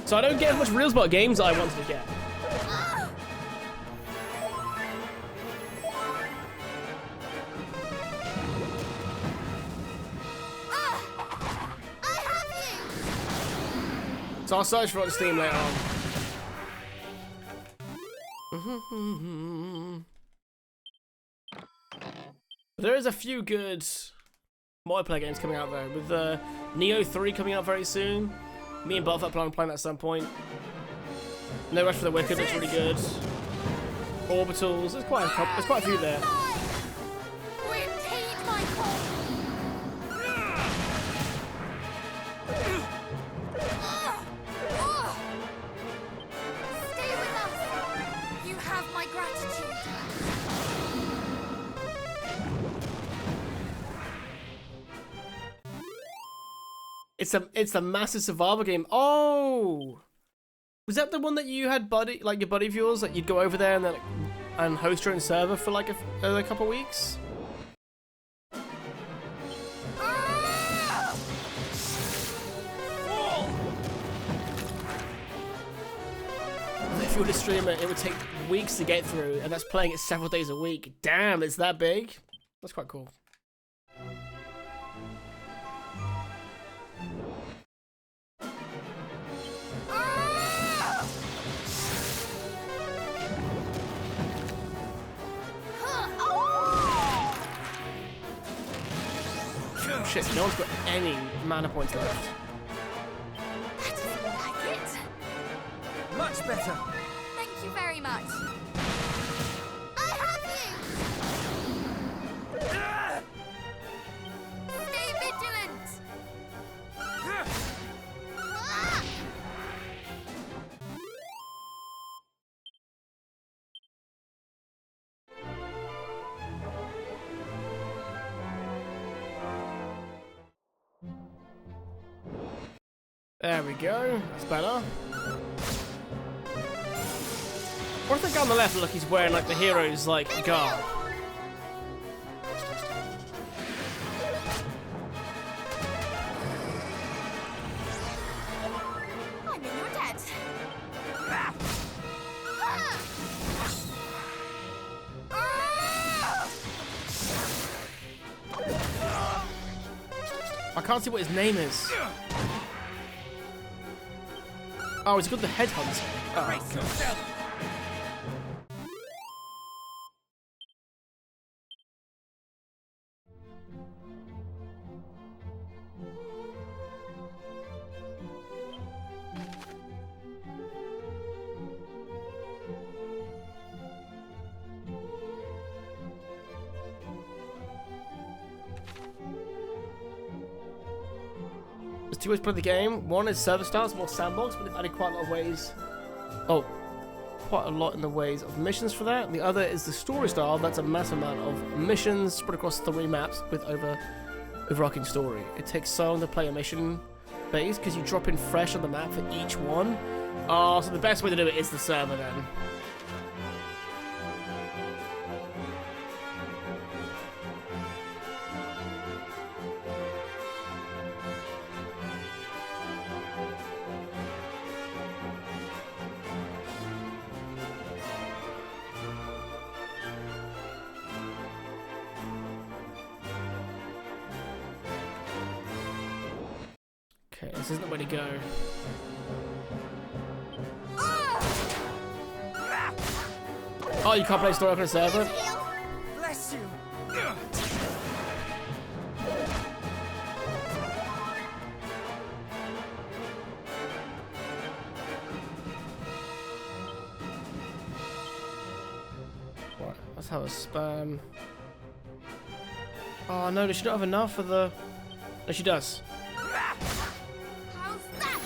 So I don't get as much reels about games that I wanted to get. So I'll search for it on Steam later on. There is a few good multiplayer games coming out though, with Neo 3 coming out very soon. Me and Buff are planning on playing that at some point. No Rush for the Wicked looks really good. Orbitals, there's quite a few there. It's a massive survival game. Oh, was that the one that you had your buddy of yours, that you'd go over there and then and host your own server for like a couple weeks? If you were to stream it, it would take weeks to get through, and that's playing it several days a week. Damn, it's that big. That's quite cool. Shit, no one's got any mana points left. That doesn't like it. Much better. Thank you very much. I have you! Stay vigilant. There we go. That's better. What if the guy on the left look he's wearing like the hero's like garb? I'm in your debt. I can't see what his name is. Oh, he's got the headhunter. Oh, God. There's two ways to play the game. One is server style, it's more sandbox, but they've added quite a lot of ways. Oh, quite a lot in the ways of missions for that. The other is the story style. That's a massive amount of missions spread across 3 maps with overarching story. It takes so long to play a mission base because you drop in fresh on the map for each one. Oh, so the best way to do it is the server then. Okay, this isn't the way to go. Oh, you can't play story on a server? Bless you. Right, let's have a spam. Oh no, does she not have enough for the... No, she does. How's that?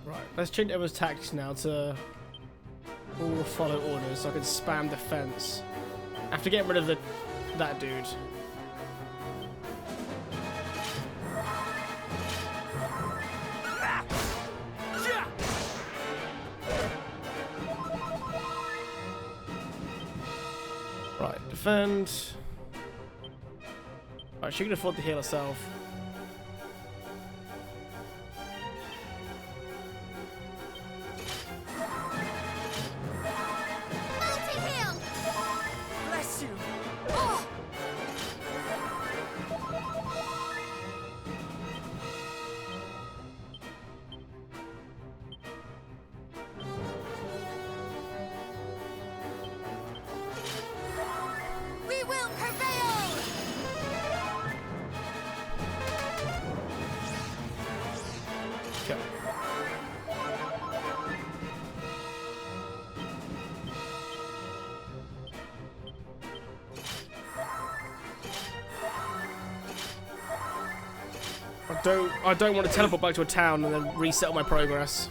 Right, let's change everyone's tactics now to all follow orders so I can spam defense. After getting rid of that dude. Right, defend. Alright, she can afford to heal herself. Multi-heal! Bless you! Oh! We will prevail! Okay. I don't want to teleport back to a town and then reset my progress.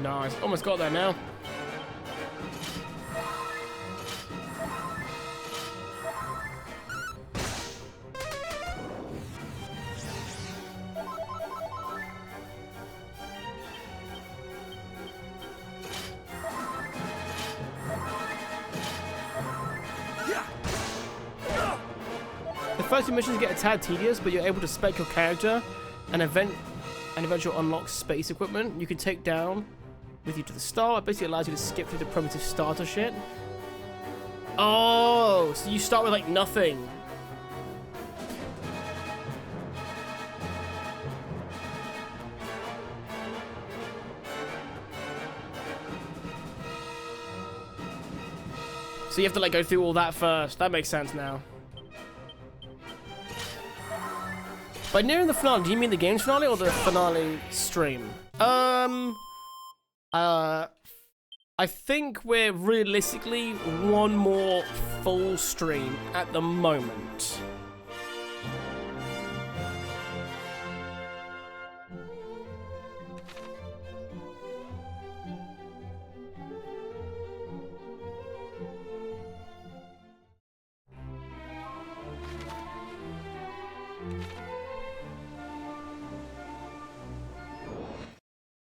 Nice. Almost got there now. The first few missions get a tad tedious, but you're able to spec your character and eventually unlock space equipment you can take down with you to the start. It basically allows you to skip through the primitive starter shit. Oh, so you start with like nothing. So you have to like go through all that first. That makes sense now. By nearing the finale, do you mean the game's finale or the finale stream? I think we're realistically one more full stream at the moment.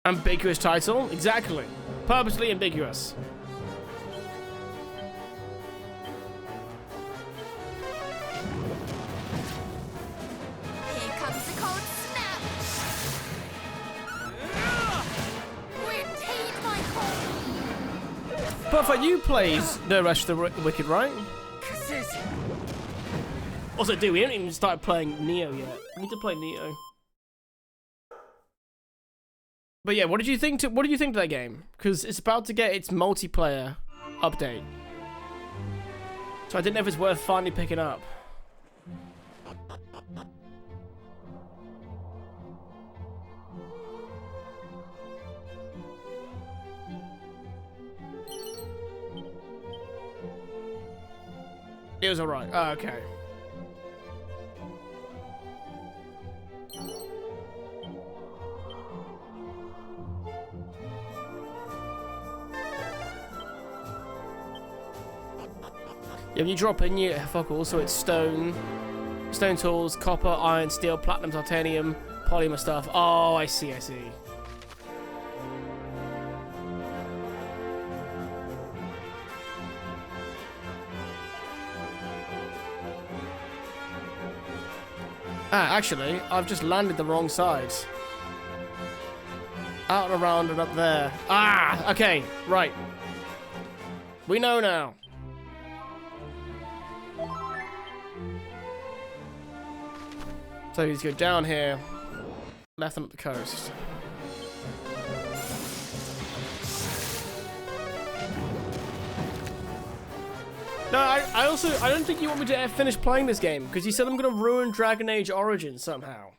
Ambiguous title, exactly. Purposely ambiguous. Here comes the cold snap! Retain my core! But for you plays the rest of the Wicked, right? Also, dude, we haven't even started playing Neo yet. We need to play Neo. But yeah, what did you think to that game? Because it's about to get its multiplayer update. So I didn't know if it's worth finally picking up. It was alright. Oh, okay. Yeah, when you drop in, you fuck all. So it's stone tools, copper, iron, steel, platinum, titanium, polymer stuff. Oh, I see, I see. Ah, actually, I've just landed the wrong side. Out and around and up there. Ah, okay, right. We know now. So you just go down here, left and up the coast. No, I don't think you want me to finish playing this game, because you said I'm going to ruin Dragon Age Origins somehow.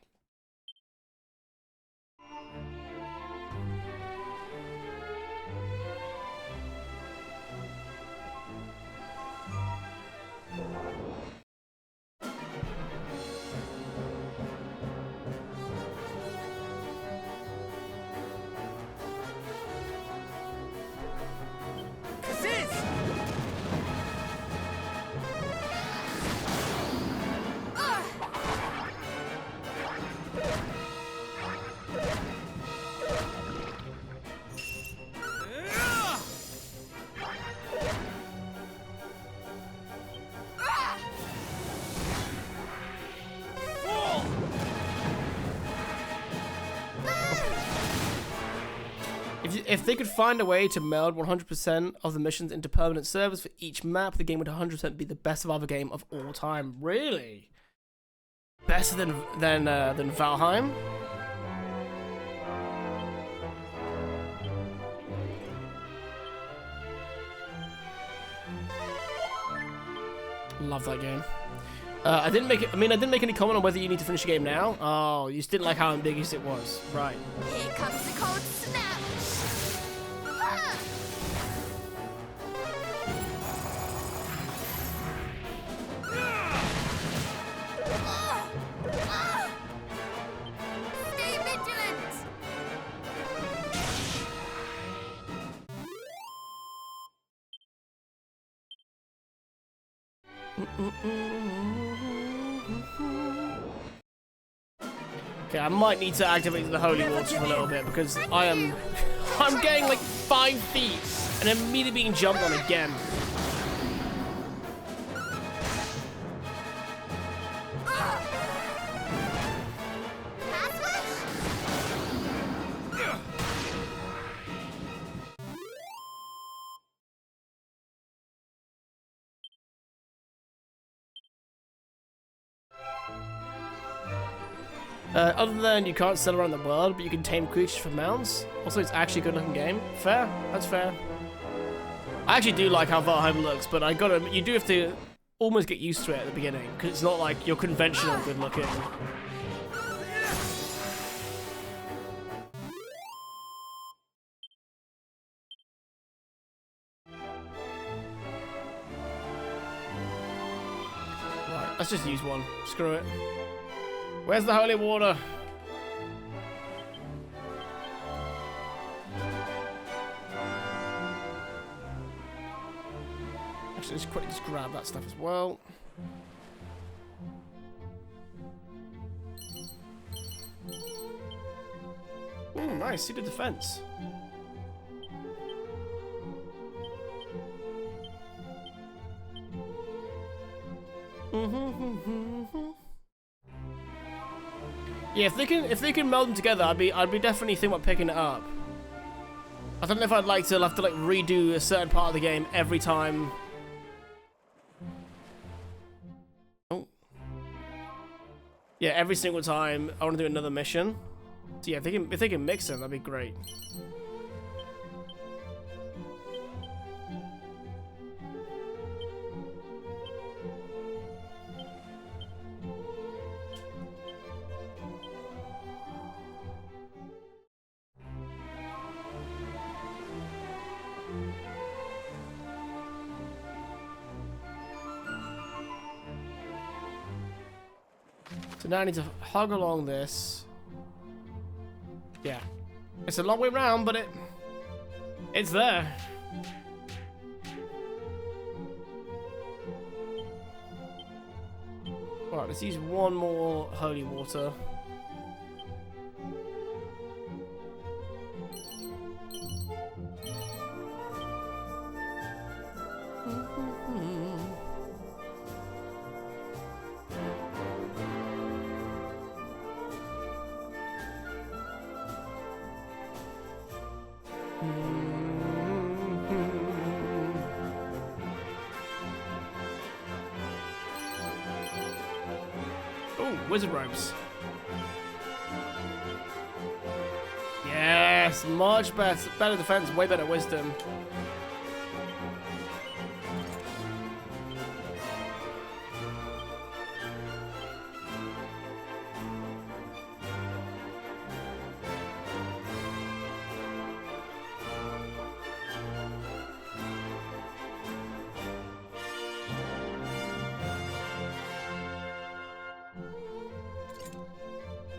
If they could find a way to meld 100% of the missions into permanent servers for each map, the game would 100% be the best survival game of all time. Really? Better than Valheim? Love that game. I didn't make any comment on whether you need to finish the game now. Oh, you just didn't like how ambiguous it was. Right. Here comes the cold snap. Stay vigilant. Okay, I might need to activate the holy water for a little bit because I'm getting like 5 feet and immediately being jumped on again. Other than you can't sail around the world, but you can tame creatures for mounts. Also, it's actually a good-looking game. Fair, that's fair. I actually do like how Valheim looks, but you do have to almost get used to it at the beginning, because it's not like your conventional good-looking. Right, let's just use one. Screw it. Where's the holy water? Actually, let's quickly just grab that stuff as well. Oh, nice. See the defense. Yeah, if they can meld them together, I'd be definitely thinking about picking it up. I don't know if I'd like to have to like redo a certain part of the game every time. Oh. Yeah, every single time I want to do another mission. So yeah, if they can mix them, that'd be great. So now I need to hug along this. Yeah. It's a long way round, but it's there. Alright, let's use one more holy water. Wizard robes. Yes, much better defense, way better wisdom.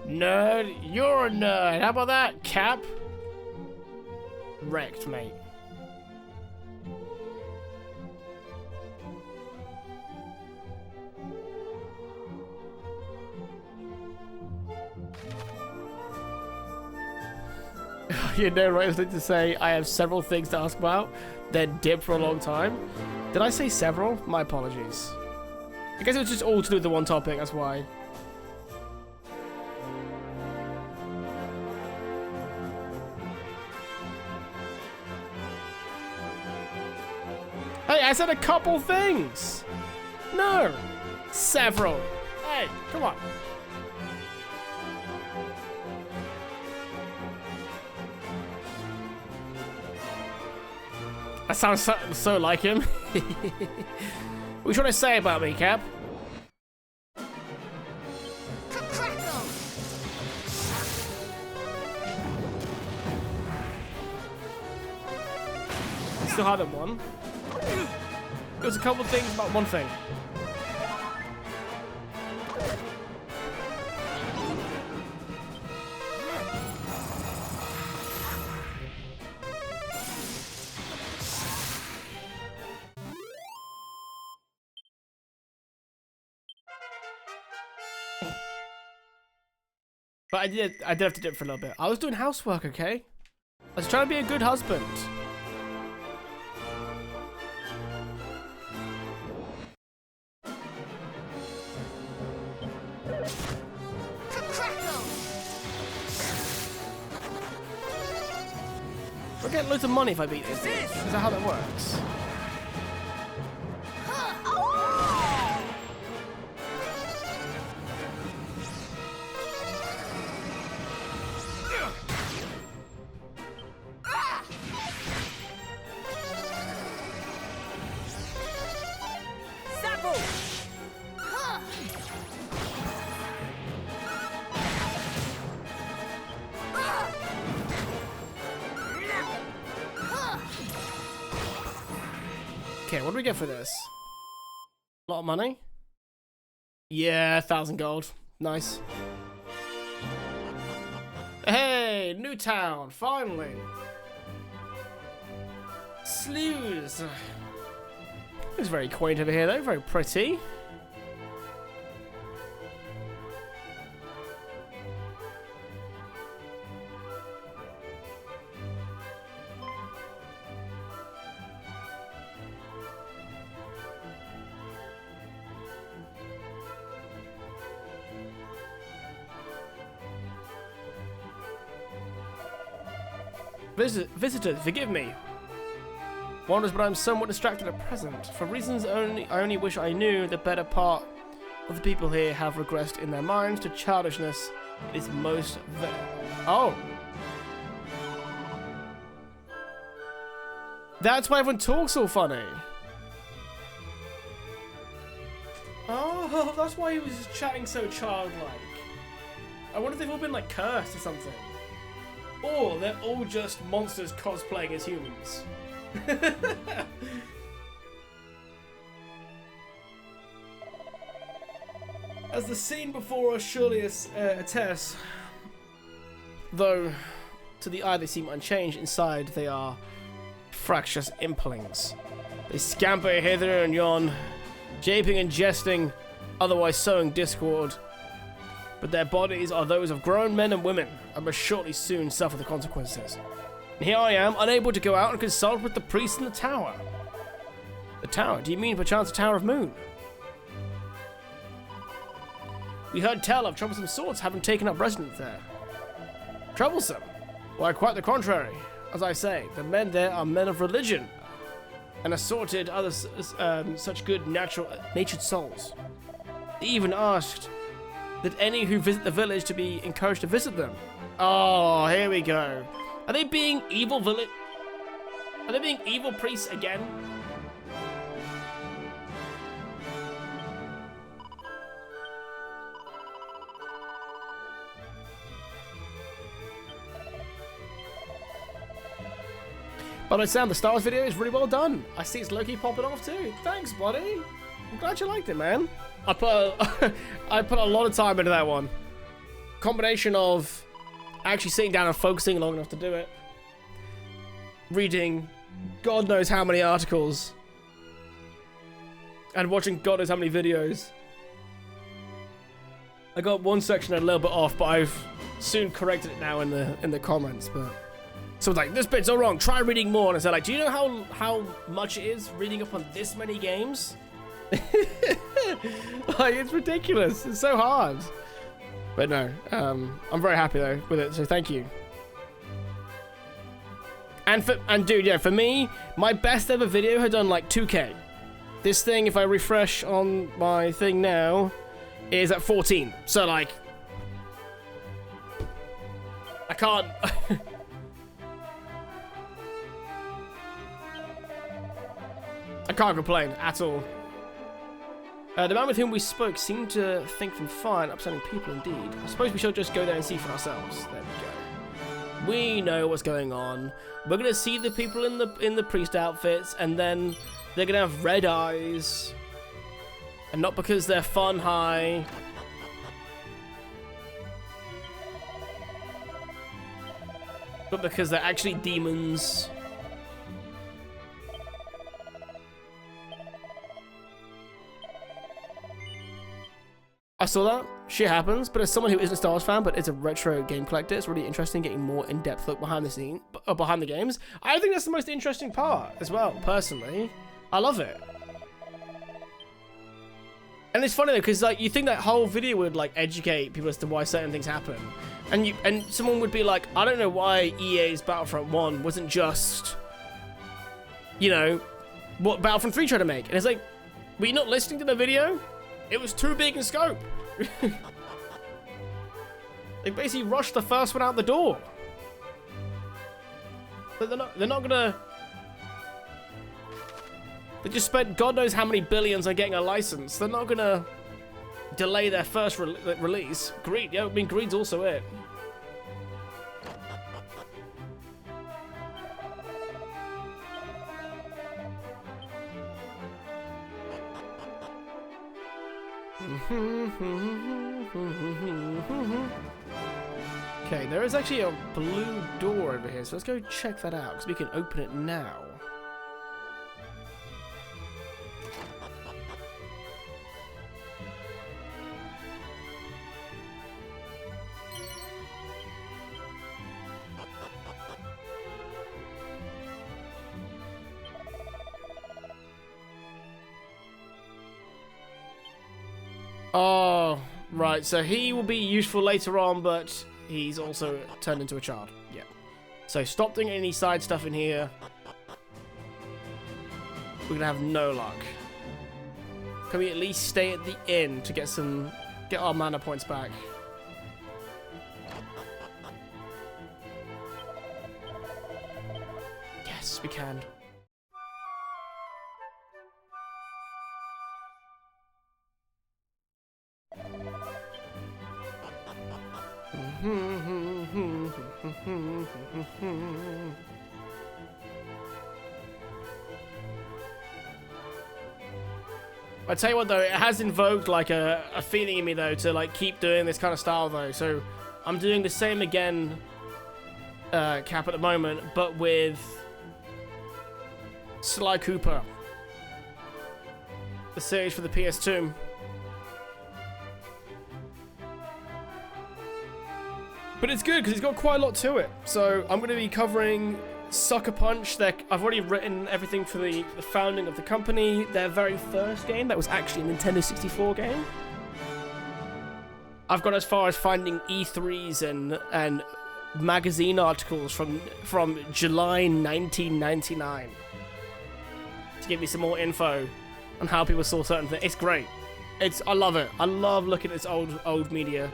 Nerd, you're a nerd. How about that, Cap? Wrecked, mate. You know, right? I was going to say I have several things to ask about, then dip for a long time. Did I say several? My apologies. I guess it was just all to do with the one topic, that's why. Hey, I said a couple things. No, several. Hey, come on. That sounds so like him. What are you trying to say about me, Cap? Still haven't won. There's a couple things about one thing. But I did have to do it for a little bit. I was doing housework, okay? I was trying to be a good husband. I'll get loads of money if I beat this. Is that how that works? Okay, what do we get for this? A lot of money? Yeah, 1,000 gold. Nice. Hey, new town, finally. Sloughs. Looks very quaint over here though, very pretty. Visitor, forgive me. Wonders, but I'm somewhat distracted at present. For reasons I only wish I knew, the better part of the people here have regressed in their minds to childishness. It is most oh. That's why everyone talks all funny. Oh, that's why he was chatting so childlike. I wonder if they've all been like cursed or something. Or they're all just monsters cosplaying as humans. As the scene before us surely attests, though to the eye they seem unchanged, inside they are fractious implings. They scamper hither and yon, japing and jesting, otherwise sowing discord. But their bodies are those of grown men and women, and must shortly soon suffer the consequences. And here I am, unable to go out and consult with the priest in the tower. The tower? Do you mean perchance the Tower of Moon? We heard tell of troublesome sorts having taken up residence there. Troublesome? Why, quite the contrary. As I say, the men there are men of religion, and assorted others, such good natured souls. They even asked that any who visit the village to be encouraged to visit them. Oh, here we go. Are they being evil Are they being evil priests again? By the sound, the Star Wars video is really well done. I see it's Loki popping off too. Thanks, buddy. I'm glad you liked it, man. I put a lot of time into that one. Combination of actually sitting down and focusing long enough to do it. Reading God knows how many articles. And watching God knows how many videos. I got one section a little bit off, but I've soon corrected it now in the comments. But someone's like, this bit's all wrong, try reading more. And I said, like, do you know how much it is reading up on this many games? Like, it's ridiculous. It's so hard. But no, I'm very happy though with it, so thank you. And dude, yeah, for me, my best ever video had done like 2K. This thing, if I refresh on my thing now, is at 14. So like, I can't. I can't complain at all. The man with whom we spoke seemed to think them fine, upsetting people indeed. I suppose we should just go there and see for ourselves. There we go. We know what's going on. We're gonna see the people in the priest outfits, and then they're gonna have red eyes, and not because they're fun high. But because they're actually demons. I saw that. Shit happens. But as someone who isn't a Star Wars fan, but is a retro game collector, it's really interesting getting more in-depth look behind the scene, behind the games. I think that's the most interesting part as well, personally. I love it. And it's funny though, because like you think that whole video would like educate people as to why certain things happen, and someone would be like, I don't know why EA's Battlefront 1 wasn't just, you know, what Battlefront 3 tried to make, and it's like, were you not listening to the video? It was too big in scope. They basically rushed the first one out the door. But they're not gonna. They just spent God knows how many billions on getting a license. They're not gonna delay their first release. Greed, yeah, I mean greed's also it. Okay, there is actually a blue door over here, so let's go check that out, because we can open it now. Oh, right, so he will be useful later on, but he's also turned into a child. Yeah. So stop doing any side stuff in here. We're gonna have no luck. Can we at least stay at the inn to get our mana points back? Yes, we can. I tell you what though, it has invoked like a feeling in me though to like keep doing this kind of style though. So I'm doing the same again, Cap, at the moment, but with Sly Cooper, the series for the PS2. But it's good because it's got quite a lot to it. So I'm going to be covering Sucker Punch. I've already written everything for the founding of the company. Their very first game that was actually a Nintendo 64 game. I've gone as far as finding E3s and magazine articles from July 1999 to give me some more info on how people saw certain things. It's great. I love it. I love looking at this old media.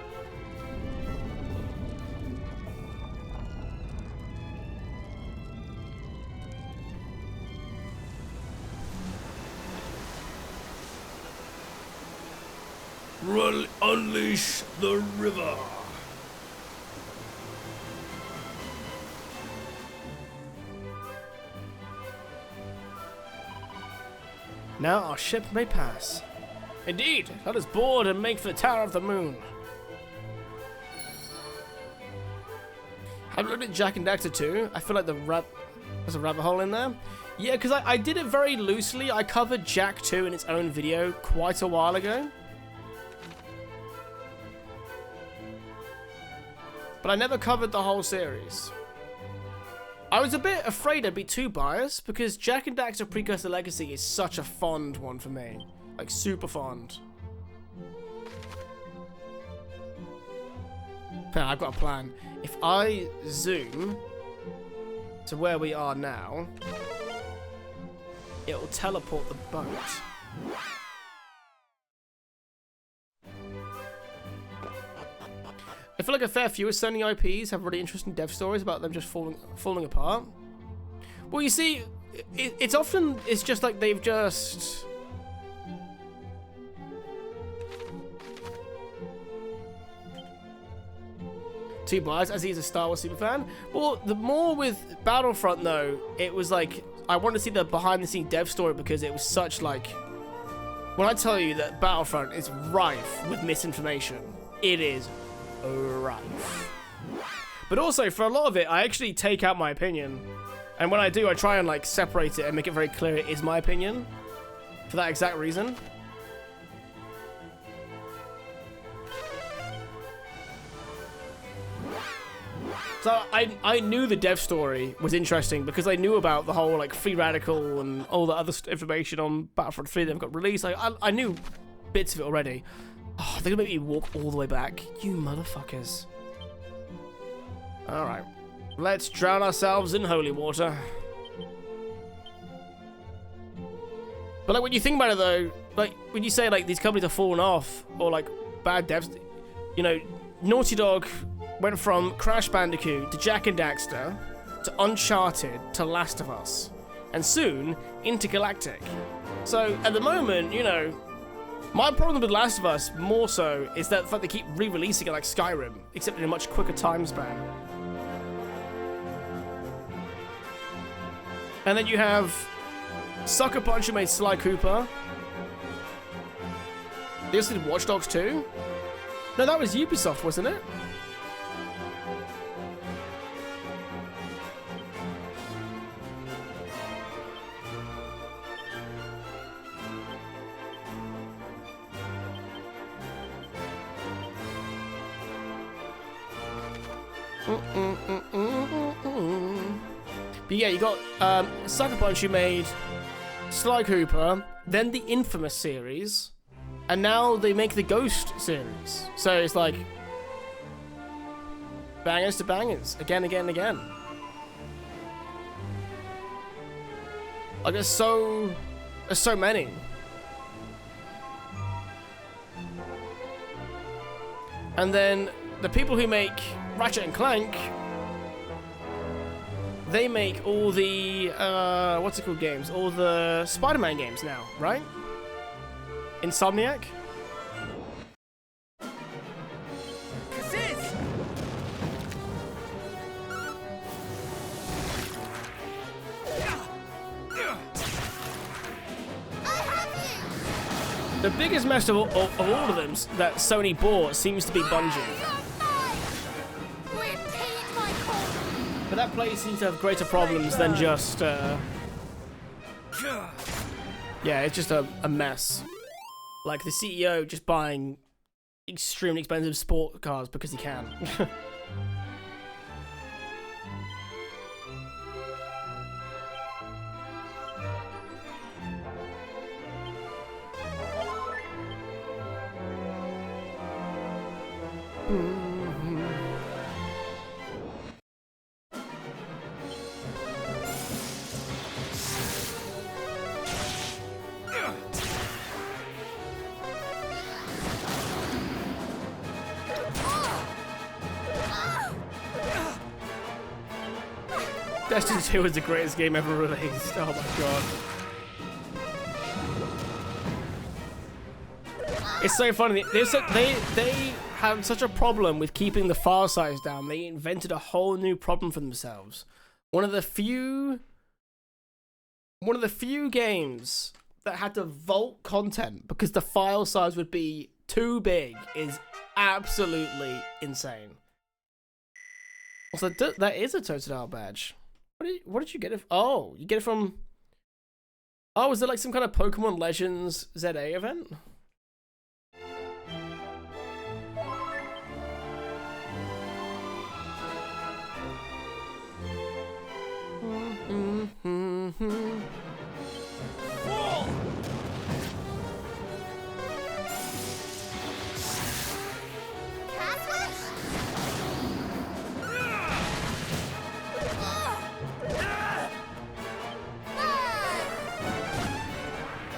Unleash the river. Now our ship may pass. Indeed, let us board and make for the Tower of the Moon. Have you looked at Jack and Daxter 2? I feel like there's a rabbit hole in there. Yeah, because I did it very loosely. I covered Jack 2 in its own video quite a while ago. But I never covered the whole series. I was a bit afraid I'd be too biased because Jack and Daxter Precursor Legacy is such a fond one for me. Like, super fond. But I've got a plan. If I zoom to where we are now, it will teleport the boat. I feel like a fair few of Sony IPs have really interesting dev stories about them just falling apart. Well, you see, it's just like they've just... Two bars, as he's a Star Wars superfan. Well, the more with Battlefront though, it was like I wanted to see the behind-the-scenes dev story because it was such like. When I tell you that Battlefront is rife with misinformation, it is rife. But also for a lot of it, I actually take out my opinion, and when I do, I try and like separate it and make it very clear it is my opinion, for that exact reason. So I knew the dev story was interesting because I knew about the whole like free radical and all the other information on Battlefront 3 that got released. Like, I knew bits of it already. Oh, they're gonna make me walk all the way back. You motherfuckers. Alright. Let's drown ourselves in holy water. But like when you think about it though, like when you say like these companies are falling off or like bad devs, you know, Naughty Dog went from Crash Bandicoot to Jak and Daxter to Uncharted to Last of Us, and soon Intergalactic. So at the moment, you know, my problem with Last of Us more so is that the fact they keep re-releasing it like Skyrim, except in a much quicker time span. And then you have Sucker Punch, who made Sly Cooper. They also did Watch Dogs 2. No, that was Ubisoft, wasn't it? But yeah, you got Sucker Punch, who made Sly Cooper, then the Infamous series, and now they make the Ghost series. So it's like bangers to bangers, again, again, again. Like there's so many. And then the people who make Ratchet and Clank, they make all the, what's it called games? All the Spider-Man games now, right? Insomniac? The biggest mess of all of them that Sony bought seems to be Bungie. But that place seems to have greater problems than just, yeah, it's just a mess. Like the CEO just buying extremely expensive sport cars because he can. Destiny 2 was the greatest game ever released. Oh my god. It's so funny. They have such a problem with keeping the file size down. They invented a whole new problem for themselves. One of the few games that had to vault content because the file size would be too big is absolutely insane. Also, that is a Totodile badge. What did you get it? Oh, you get it from... Oh, was it like some kind of Pokemon Legends ZA event?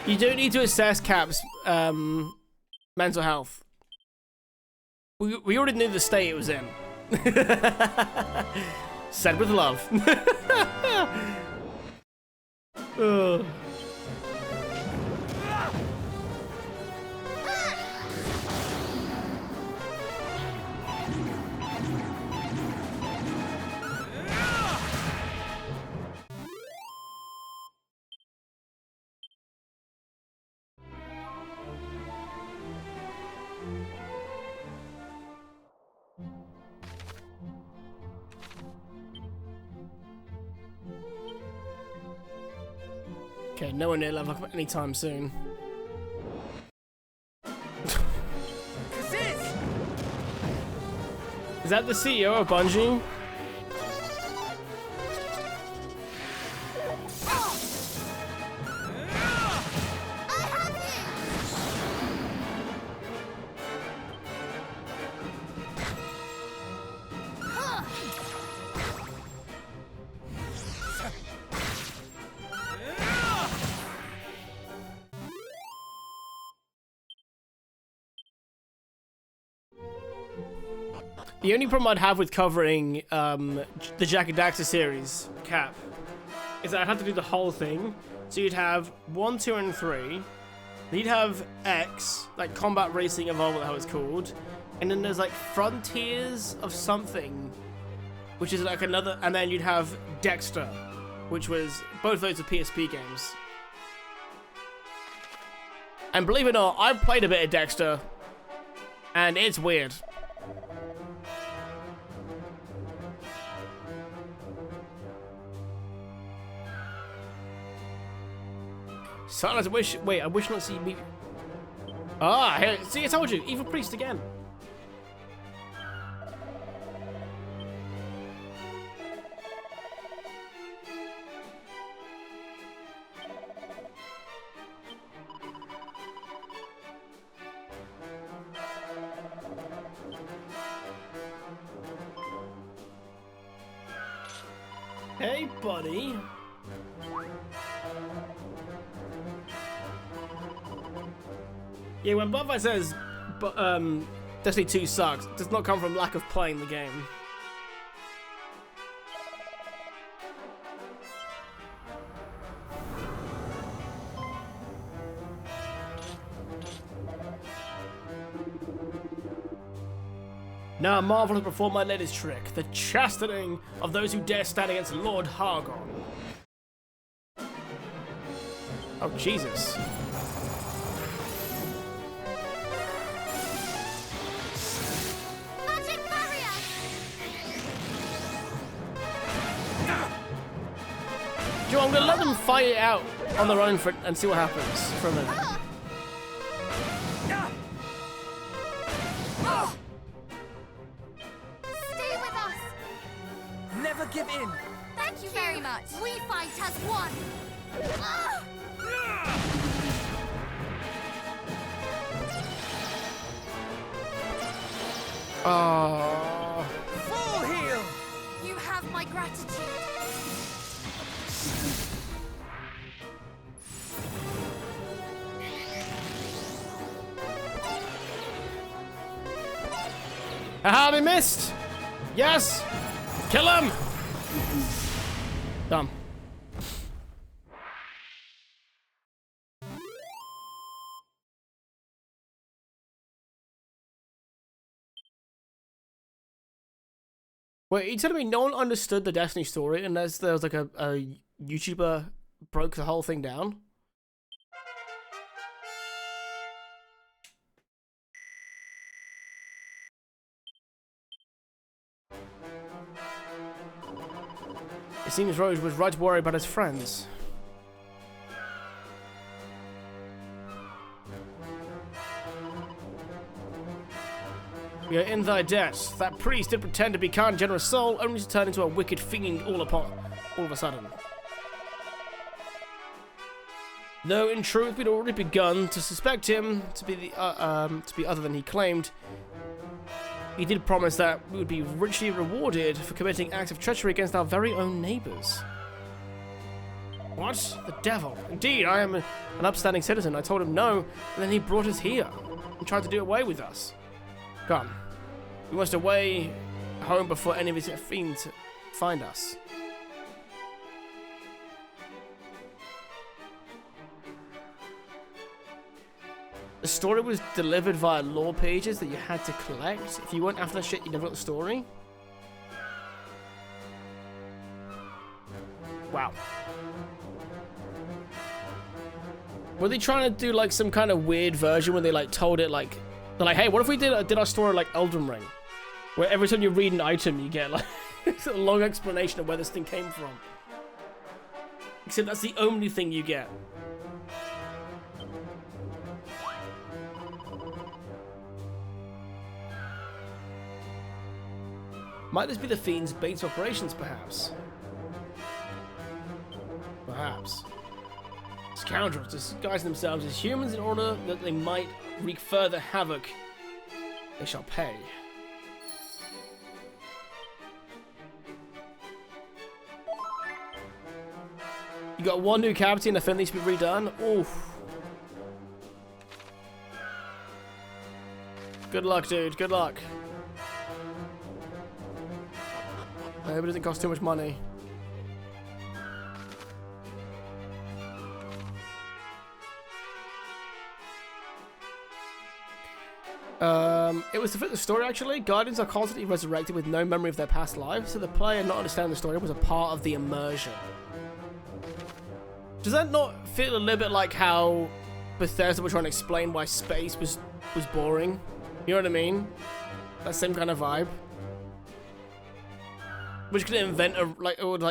You don't need to assess Cap's mental health. We already knew the state it was in. Said with love. Ugh. Okay, no one near level up anytime soon. Is that the CEO of Bungie? The only problem I'd have with covering the Jak and Daxter series, Cap, is that I'd have to do the whole thing. So you'd have 1, 2, and 3. Then you'd have X, like Combat Racing Evolve, what the hell it's called. And then there's like Frontiers of something, which is like another. And then you'd have Dexter, which was both those are PSP games. And believe it or not, I've played a bit of Dexter, and it's weird. Silence, I wish. Wait, I wish not to see me. Ah, here, see, I told you, evil priest again. Hey, buddy. Yeah, when Butterfly says Destiny 2 sucks, it does not come from lack of playing the game. Now Marvel has performed my latest trick, the chastening of those who dare stand against Lord Hargon. Oh, Jesus. Joe, I'm gonna let them fight it out on their own and see what happens for a minute. Stay with us! Never give in! Thank you very much! We fight as one! Oh. Full heal! You have my gratitude! Haha, they missed! Yes! Kill him! Done. Wait, you telling me no one understood the Destiny story unless there was like a YouTuber broke the whole thing down? It seems Rose was right to worry about his friends. We are in thy debt. That priest did pretend to be kind, generous soul, only to turn into a wicked fiend all of a sudden. Though in truth we'd already begun to suspect him to be other than he claimed, he did promise that we would be richly rewarded for committing acts of treachery against our very own neighbors. What? The devil? Indeed, I am an upstanding citizen. I told him no, and then he brought us here and tried to do away with us. Come. We must away home before any of these fiends find us. The story was delivered via lore pages that you had to collect. If you weren't after that shit, you never got the story. Wow. Were they trying to do like some kind of weird version where they like told it like, they're like, hey, what if we did our story like Elden Ring? Where every time you read an item, you get like a long explanation of where this thing came from. Except that's the only thing you get. Might this be the Fiend's base operations, perhaps? Perhaps. Scoundrels disguise themselves as humans in order that they might wreak further havoc. They shall pay. You got one new cavity and the fin needs to be redone? Oof. Good luck, dude. Good luck. I hope it doesn't cost too much money. It was to fit the story, actually. Guardians are constantly resurrected with no memory of their past lives, so the player not understanding the story was a part of the immersion. Does that not feel a little bit like how Bethesda were trying to explain why space was boring? You know what I mean? That same kind of vibe. Which could invent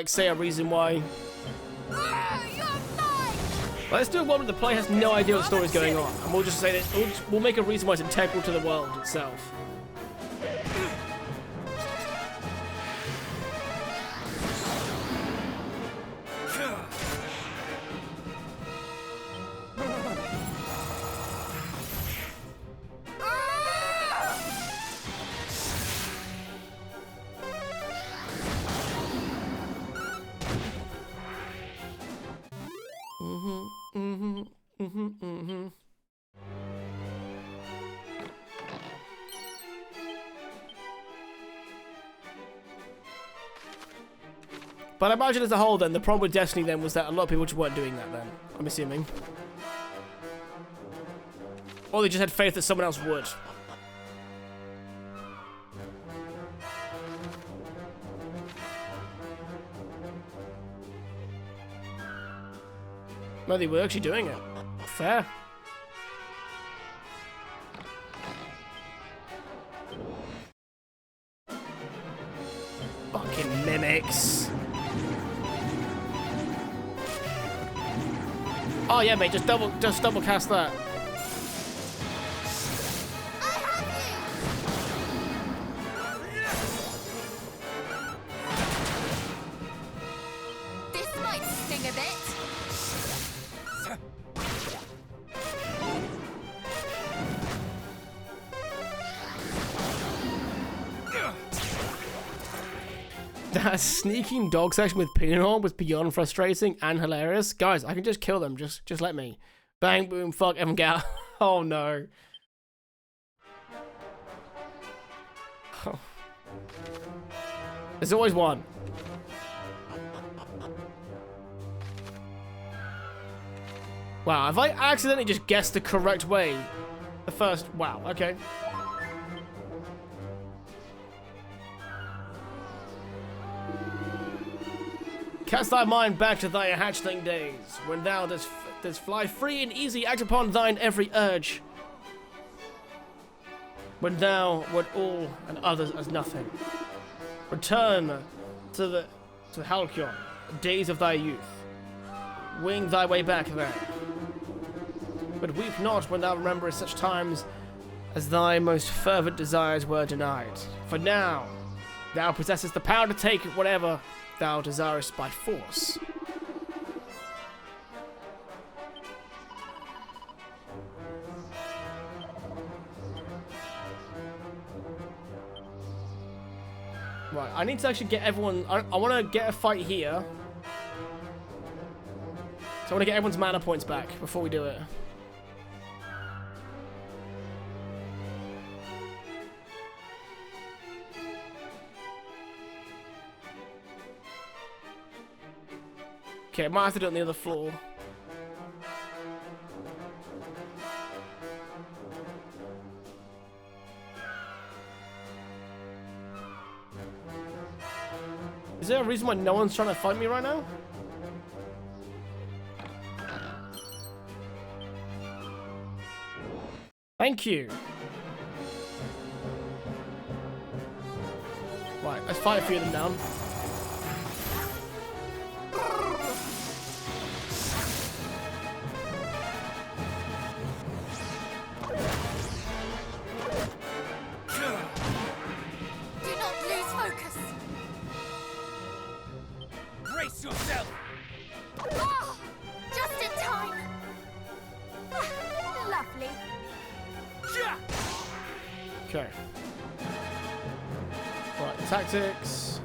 say a reason why. Let's do one where the player has no idea what the story's going on, and we'll just say that we'll make a reason why it's integral to the world itself. But I imagine as a whole then, the problem with Destiny then was that a lot of people just weren't doing that then, I'm assuming. Or they just had faith that someone else would. No, they were actually doing it. Fair. Fucking mimics. Oh yeah, mate, just double cast that. This might sting a bit. That sneaking dog section with Pinhole was beyond frustrating and hilarious. Guys, I can just kill them. Just let me. Bang, boom, fuck, everyone get out. Oh no. Oh. There's always one. Wow, if I accidentally just guessed the correct way, the first, wow, okay. Cast thy mind back to thy hatchling days, when thou dost fly free and easy, act upon thine every urge. When thou wert all and others as nothing. Return to Halcyon, days of thy youth. Wing thy way back there. But weep not when thou rememberest such times as thy most fervent desires were denied. For now, thou possessest the power to take whatever thou desirest by force. Right, I need to actually get everyone. I want to get a fight here. So I want to get everyone's mana points back before we do it. Okay, I might have to do it on the other floor. Is there a reason why no one's trying to fight me right now? Thank you. Right, let's fight a few of them down. Do not lose focus. Brace yourself! Ah, just in time. Lovely. Okay. Right, tactics.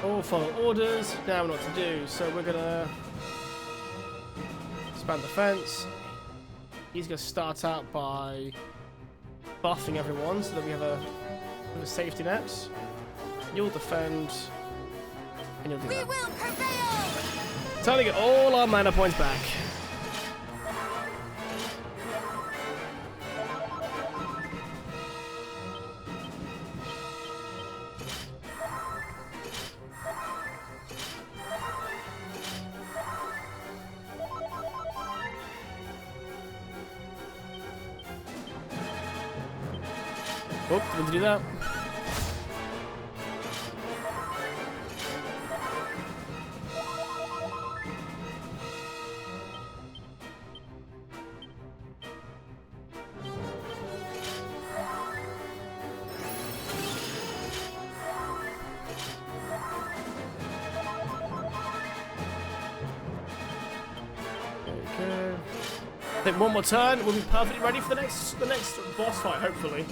All follow orders. Now we know what to do. So we're gonna expand the fence. He's gonna start out by buffing everyone so that we have a safety net. You'll defend, and you'll do that. We will prevail. Time to get all our mana points back. Oh, didn't do that. Okay. I think one more turn, we'll be perfectly ready for the next boss fight, hopefully.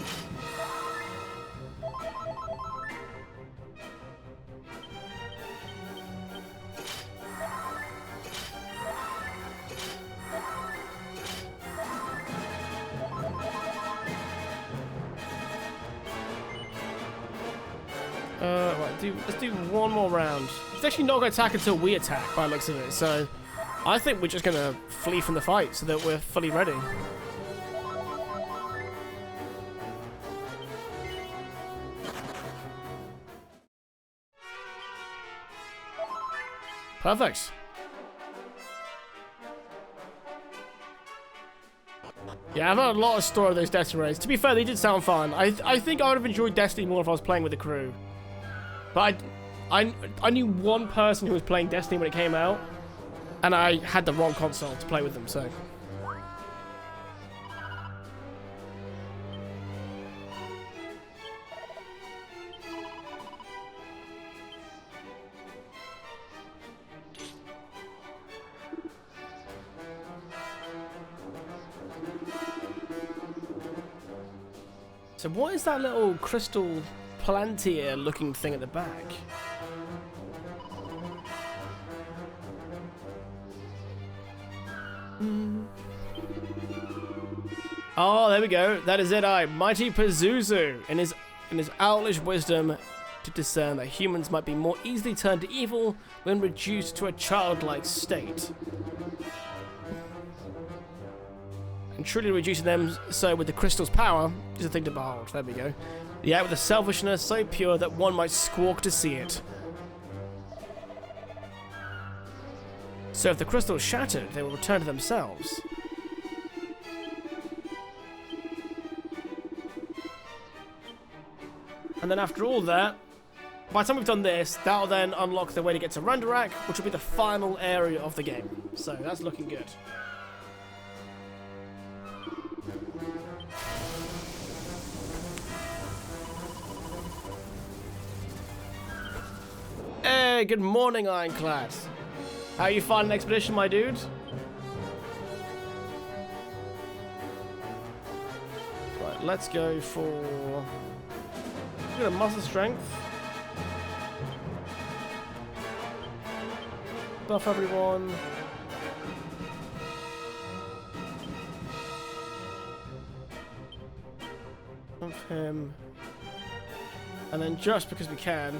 Right, let's do one more round. It's actually not going to attack until we attack, by the looks of it, so I think we're just going to flee from the fight so that we're fully ready. Perfect. Yeah, I've had a lot of story of those Destiny raids. To be fair, they did sound fun. I think I would have enjoyed Destiny more if I was playing with the crew. But I knew one person who was playing Destiny when it came out, and I had the wrong console to play with them, so. So what is that little crystal plantier looking thing at the back? Oh, there we go. That is it. Mighty Pazuzu, in his owlish wisdom, to discern that humans might be more easily turned to evil when reduced to a childlike state, and truly reducing them so with the crystal's power is a thing to behold. There we go. Yet with a selfishness so pure that one might squawk to see it. So if the crystal is shattered, they will return to themselves. And then after all that, by the time we've done this, that'll then unlock the way to get to Randarak, which will be the final area of the game. So that's looking good. Hey, good morning, Ironclad. How you finding the expedition, my dude? Right, let's go for... We're gonna muscle strength. buff everyone. Buff him. And then just because we can.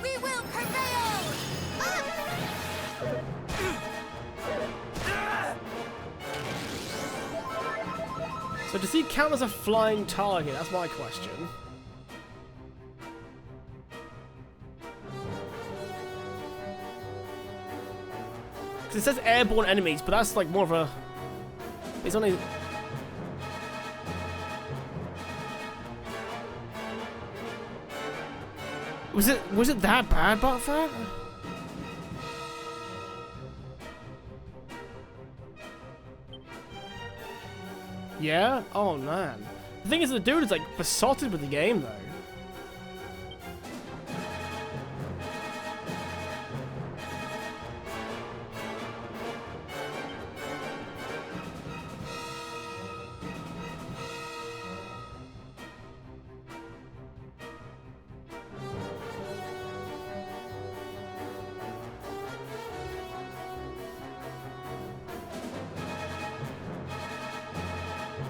We will prevail! So does he count as a flying target? That's my question. Because it says airborne enemies, but that's like more of a... It's only... Was it that bad, Buttfat? Yeah? Oh man. The thing is, the dude is like besotted with the game though.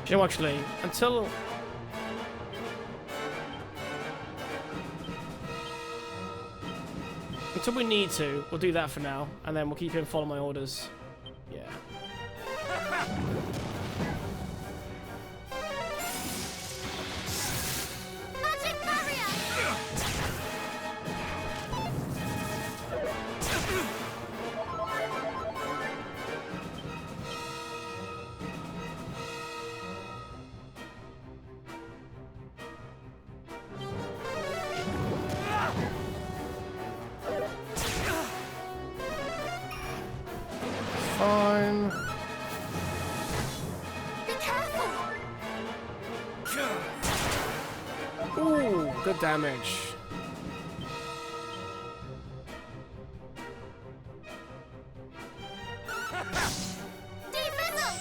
You know, actually, until we need to, we'll do that for now, and then we'll keep him following my orders. Yeah. Magic barrier! Fine. Be careful! Ooh, good damage. Defizzle!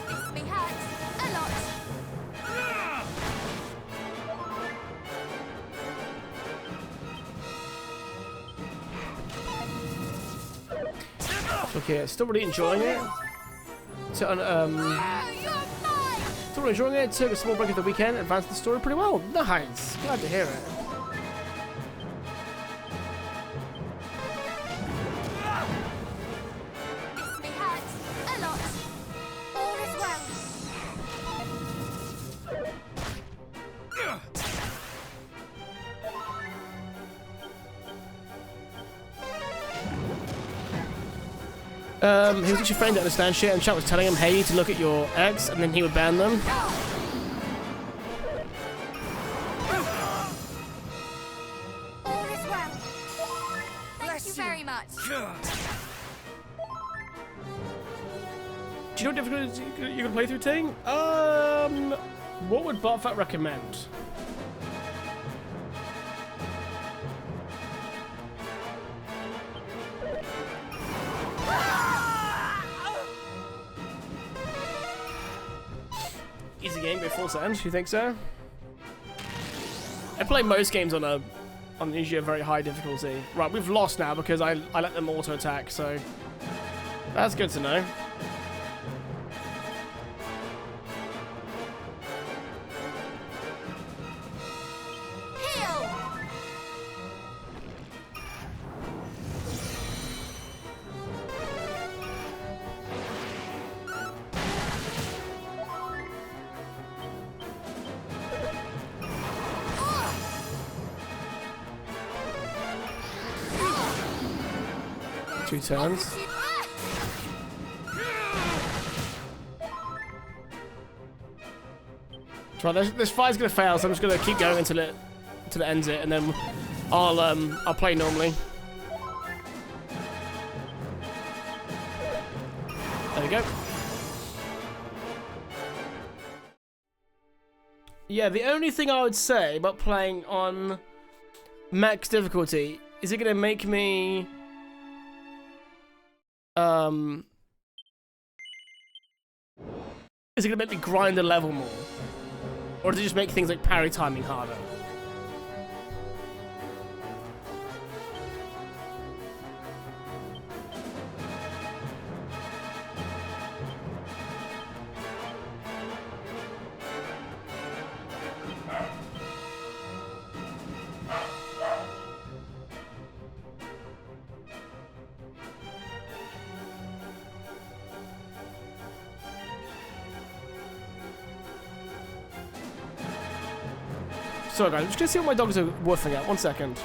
This may hurt a lot. Okay, still really enjoying it. So, still really enjoying it. Took a small break at the weekend, advanced the story pretty well. Nice. Glad to hear it. This may hurt a lot. All is well. He was actually friend to understand shit, and chat was telling him, hey, you need to look at your ex, and then he would ban them. All is well. Thank you very much. Do you know what difficulty you can play through, Ting? What would Buttfat recommend? Easy game, go full send. You think so? I play most games on usually a very high difficulty. Right, we've lost now because I let them auto attack, so that's good to know. Heal! 2 turns. Right, this fight's gonna fail, so I'm just gonna keep going until it ends it, and then I'll play normally. There we go. Yeah, the only thing I would say about playing on max difficulty is it gonna make me is it gonna make me grind the level more? Or does it just make things like parry timing harder? Sorry guys, I'm just gonna see what my dogs are woofing at. 1 second.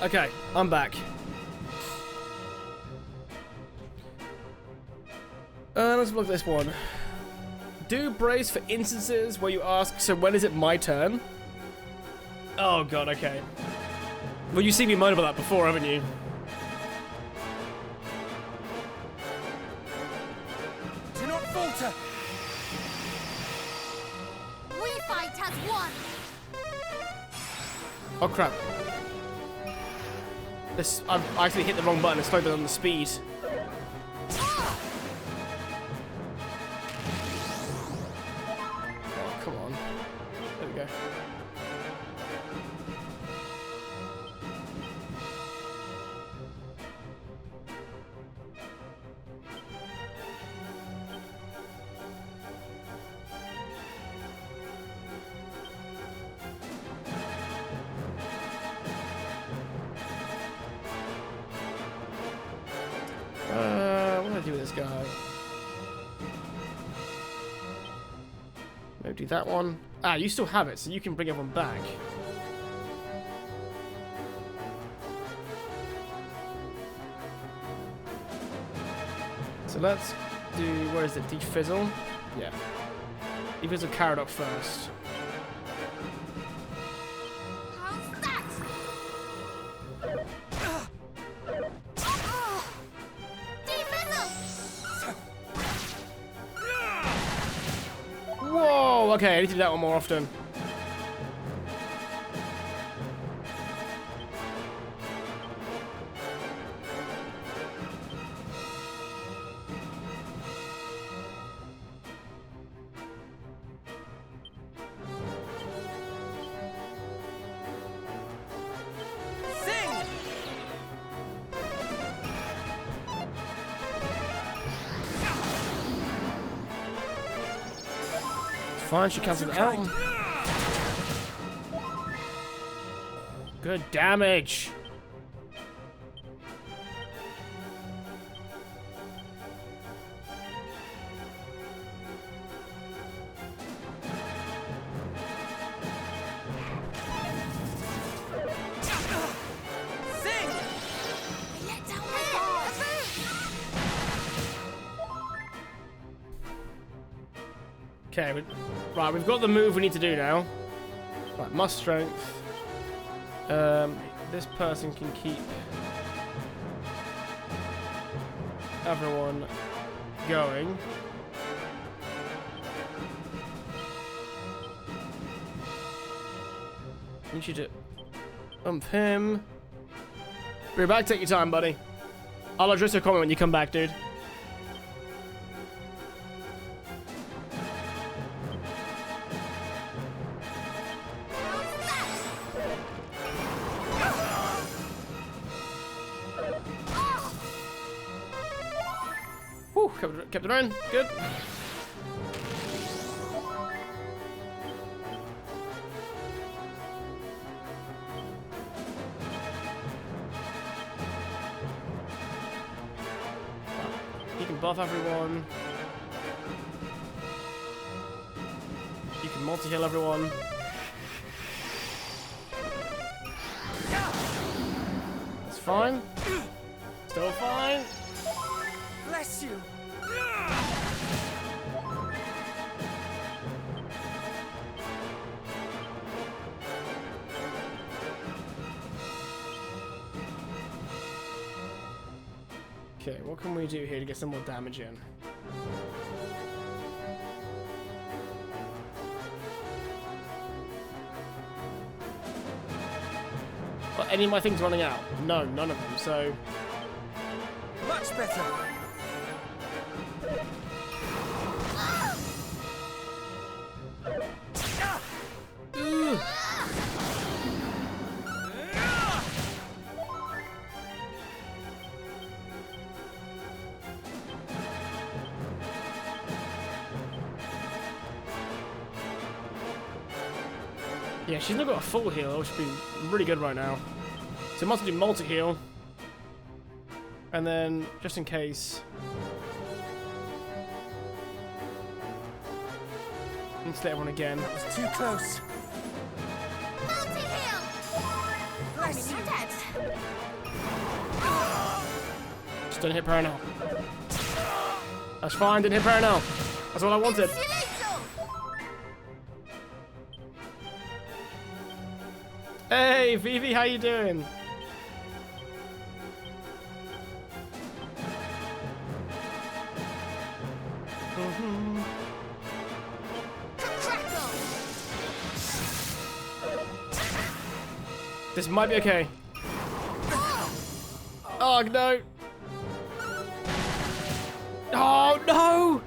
Okay, I'm back. Let's look at this one. Do brace for instances where you ask, so when is it my turn? Oh god, okay. Well, you've seen me moan about that before, haven't you? Do not falter! We fight as one! Oh crap. This, I actually hit the wrong button and slowed down the speed. Oh, come on. There we go. What do I do with this guy? Maybe do that one. Ah, you still have it, so you can bring everyone back. So let's do, where is it? Defizzle? Yeah. Defizzle Caradoc first. Whoa, okay, I need to do that one more often. fine, she cancelled it out. Good damage. Okay, right, we've got the move we need to do now. Right, must strength. This person can keep everyone going. I need you to ump him. Be back, take your time, buddy. I'll address your comment when you come back, dude. Whew, kept it on. Good. You can buff everyone. You can multi-heal everyone. That's fine. Still fine. Bless you. Okay, what can we do here to get some more damage in? Are any of my things running out? No, none of them, so... Much better. Ooh. Yeah, she's not got a full heal, which would be really good right now. So must do multi-heal. And then, just in case... Let's let everyone again. That was too close. Multi-heal! Bless you. You're dead. Just didn't hit Paranel. That's fine, didn't hit Paranel. That's all I wanted. Hey, Vivi, how you doing? This might be okay. Oh, no. Oh, no.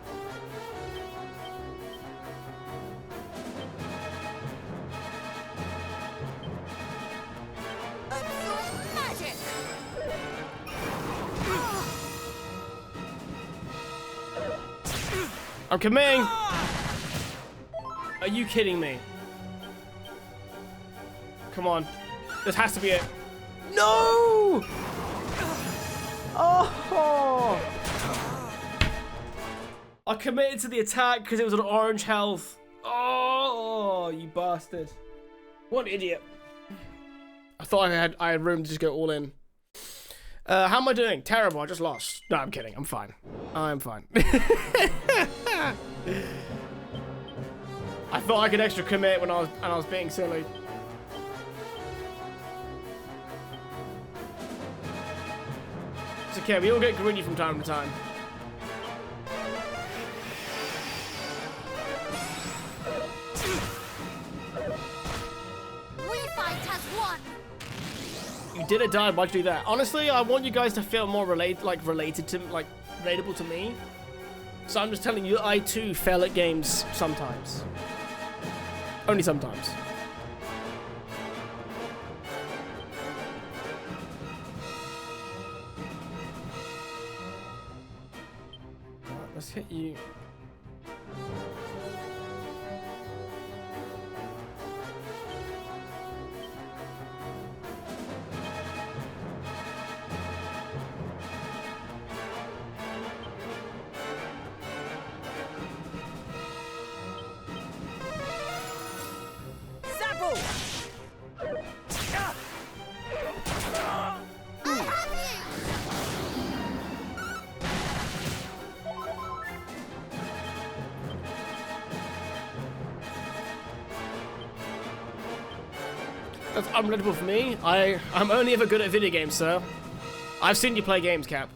I'm committing. Are you kidding me? Come on. This has to be it. No! Oh! I committed to the attack because it was an orange health. Oh, you bastard. What an idiot. I thought I had room to just go all in. How am I doing? Terrible, I just lost. No, I'm kidding. I'm fine. I'm fine. I thought I could extra commit when I was being silly. It's okay, we all get greedy from time to time. We fight as one. You did it, died. Why'd you do that? Honestly, I want you guys to feel more relatable to me. So I'm just telling you, I too fail at games sometimes. Only sometimes. Right, let's hit you. That's unrelatable for me. I'm only ever good at video games, sir. I've seen you play games, Cap.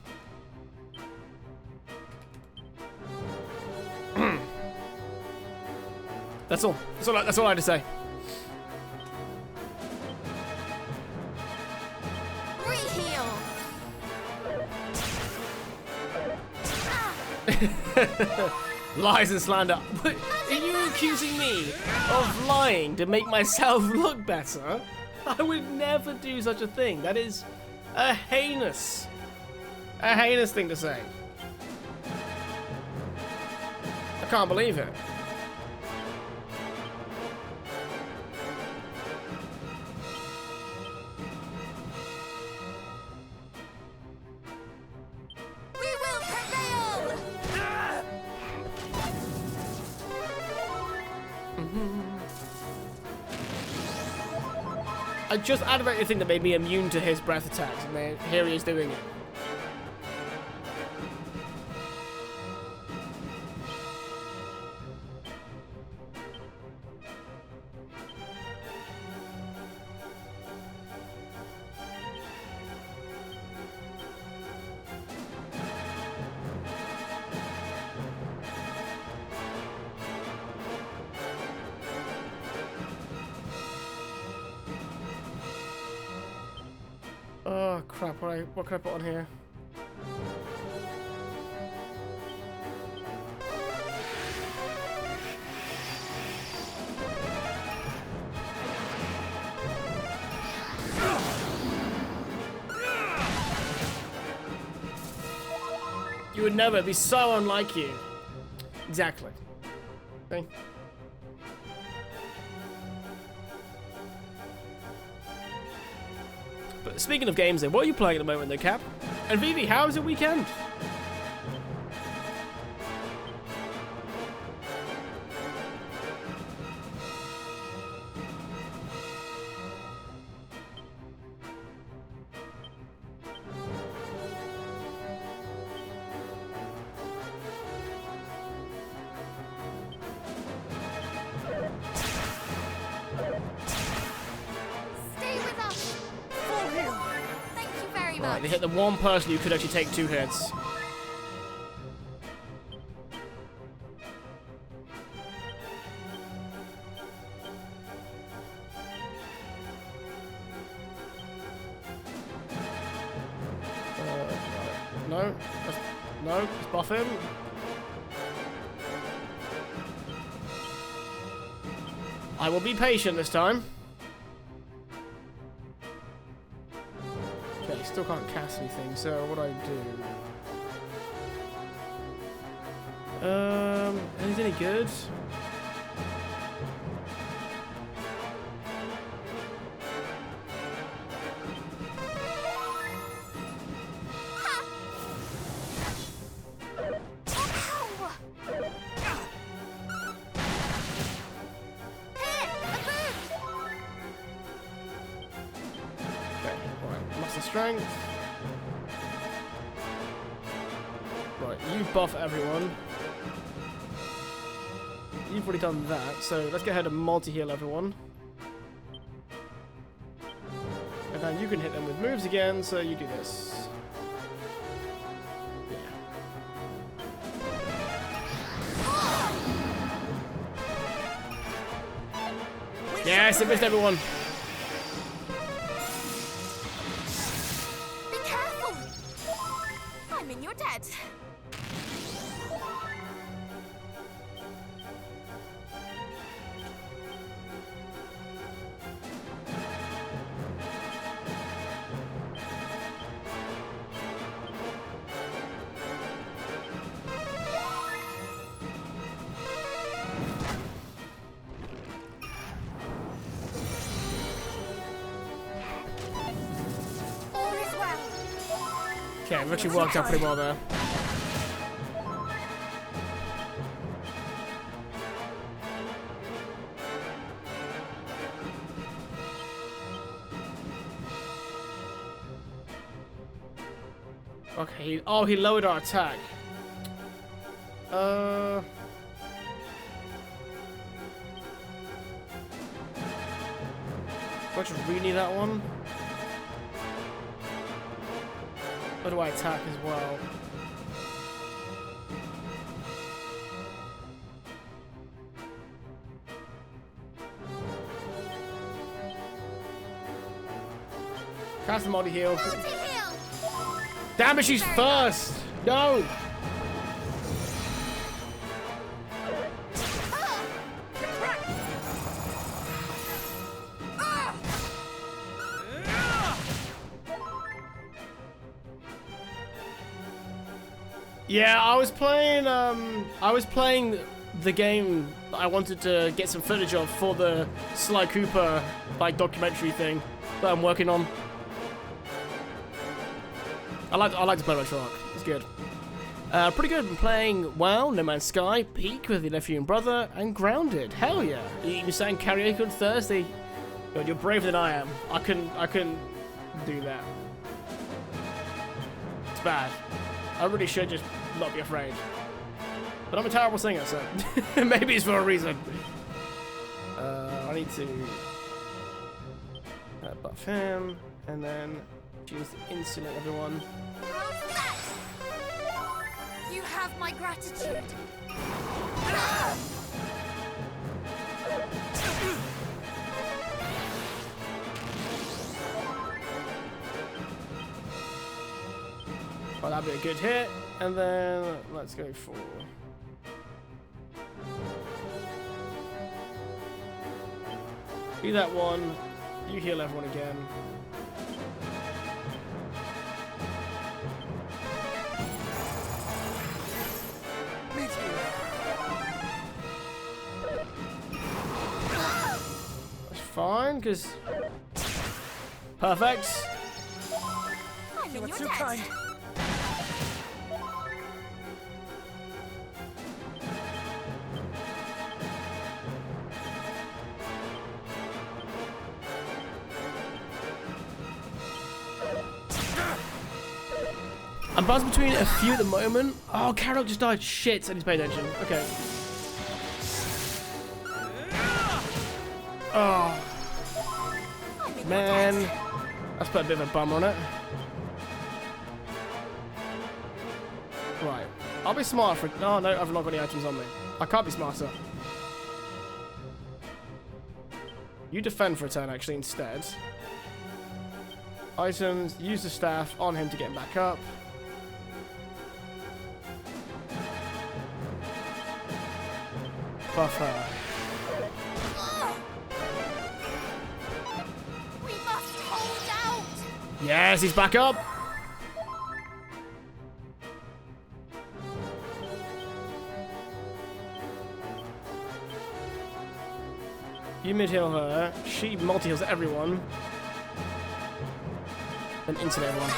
That's all. That's all I had to say. Reheal. Lies and slander. What, are you accusing me of lying to make myself look better? I would never do such a thing. That is a heinous thing to say. I can't believe it. I just activated the thing that made me immune to his breath attacks, and then here he is doing it. Oh crap, what can I put on here? You would never be so unlike you. Exactly. Okay. But speaking of games then, what are you playing at the moment though, Cap? And Vivi, how was your weekend? Right, they hit the one person who could actually take 2 hits. No, just buff him. I will be patient this time. Okay, still can't cast anything, so what do I do? Is it any good? Strength. Right, you buff everyone. You've already done that, so let's go ahead and multi-heal everyone. And then you can hit them with moves again, so you do this. Yeah. Yes, it missed everyone. You're dead. All is well. Okay, it actually worked out pretty well there. Okay, oh, he lowered our attack. I just really need that one? Or do I attack as well? Cast the multi-heal. Damn it, she's first! No! Yeah, I was playing the game that I wanted to get some footage of for the Sly Cooper like documentary thing that I'm working on. I like to play Retro Arc. It's good. Pretty good. I'm playing WoW, No Man's Sky, Peak with your nephew and brother, and Grounded. Hell yeah! You sang karaoke on Thursday. God, you're braver than I am. I couldn't do that. It's bad. I really should just not be afraid. But I'm a terrible singer, so maybe it's for a reason. I need to buff him, and then choose to insulate everyone. You have my gratitude. Well, that'd be a good hit, and then let's go for... Do that one, you heal everyone again. Me too. That's fine, because... Perfect. You are too kind. I'm buzzed between a few at the moment. Oh, Carol just died. Shit, I need to pay attention. Okay. Oh. Man. That's put a bit of a bummer on it. Right. I'll be smart for... Oh, no, I've not got any items on me. I can't be smarter. You defend for a turn, actually, instead. Items. Use the staff on him to get him back up. Buff her. We must hold out. Yes, he's back up. You mid-heal her. She multi-heals everyone. Then insulate everyone.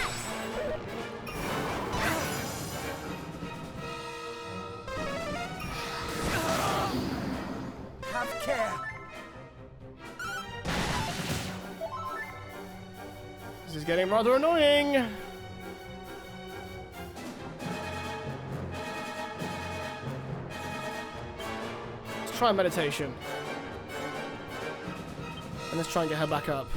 Have care. This is getting rather annoying. Let's try meditation. And let's try and get her back up.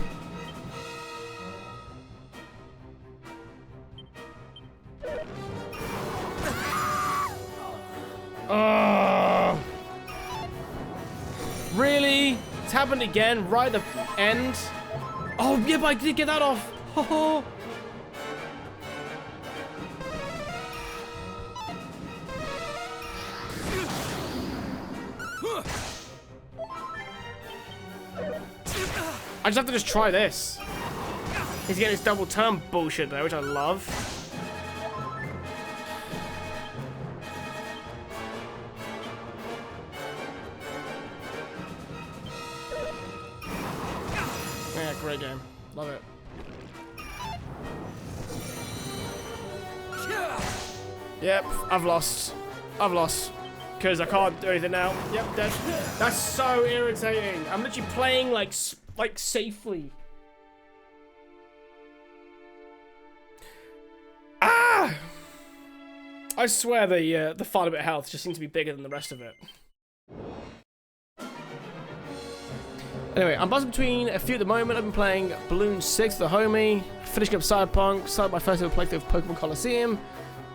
Oh. Really? It's happened again, right at the end? Oh, yeah, but I did get that off. Oh. I just have to just try this. He's getting his double turn bullshit there, which I love. Yeah, great game. Love it. Yep, I've lost. I've lost. Because I can't do anything now. Yep, dead. That's so irritating. I'm literally playing like safely. Ah! I swear the final bit of health just seems to be bigger than the rest of it. Anyway, I'm buzzing between a few at the moment. I've been playing Balloon 6 with the homie, finishing up Cyberpunk, started my first ever playthrough of Pokemon Coliseum.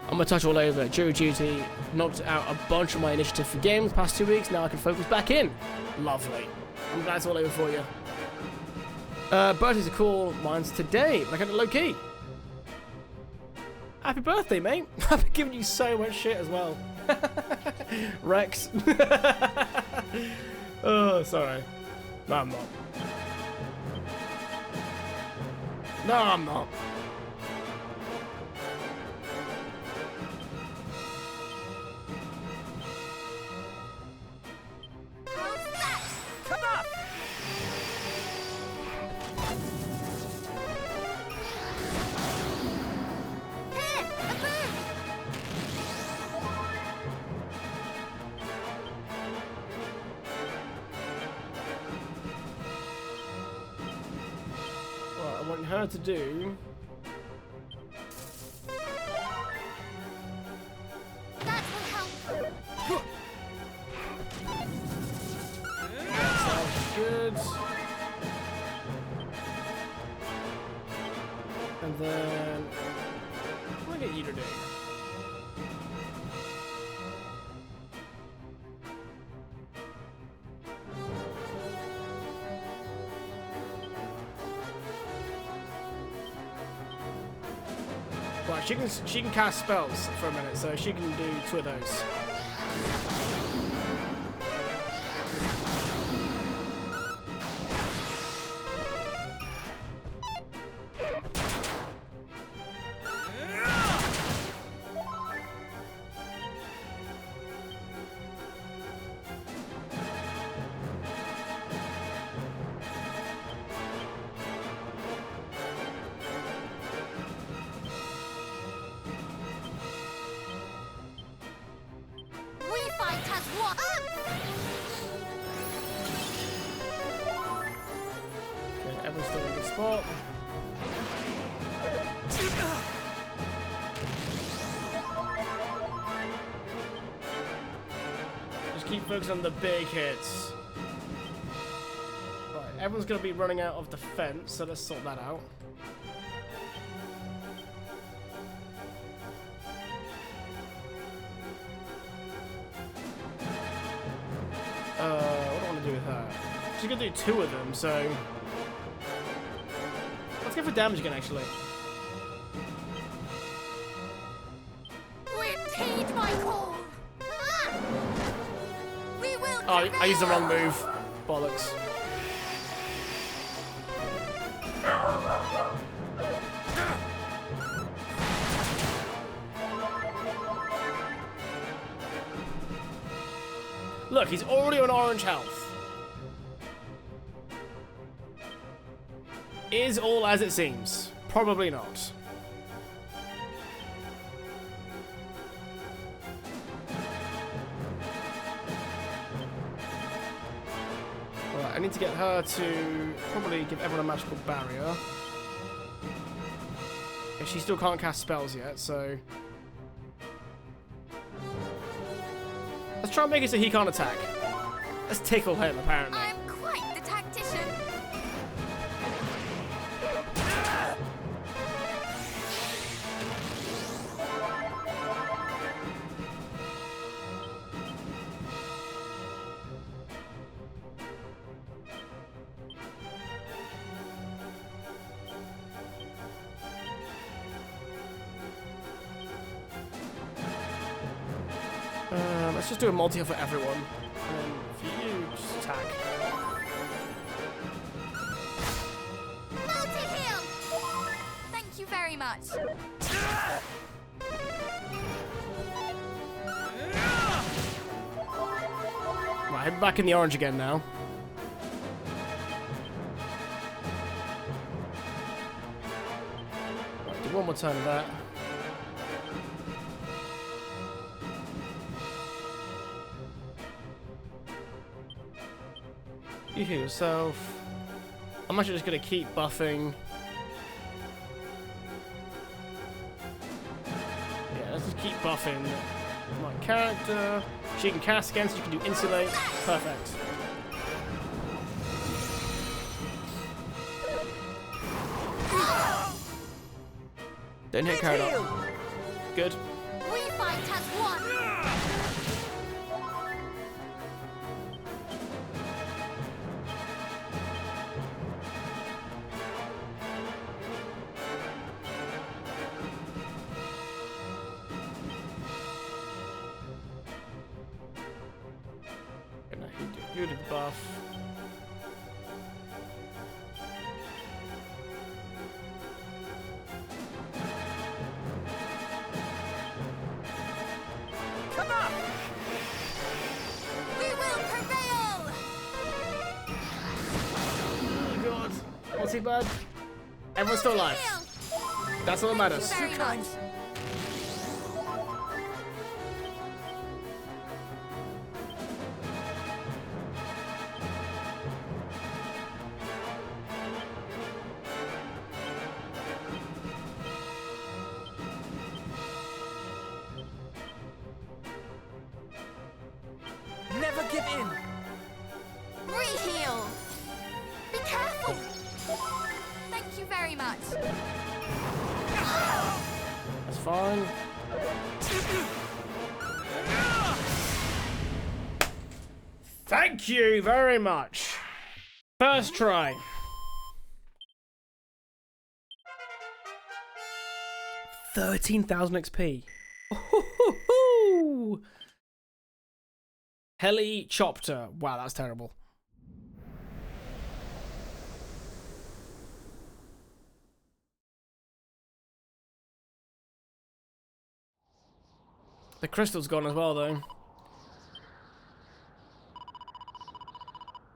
I'm gonna touch all over. Jury Duty knocked out a bunch of my initiative for games the past 2 weeks. Now I can focus back in. Lovely. I'm glad it's all over for you. Birthdays are cool. Mine's today, but I got it low key. Happy birthday, mate. I've been giving you so much shit as well. Rex. Oh, sorry. No, I'm not. No, I'm not. I want her to do. That will help. That sounds good. And then what do I get you to do? Right, she can cast spells for a minute, so she can do 2 of those. Okay, everyone's still in a good spot. Just keep focusing on the big hits. Right, everyone's gonna be running out of defense, so let's sort that out. What do I want to do with her? She's gonna do 2 of them, so let's go for damage again, actually. Heed my call. We will. Oh, I used the wrong move. Bollocks. Look, he's already on orange health. Is all as it seems? Probably not. Alright, I need to get her to probably give everyone a magical barrier. Yeah, she still can't cast spells yet, so let's try and make it so he can't attack. Let's tickle him, apparently. I'm quite the tactician. Let's just do a multi for everyone. And then for you, just attack. Multi-heal! Thank you very much. Right, I'm back in the orange again now. Right, do one more turn of that. You heal yourself. I'm actually just going to keep buffing. Yeah, let's just keep buffing my character. She can cast again, so you can do insulate. Perfect. Don't hit Caradot. Good. We fight as one. You did the buff. Come on! We will prevail! Oh god. What's he bad? Everyone's still alive. That's all that matters. Very much. Never give in. Reheal! Be careful! Thank you very much. That's fine. Thank you very much. First try. 13,000 XP. Ooh. Helicopter. Wow, that's terrible. The crystal's gone as well, though.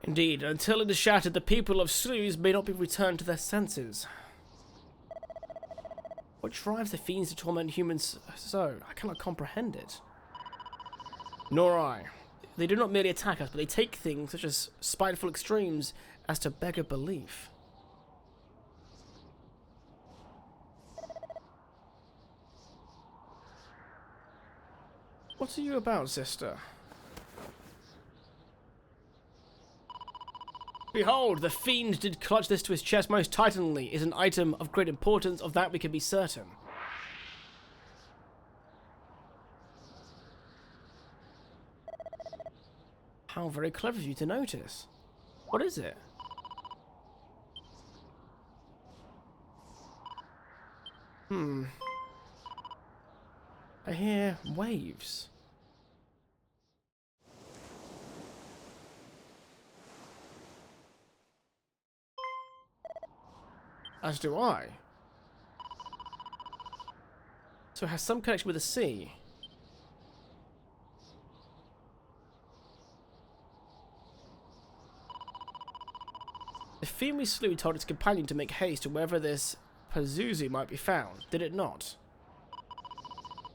Indeed, until it is shattered, the people of Sluys may not be returned to their senses. What drives the fiends to torment humans so? I cannot comprehend it. Nor I. They do not merely attack us, but they take things such as spiteful extremes as to beggar belief. What are you about, sister? Behold, the fiend did clutch this to his chest most titanly. Is an item of great importance, of that we can be certain. How very clever of you to notice. What is it? I hear waves. As do I. So it has some connection with the sea. The fiend we slew told its companion to make haste to wherever this Pazuzu might be found, did it not?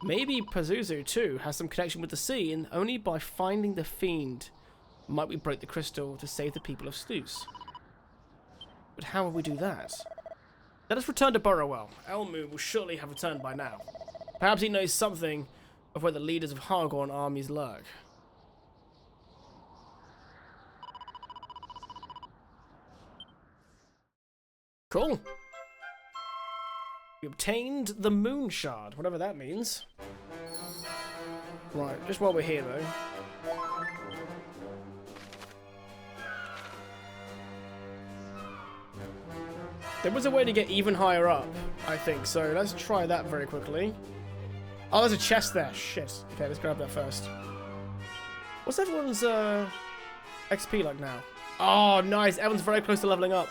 Maybe Pazuzu, too, has some connection with the sea, and only by finding the fiend might we break the crystal to save the people of Sluys. But how will we do that? Let us return to Burrowell. Elmu will surely have returned by now. Perhaps he knows something of where the leaders of Hargorn armies lurk. Cool. We obtained the Moon Shard, whatever that means. Right, just while we're here though. There was a way to get even higher up, I think, so let's try that very quickly. Oh, there's a chest there. Shit. Okay, let's grab that first. What's everyone's XP like now? Oh, nice. Everyone's very close to leveling up.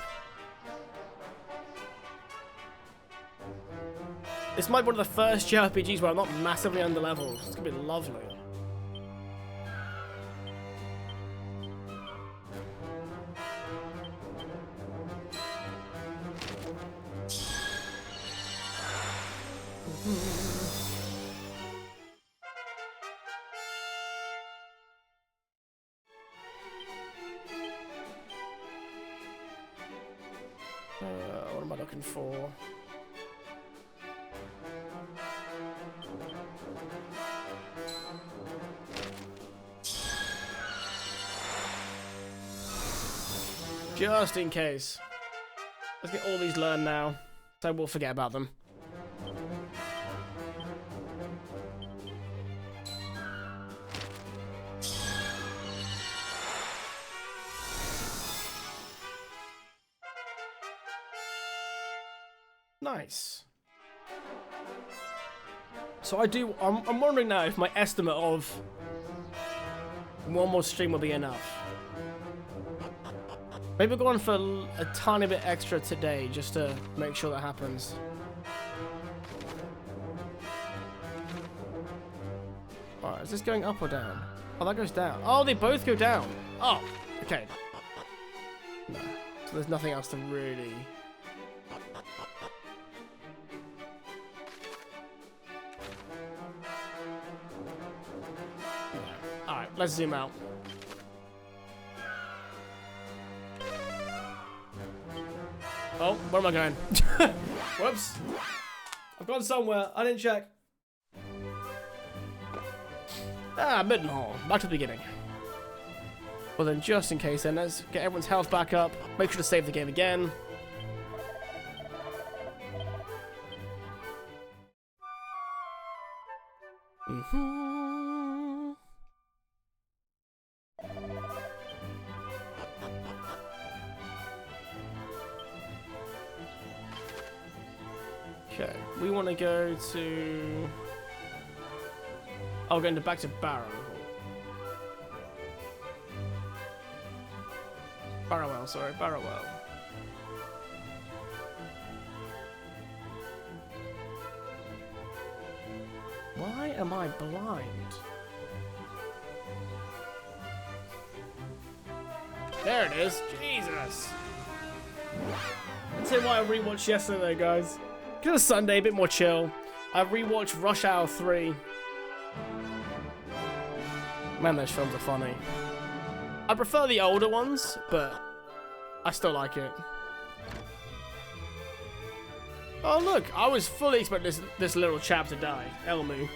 This might be one of the first JRPGs where I'm not massively underleveled. It's gonna be lovely. What am I looking for? Just in case. Let's get all these learned now, so we'll forget about them. Nice. So I'm wondering now if my estimate of one more stream will be enough. Maybe we'll go on for a tiny bit extra today just to make sure that happens. Alright, is this going up or down? Oh, that goes down. Oh, they both go down. Oh, okay. No. So there's nothing else to really... Alright, let's zoom out. Oh, where am I going? Whoops. I've gone somewhere. I didn't check. Ah, Middenhall. Back to the beginning. Well then, just in case then, let's get everyone's health back up. Make sure to save the game again. Okay, we want to go to... Oh, we're going back to Barrow. Barrowell, sorry, Barrowell. Why am I blind? There it is. Jesus. That's why I rewatched yesterday, guys. It was Sunday, a bit more chill. I rewatched Rush Hour 3. Man, those films are funny. I prefer the older ones, but I still like it. Oh look, I was fully expecting this little chap to die, Elmu.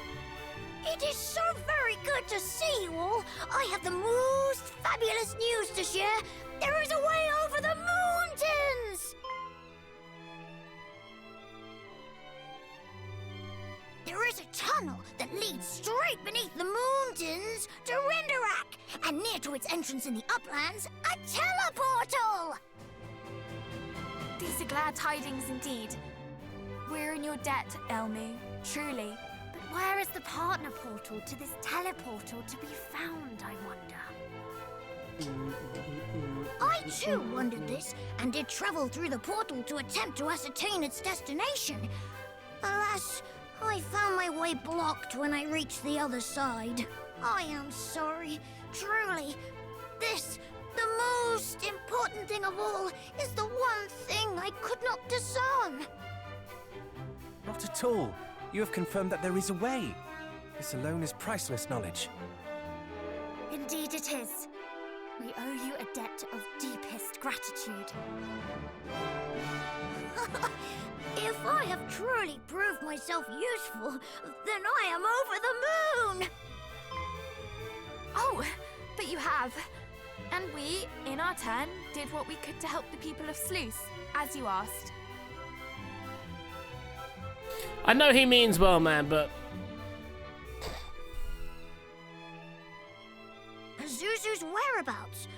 It is so very good to see you all. I have the most fabulous news to share. There is a way over the mountains. There is a tunnel that leads straight beneath the mountains to Renderak, and near to its entrance in the uplands, a teleportal! These are glad tidings indeed. We're in your debt, Elmu, truly. But where is the partner portal to this teleportal to be found, I wonder? I too wondered this, and did travel through the portal to attempt to ascertain its destination. Alas, I found my way blocked when I reached the other side. I am sorry, truly. This, the most important thing of all, is the one thing I could not discern. Not at all. You have confirmed that there is a way. This alone is priceless knowledge. Indeed it is. We owe you a debt of deepest gratitude. If I have truly proved myself useful, then I am over the moon! Oh, but you have. And we, in our turn, did what we could to help the people of Sluice, as you asked. I know he means well, man, but... Pazuzu's whereabouts?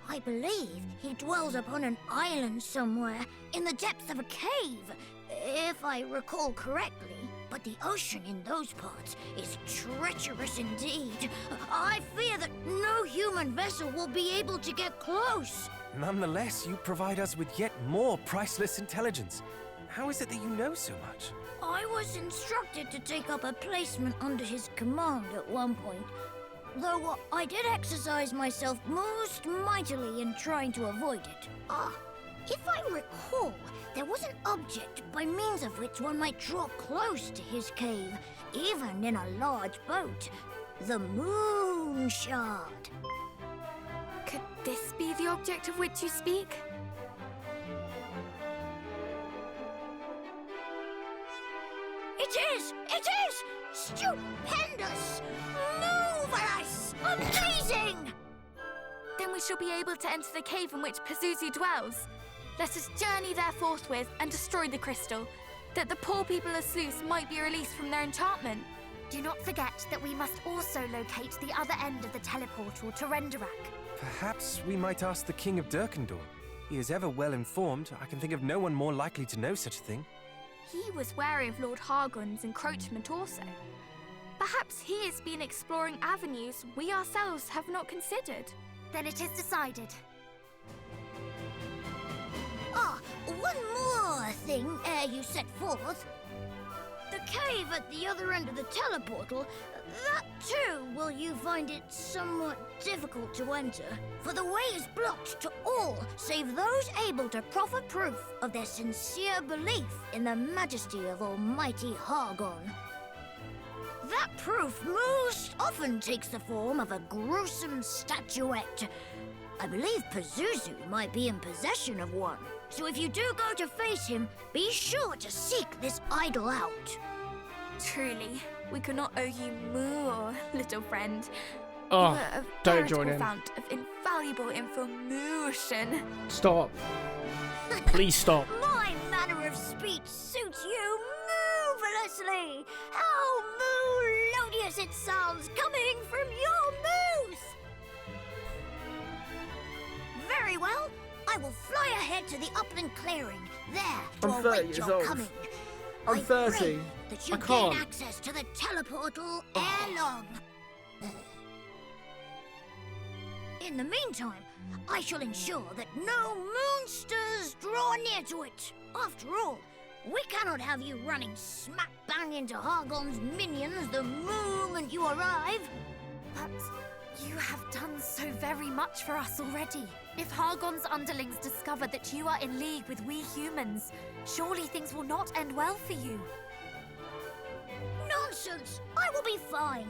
I believe he dwells upon an island somewhere, in the depths of a cave, if I recall correctly. But the ocean in those parts is treacherous indeed. I fear that no human vessel will be able to get close. Nonetheless, you provide us with yet more priceless intelligence. How is it that you know so much? I was instructed to take up a placement under his command at one point, though I did exercise myself most mightily in trying to avoid it. If I recall, there was an object by means of which one might draw close to his cave, even in a large boat. The Moon Shard. Could this be the object of which you speak? It is! It is! Stupendous! Marvelous! Amazing! Then we shall be able to enter the cave in which Pazuzu dwells. Let us journey there forthwith and destroy the crystal, that the poor people of Sluice might be released from their enchantment. Do not forget that we must also locate the other end of the teleportal to Renderak. Perhaps we might ask the King of Durkendor. He is ever well informed. I can think of no one more likely to know such a thing. He was wary of Lord Hargon's encroachment also. Perhaps he has been exploring avenues we ourselves have not considered. Then it is decided. Ah, one more thing ere you set forth. The cave at the other end of the teleportal, that too will you find it somewhat difficult to enter, for the way is blocked to all save those able to proffer proof of their sincere belief in the majesty of Almighty Hargon. That proof most often takes the form of a gruesome statuette. I believe Pazuzu might be in possession of one. So if you do go to face him, be sure to seek this idol out. Truly, we could not owe you more, little friend. Oh, you were a don't join veritable in. fount of invaluable information. Stop. Please stop. My manner of speech suits you marvelously. How melodious it sounds coming from your mouth. Very well. I will fly ahead to the upland clearing, there to I'm 30 await years your old. coming. I'm I 30. pray that you I gain can't. access to the teleportal ere long. In the meantime, I shall ensure that no moonsters draw near to it. After all, we cannot have you running smack bang into Hargon's minions the moment you arrive. But you have done so very much for us already. If Hargon's underlings discover that you are in league with we humans, surely things will not end well for you. Nonsense! I will be fine.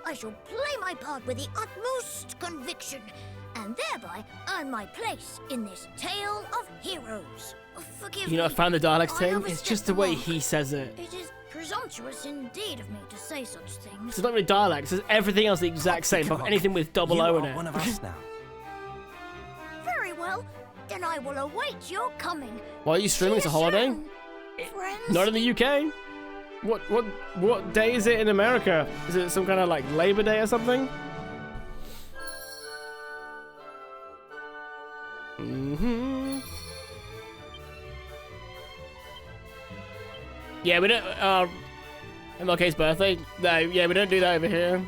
I shall play my part with the utmost conviction, and thereby earn my place in this tale of heroes. Forgive You know, I me. found the dialects I thing. It's overstepped just the way mark. he says it. It is presumptuous indeed of me to say such things. It's not really dialects. It's everything else the exact same. But anything with double O in it. One of us now. Very well. Then I will await your coming. Why are you streaming? It's a See you holiday. soon, friends. Not in the UK. What day is it in America? Is it some kind of like Labor Day or something? Mm-hmm. Yeah, we don't. MLK's birthday. No, yeah, we don't do that over here.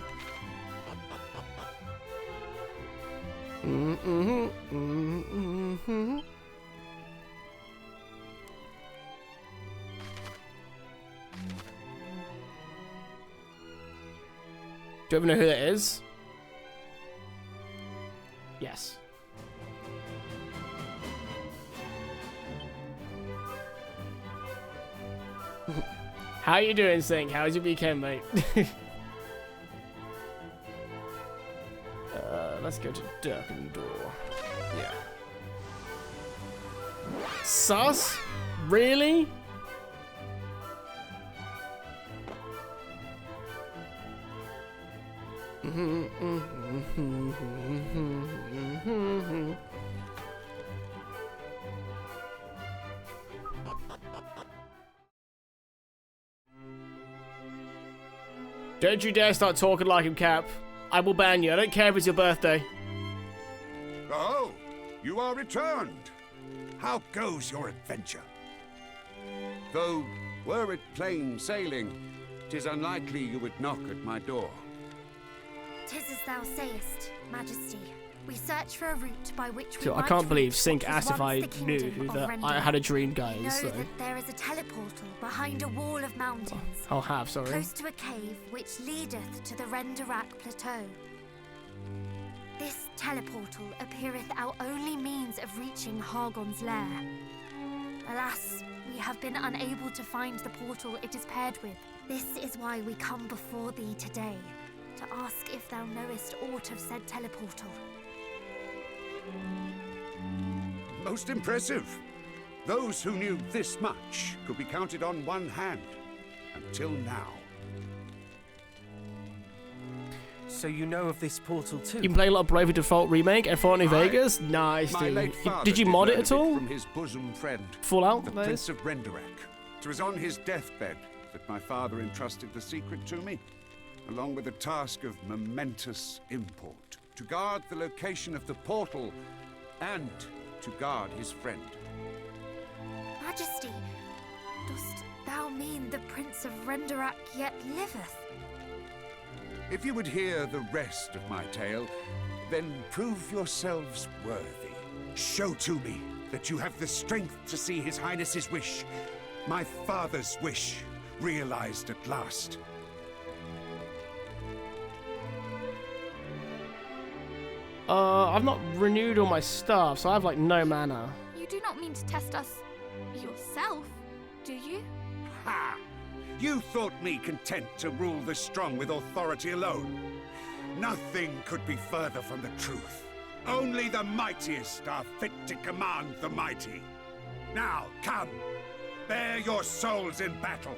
Mm-hmm. Mm-hmm. Do you ever know who that is? Yes. How you doing, Sink? How's your weekend, mate? Let's go to Durkendor. Yeah. Sus? Really? Don't you dare start talking like him, Cap. I will ban you. I don't care if it's your birthday. Oh, you are returned. How goes your adventure? Though, were it plain sailing, 'tis unlikely you would knock at my door. 'Tis as thou sayest, Majesty. We search for a route by which we So I might can't believe reach Sink what was asked if I once the knew kingdom of that I Rendar. had a dream, We guys. know So that there is a teleportal behind a wall of mountains, I'll have, sorry. close to a cave which leadeth to the Rendarak Plateau. This teleportal appeareth our only means of reaching Hargon's lair. Alas, we have been unable to find the portal it is paired with. This is why we come before thee today, to ask if thou knowest aught of said teleportal. Most impressive. Those who knew this much could be counted on one hand. Until now. So you know of this portal too? You been playing a lot of Bravely Default Remake and Fallout New Aye. Vegas? Nice, My dude. late father Did you mod it learn at of all? From his bosom friend, Fallout, the that Prince is? of Rendarak. It was on his deathbed that my father entrusted the secret to me, along with a task of momentous import, to guard the location of the portal and to guard his friend. Majesty, dost thou and the Prince of Renderak yet liveth. If you would hear the rest of my tale, then prove yourselves worthy. Show to me that you have the strength to see His Highness's wish, my father's wish, realized at last. I've not renewed all my stuff, so I have like no mana. You do not mean to test us yourself, do you? Ha! You thought me content to rule the strong with authority alone? Nothing could be further from the truth. Only the mightiest are fit to command the mighty. Now, come, bare your souls in battle.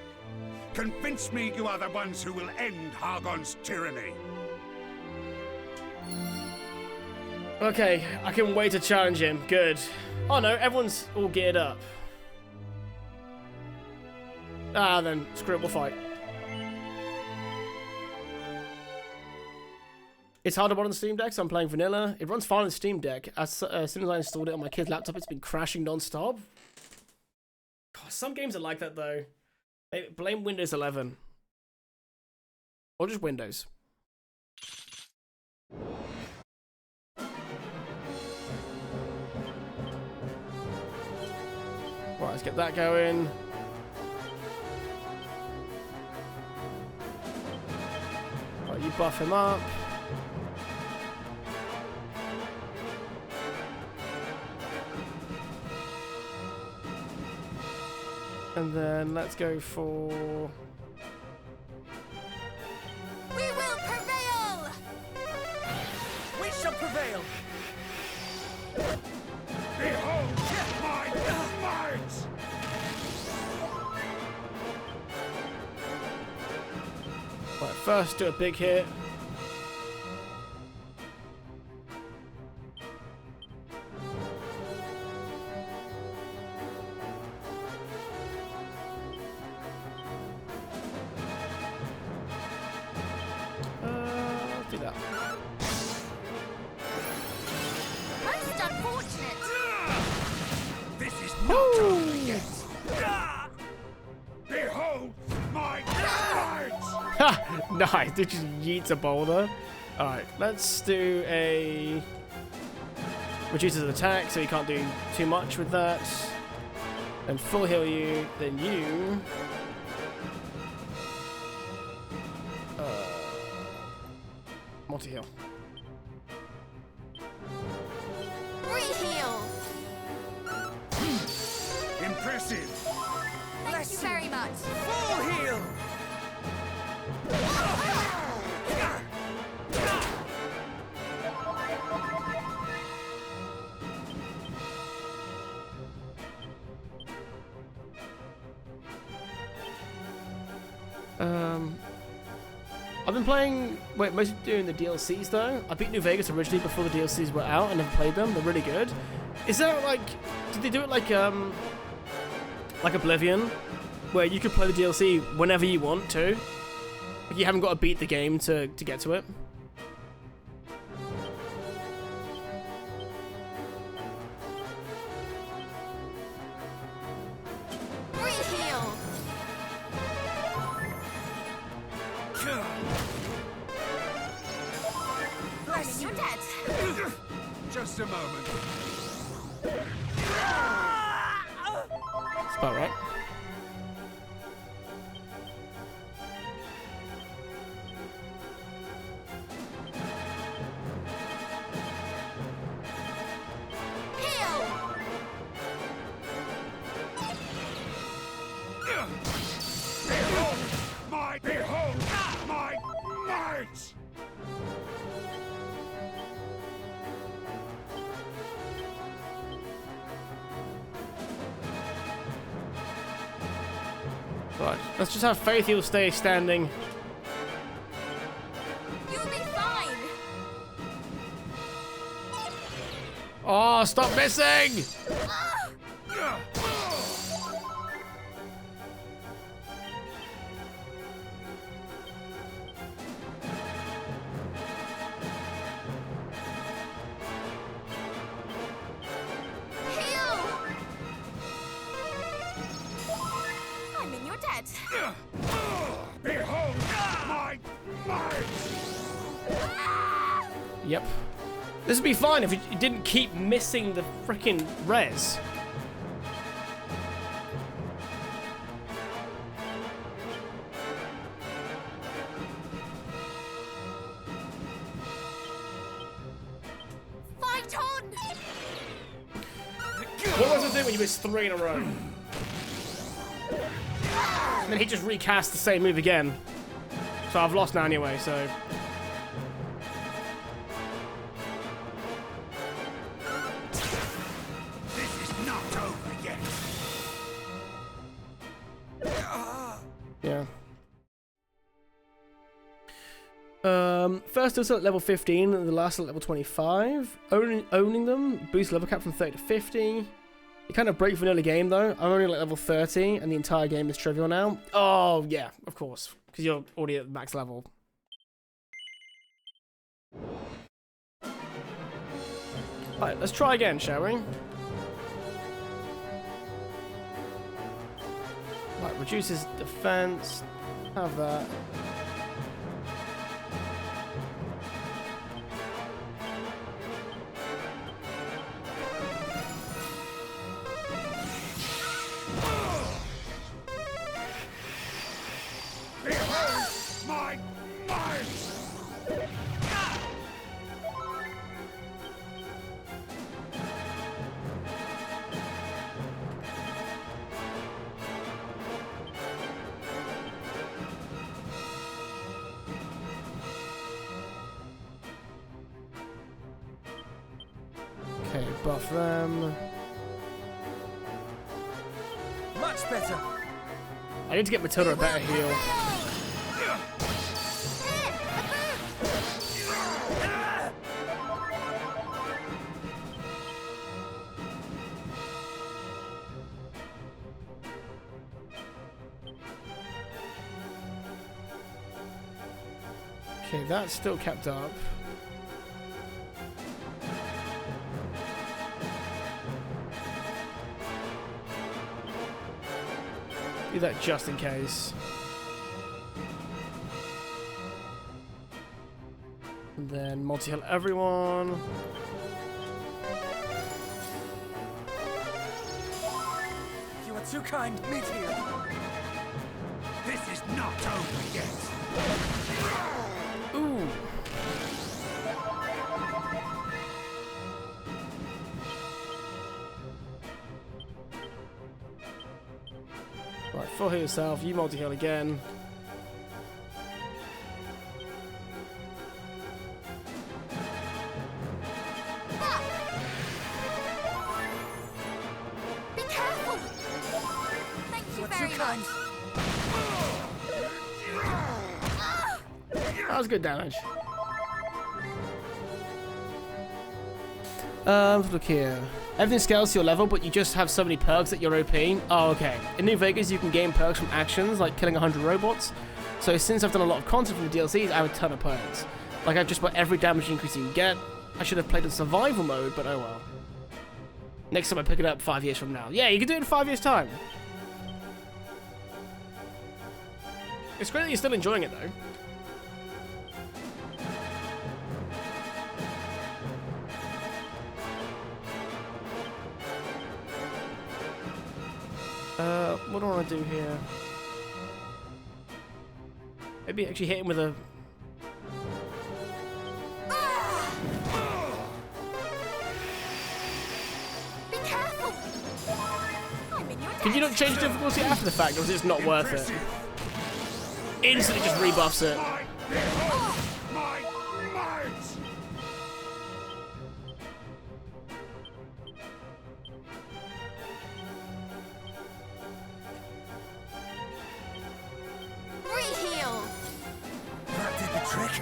Convince me you are the ones who will end Hargon's tyranny. Okay, I can wait to challenge him. Good. Oh no, everyone's all geared up. Ah, then screw it, we'll fight. It's hard to run on Steam Deck, so I'm playing vanilla. It runs fine on Steam Deck. As soon as I installed it on my kid's laptop, it's been crashing non-stop. God, some games are like that though. Maybe blame Windows 11. Or just Windows. Right, let's get that going. Right, you buff him up. And then let's go for... We will prevail! We shall prevail! Behold my might! Right, first do a big hit. Let's do that. Most unfortunate! This is not over yet! Behold my might! Ha! Nice, did you yeet a boulder? Alright, let's do a... reduces attack, so you can't do too much with that. And full heal you, then you... multi-heal. Re-heal! Impressive! Thank you very much. Full heal! I've been playing, mostly doing the DLCs though. I beat New Vegas originally before the DLCs were out. I never played them. They're really good. Is there like, did they do it like Oblivion, where you could play the DLC whenever you want to? Like you haven't got to beat the game to get to it. Re-heal! I mean, you're dead. Just a moment. That's about right. Behold my might! Right, let's just have faith he'll stay standing. You'll be fine. Oh, stop missing! I mean, you're dead. dead. Behold my might! Yep. This would be fine if it didn't keep missing the frickin' res. Fight on! What was the thing when you missed 3 in a row? And then he just recast the same move again. So I've lost now anyway, so... This is not over yet. Yeah. First two at level 15 and the last at level 25. Owning them, boost level cap from 30 to 50. You kind of break vanilla game though. I'm only at level 30 and the entire game is trivial now. Oh yeah, of course, because you're already at max level. Alright, let's try again, shall we? Right, reduces defense. Have that. Behold my might! Okay, buff them. Much better. I need to get Matilda a better heal. Okay, that's still kept up. Do that just in case. And then multi-heal everyone. You are too kind. Meet here. This is not over yet. Ooh. Right, full heal yourself. You multi-heal again. Be careful! Thank you very much. That was good damage. Let's look here. Everything scales to your level, but you just have so many perks that you're OP. Oh, okay. In New Vegas, you can gain perks from actions, like killing 100 robots. So since I've done a lot of content from the DLCs, I have a ton of perks. Like, I've just bought every damage increase you can get. I should have played in survival mode, but oh well. Next time I pick it up 5 years from now. Yeah, you can do it in 5 years' time. It's great that you're still enjoying it, though. What do I want to do here? Maybe actually hit him with a... Be careful! I'm in your Can you not change difficulty after the fact, or is it just not worth it? Instantly just rebuffs it. My might! Re-heal! That did the trick.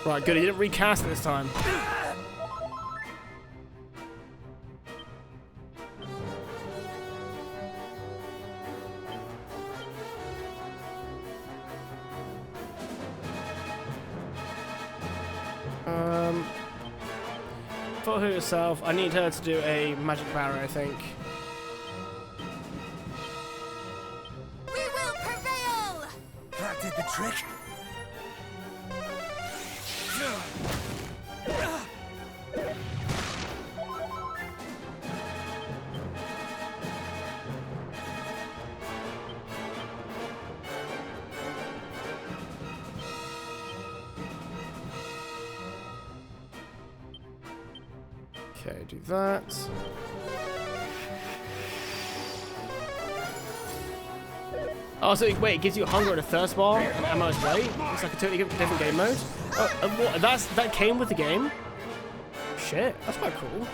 Right, good. He didn't recast it this time. For herself, I need her to do a magic barrier, I think. We will prevail! That did the trick. Okay, do that. Oh, so wait, it gives you a hunger and a thirst bar and ammo's weight? It's like a totally different game mode? Oh, and what, that came with the game? Shit, that's quite cool.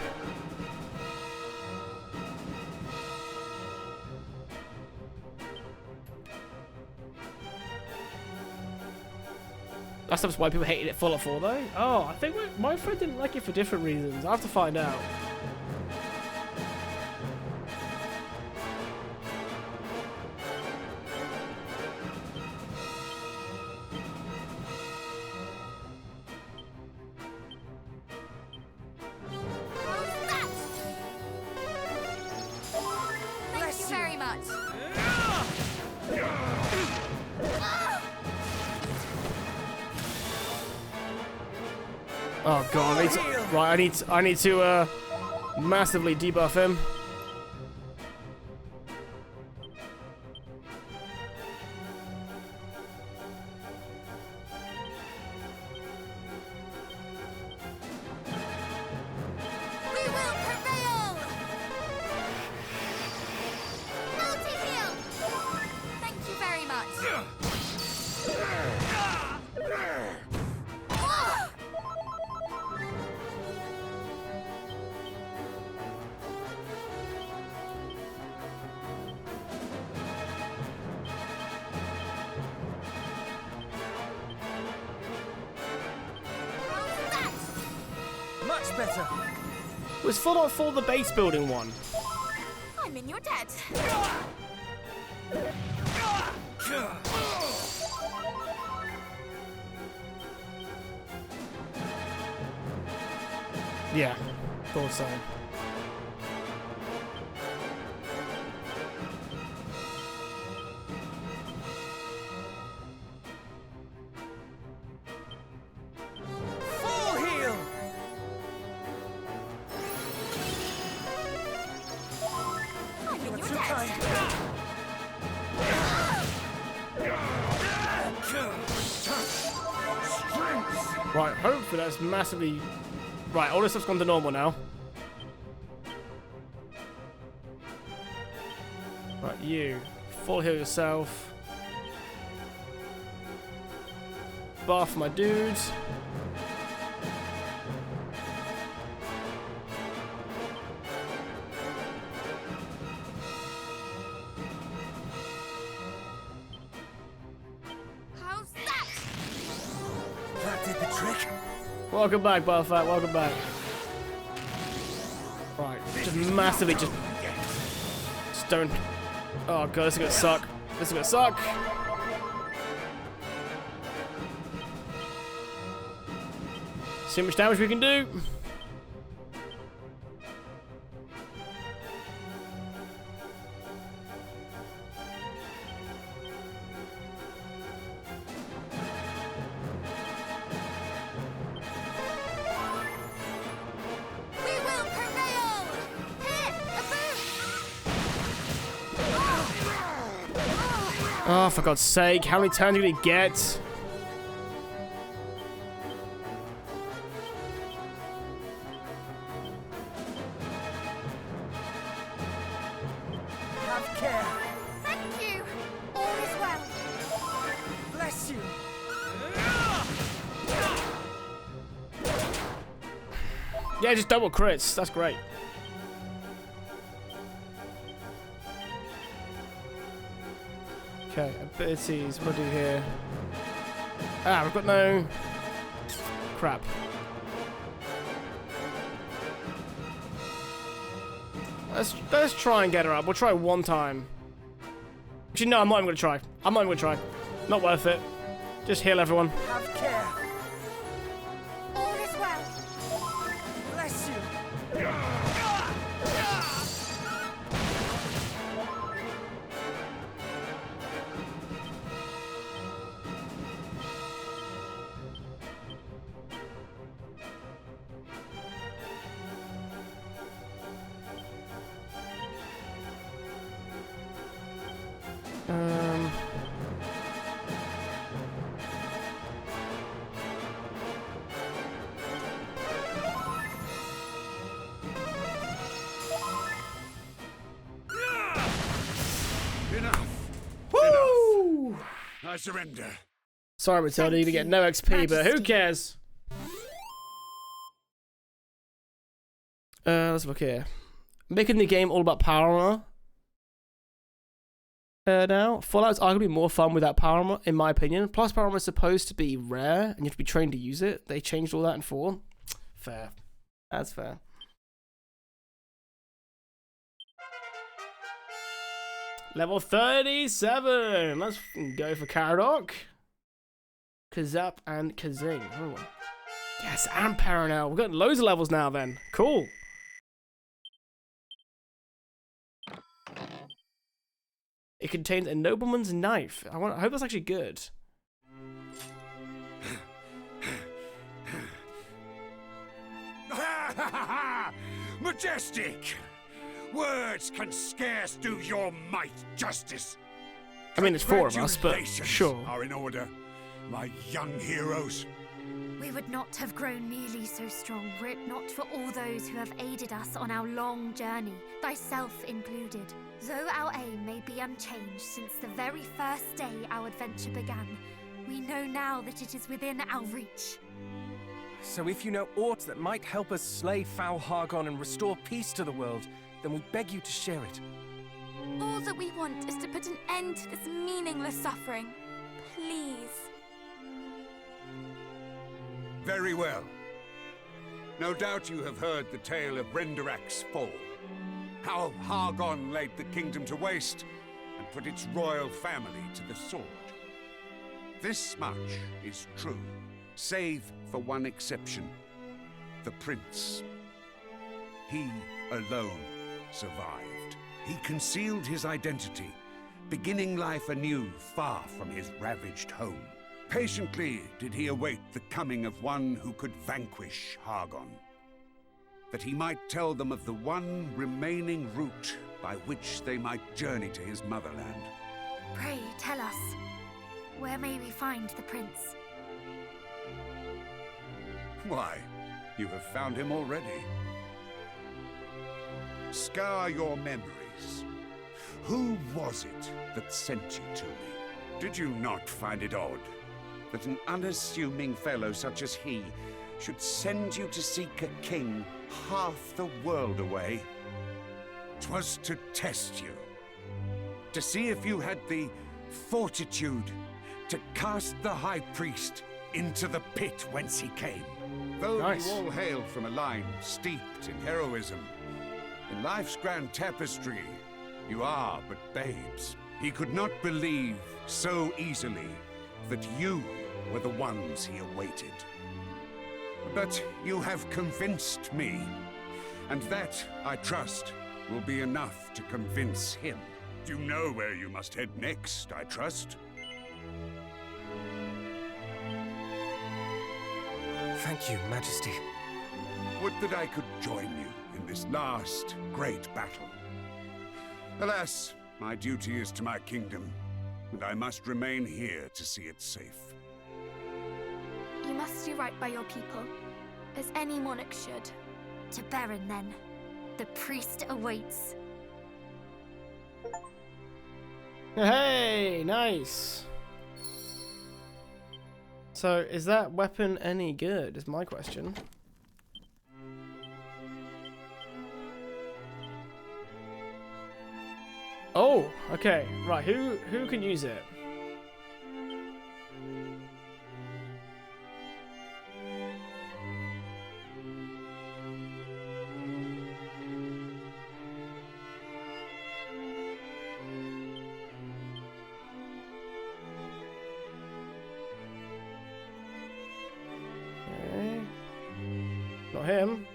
That's why people hated it Fallout 4 though? Oh, I think my friend didn't like it for different reasons. I'll have to find out. Thank you very much. Oh god, I need to massively debuff him. We will prevail! Multi-heal! Thank you very much. Much better. Was Fallout 4 the base building one? I'm in your debt. Yeah, thought so. Full heal. I'm in your Too debt. kind. Right, hopefully that's massively... Right, all this stuff's gone to normal now. Right, you. Full heal yourself. Buff my dudes. How's that? That did the trick. Welcome back, Buffett. Welcome back. Right, just massively just don't. Oh god, this is gonna suck. This is gonna suck. See how much damage we can do. We will prevail! Here, a boost! Oh, for God's sake, how many turns are we gonna get? Have care. Thank you! All is well. Bless you. Yeah, just double crits. That's great. Okay, abilities. What do I do here? Ah, we've got no... Crap. Let's try and get her up. We'll try one time. Actually, no, I'm not even going to try. I'm not even going to try. Not worth it. Just heal everyone. Have care. All is well. Bless miss you! Enough! Woo! I surrender. Sorry, Matilda, you get no XP, but who cares? Let's look here. Making the game all about power armor. Now, Fallout's arguably more fun without power armor, in my opinion. Plus, power armor is supposed to be rare, and you have to be trained to use it. They changed all that in 4. Fair. That's fair. Level 37. Let's go for Caradoc, Kazap, and Kazing. Oh. Yes, and Paranel. We've got loads of levels now then. Cool. It contains a nobleman's knife. I hope that's actually good. Majestic! Words can scarce do your might justice. I mean, there's 4 of us, but sure. Are in order, my young heroes. We would not have grown nearly so strong were it not for all those who have aided us on our long journey, thyself included. Though our aim may be unchanged since the very first day our adventure began, we know now that it is within our reach. So if you know aught that might help us slay foul Hargon and restore peace to the world, then we beg you to share it. All that we want is to put an end to this meaningless suffering. Please. Very well. No doubt you have heard the tale of Renderak's fall. How Hargon laid the kingdom to waste and put its royal family to the sword. This much is true, save for one exception. The prince. He alone survived. He concealed his identity, beginning life anew far from his ravaged home. Patiently did he await the coming of one who could vanquish Hargon, that he might tell them of the one remaining route by which they might journey to his motherland. Pray, tell us, where may we find the prince? Why, you have found him already. Scour your memories. Who was it that sent you to me? Did you not find it odd that an unassuming fellow such as he should send you to seek a king half the world away? 'Twas to test you, to see if you had the fortitude to cast the High Priest into the pit whence he came. Though Nice. you all hail from a line steeped in heroism, in life's grand tapestry, you are but babes. He could not believe so easily that you were the ones he awaited. But you have convinced me, and that, I trust, will be enough to convince him. You know where you must head next, I trust. Thank you, Majesty. Would that I could join you in this last great battle. Alas, my duty is to my kingdom, and I must remain here to see it safe. You must do right by your people, as any monarch should. To Baron, then. The priest awaits. Hey, nice. So, is that weapon any good, is my question. Oh, okay. Right, who can use it? Not him.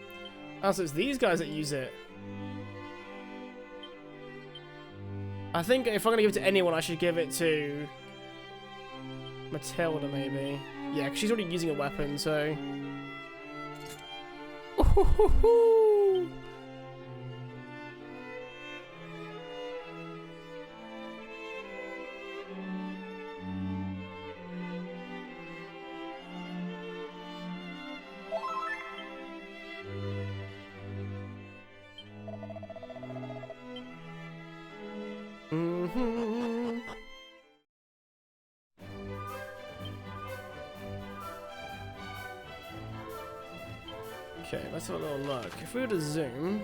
Oh, so it's these guys that use it. I think if I'm gonna give it to anyone, I should give it to Matilda, maybe. Yeah, because she's already using a weapon, so. Ooh-hoo-hoo-hoo. Mm-hmm. Okay, let's have a little look. If we were to zoom.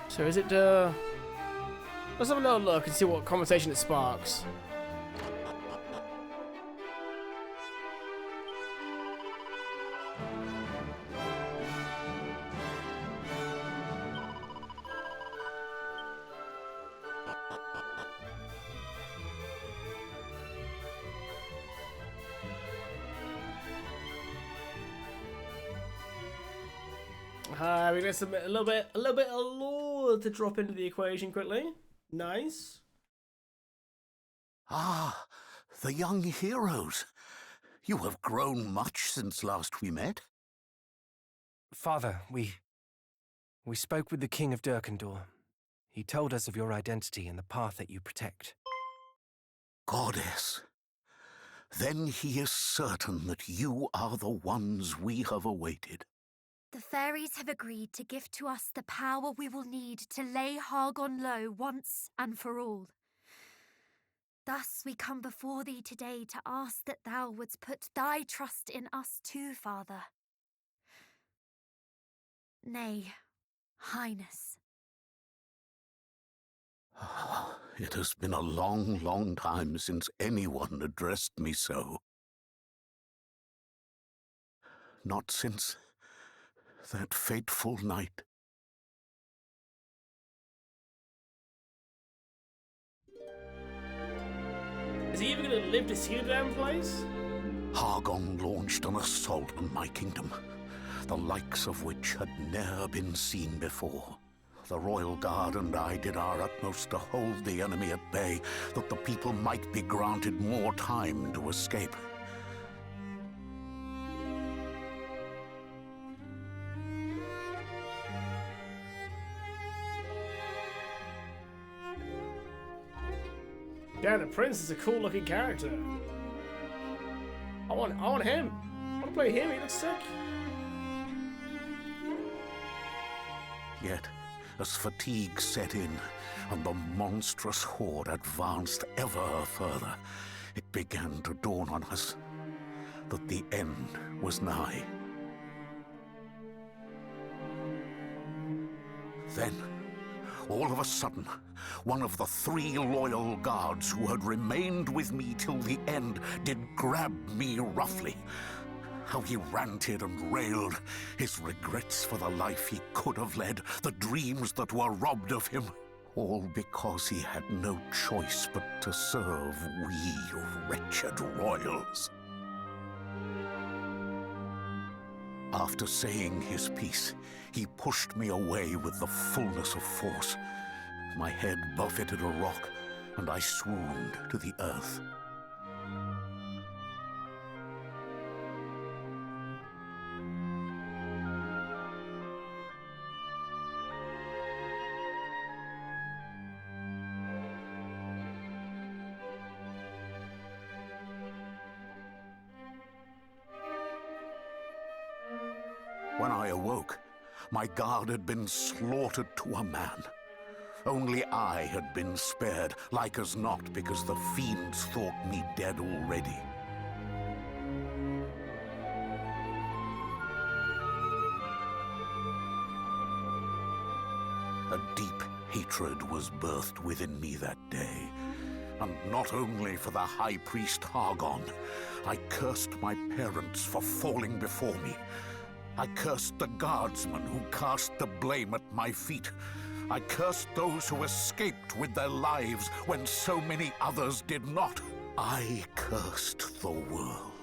So is it, let's have a little look and see what conversation it sparks. We get a little bit of lore to drop into the equation quickly. Nice. Ah, the young heroes. You have grown much since last we met. Father, we spoke with the King of Durkendor. He told us of your identity and the path that you protect. Goddess. Then he is certain that you are the ones we have awaited. The fairies have agreed to give to us the power we will need to lay Hargon low once and for all. Thus we come before thee today to ask that thou wouldst put thy trust in us too, Father. Nay, Highness. It has been a long, long time since anyone addressed me so. Not since that fateful night. Is he even gonna live to see the damn place? Hargon launched an assault on my kingdom, the likes of which had never been seen before. The Royal Guard and I did our utmost to hold the enemy at bay, that the people might be granted more time to escape. Yeah, the prince is a cool-looking character. I want him. I want to play him. He looks sick. Yet, as fatigue set in and the monstrous horde advanced ever further, it began to dawn on us that the end was nigh. Then, all of a sudden, one of the 3 loyal guards who had remained with me till the end did grab me roughly. How he ranted and railed, his regrets for the life he could have led, the dreams that were robbed of him, all because he had no choice but to serve we wretched royals. After saying his piece, he pushed me away with the fullness of force. My head buffeted a rock, and I swooned to the earth. When I awoke, my guard had been slaughtered to a man. Only I had been spared, like as not, because the fiends thought me dead already. A deep hatred was birthed within me that day, And not only for the High Priest Hargon, I cursed my parents for falling before me. I cursed the guardsmen who cast the blame at my feet. I cursed those who escaped with their lives when so many others did not. I cursed the world.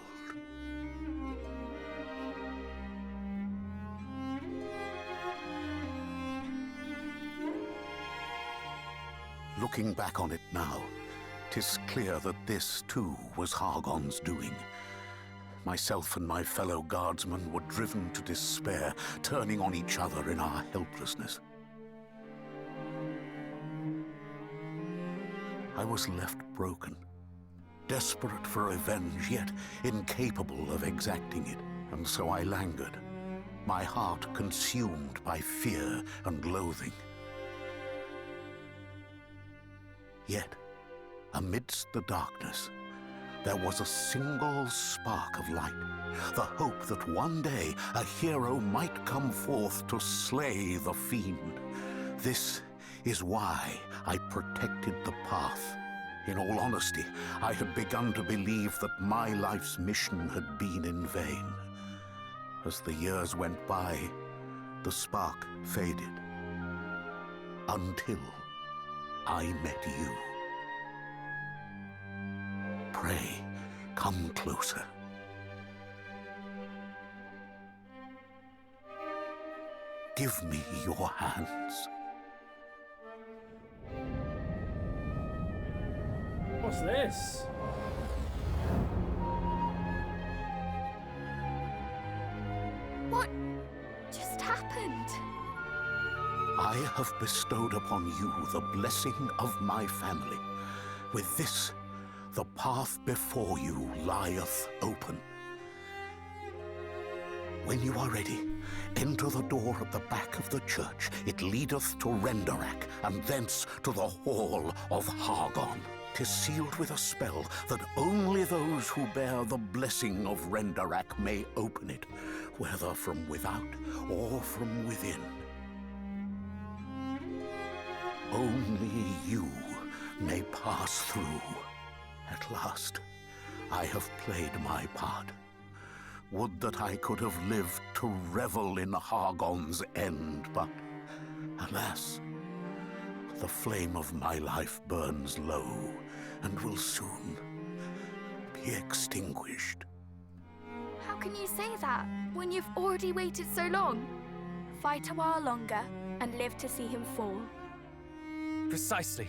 Looking back on it now, 'tis clear that this, too, was Hargon's doing. Myself and my fellow guardsmen were driven to despair, turning on each other in our helplessness. I was left broken, desperate for revenge, yet incapable of exacting it. And so I languid, my heart consumed by fear and loathing. Yet, amidst the darkness, there was a single spark of light, the hope that one day a hero might come forth to slay the fiend. This is why I protected the path. In all honesty, I had begun to believe that my life's mission had been in vain. As the years went by, the spark faded. Until I met you. Pray, come closer. Give me your hands. What's this? What just happened? I have bestowed upon you the blessing of my family. With this, the path before you lieth open. When you are ready, enter the door at the back of the church. It leadeth to Renderak, and thence to the hall of Hargon. 'Tis sealed with a spell that only those who bear the blessing of Renderak may open it, whether from without or from within. Only you may pass through. At last, I have played my part. Would that I could have lived to revel in Hargon's end, but alas, the flame of my life burns low and will soon be extinguished. How can you say that when you've already waited so long? Fight a while longer and live to see him fall. Precisely.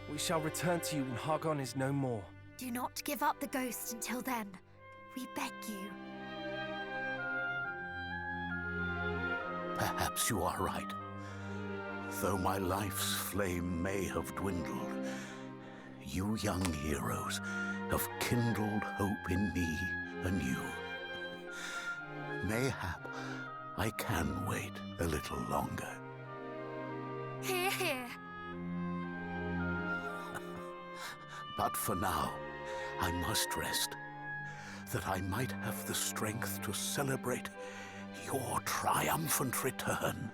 We shall return to you when Hargon is no more. Do not give up the ghost until then. We beg you. Perhaps you are right. Though my life's flame may have dwindled, you young heroes have kindled hope in me anew. Mayhap I can wait a little longer. Hear, hear. But for now, I must rest, that I might have the strength to celebrate your triumphant return.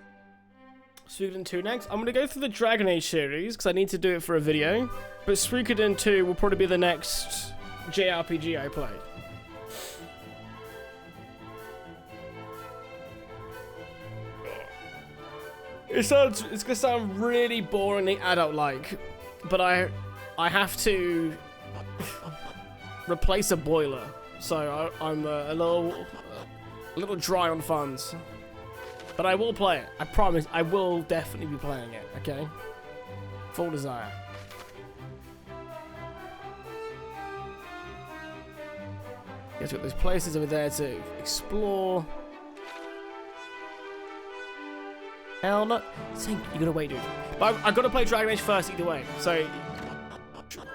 Suikoden 2 next. I'm going to go through the Dragon Age series, because I need to do it for a video. But Suikoden 2 will probably be the next JRPG I play. It's going to sound really boringly adult-like, but I have to replace a boiler, so I'm a little dry on funds. But I will play it. I promise. I will definitely be playing it. Okay. Full desire. Guess what? There's places over there to explore. Hell no. You gotta wait, dude. But I gotta play Dragon Age first either way. So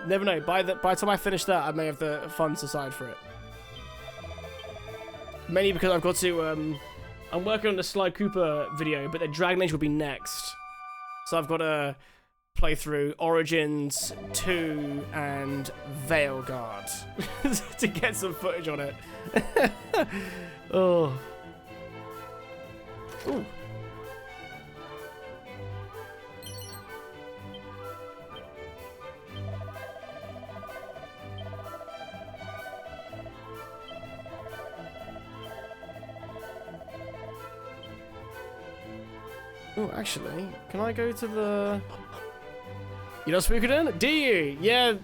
never know. By the time I finish that, I may have the funds aside for it. Mainly because I've got to I'm working on the Sly Cooper video, but the Dragon Age will be next. So I've got to play through Origins 2 and Veilguard to get some footage on it. Oh. Ooh. Oh, actually, can I go to the... You know Spookadon? Do you? Yeah,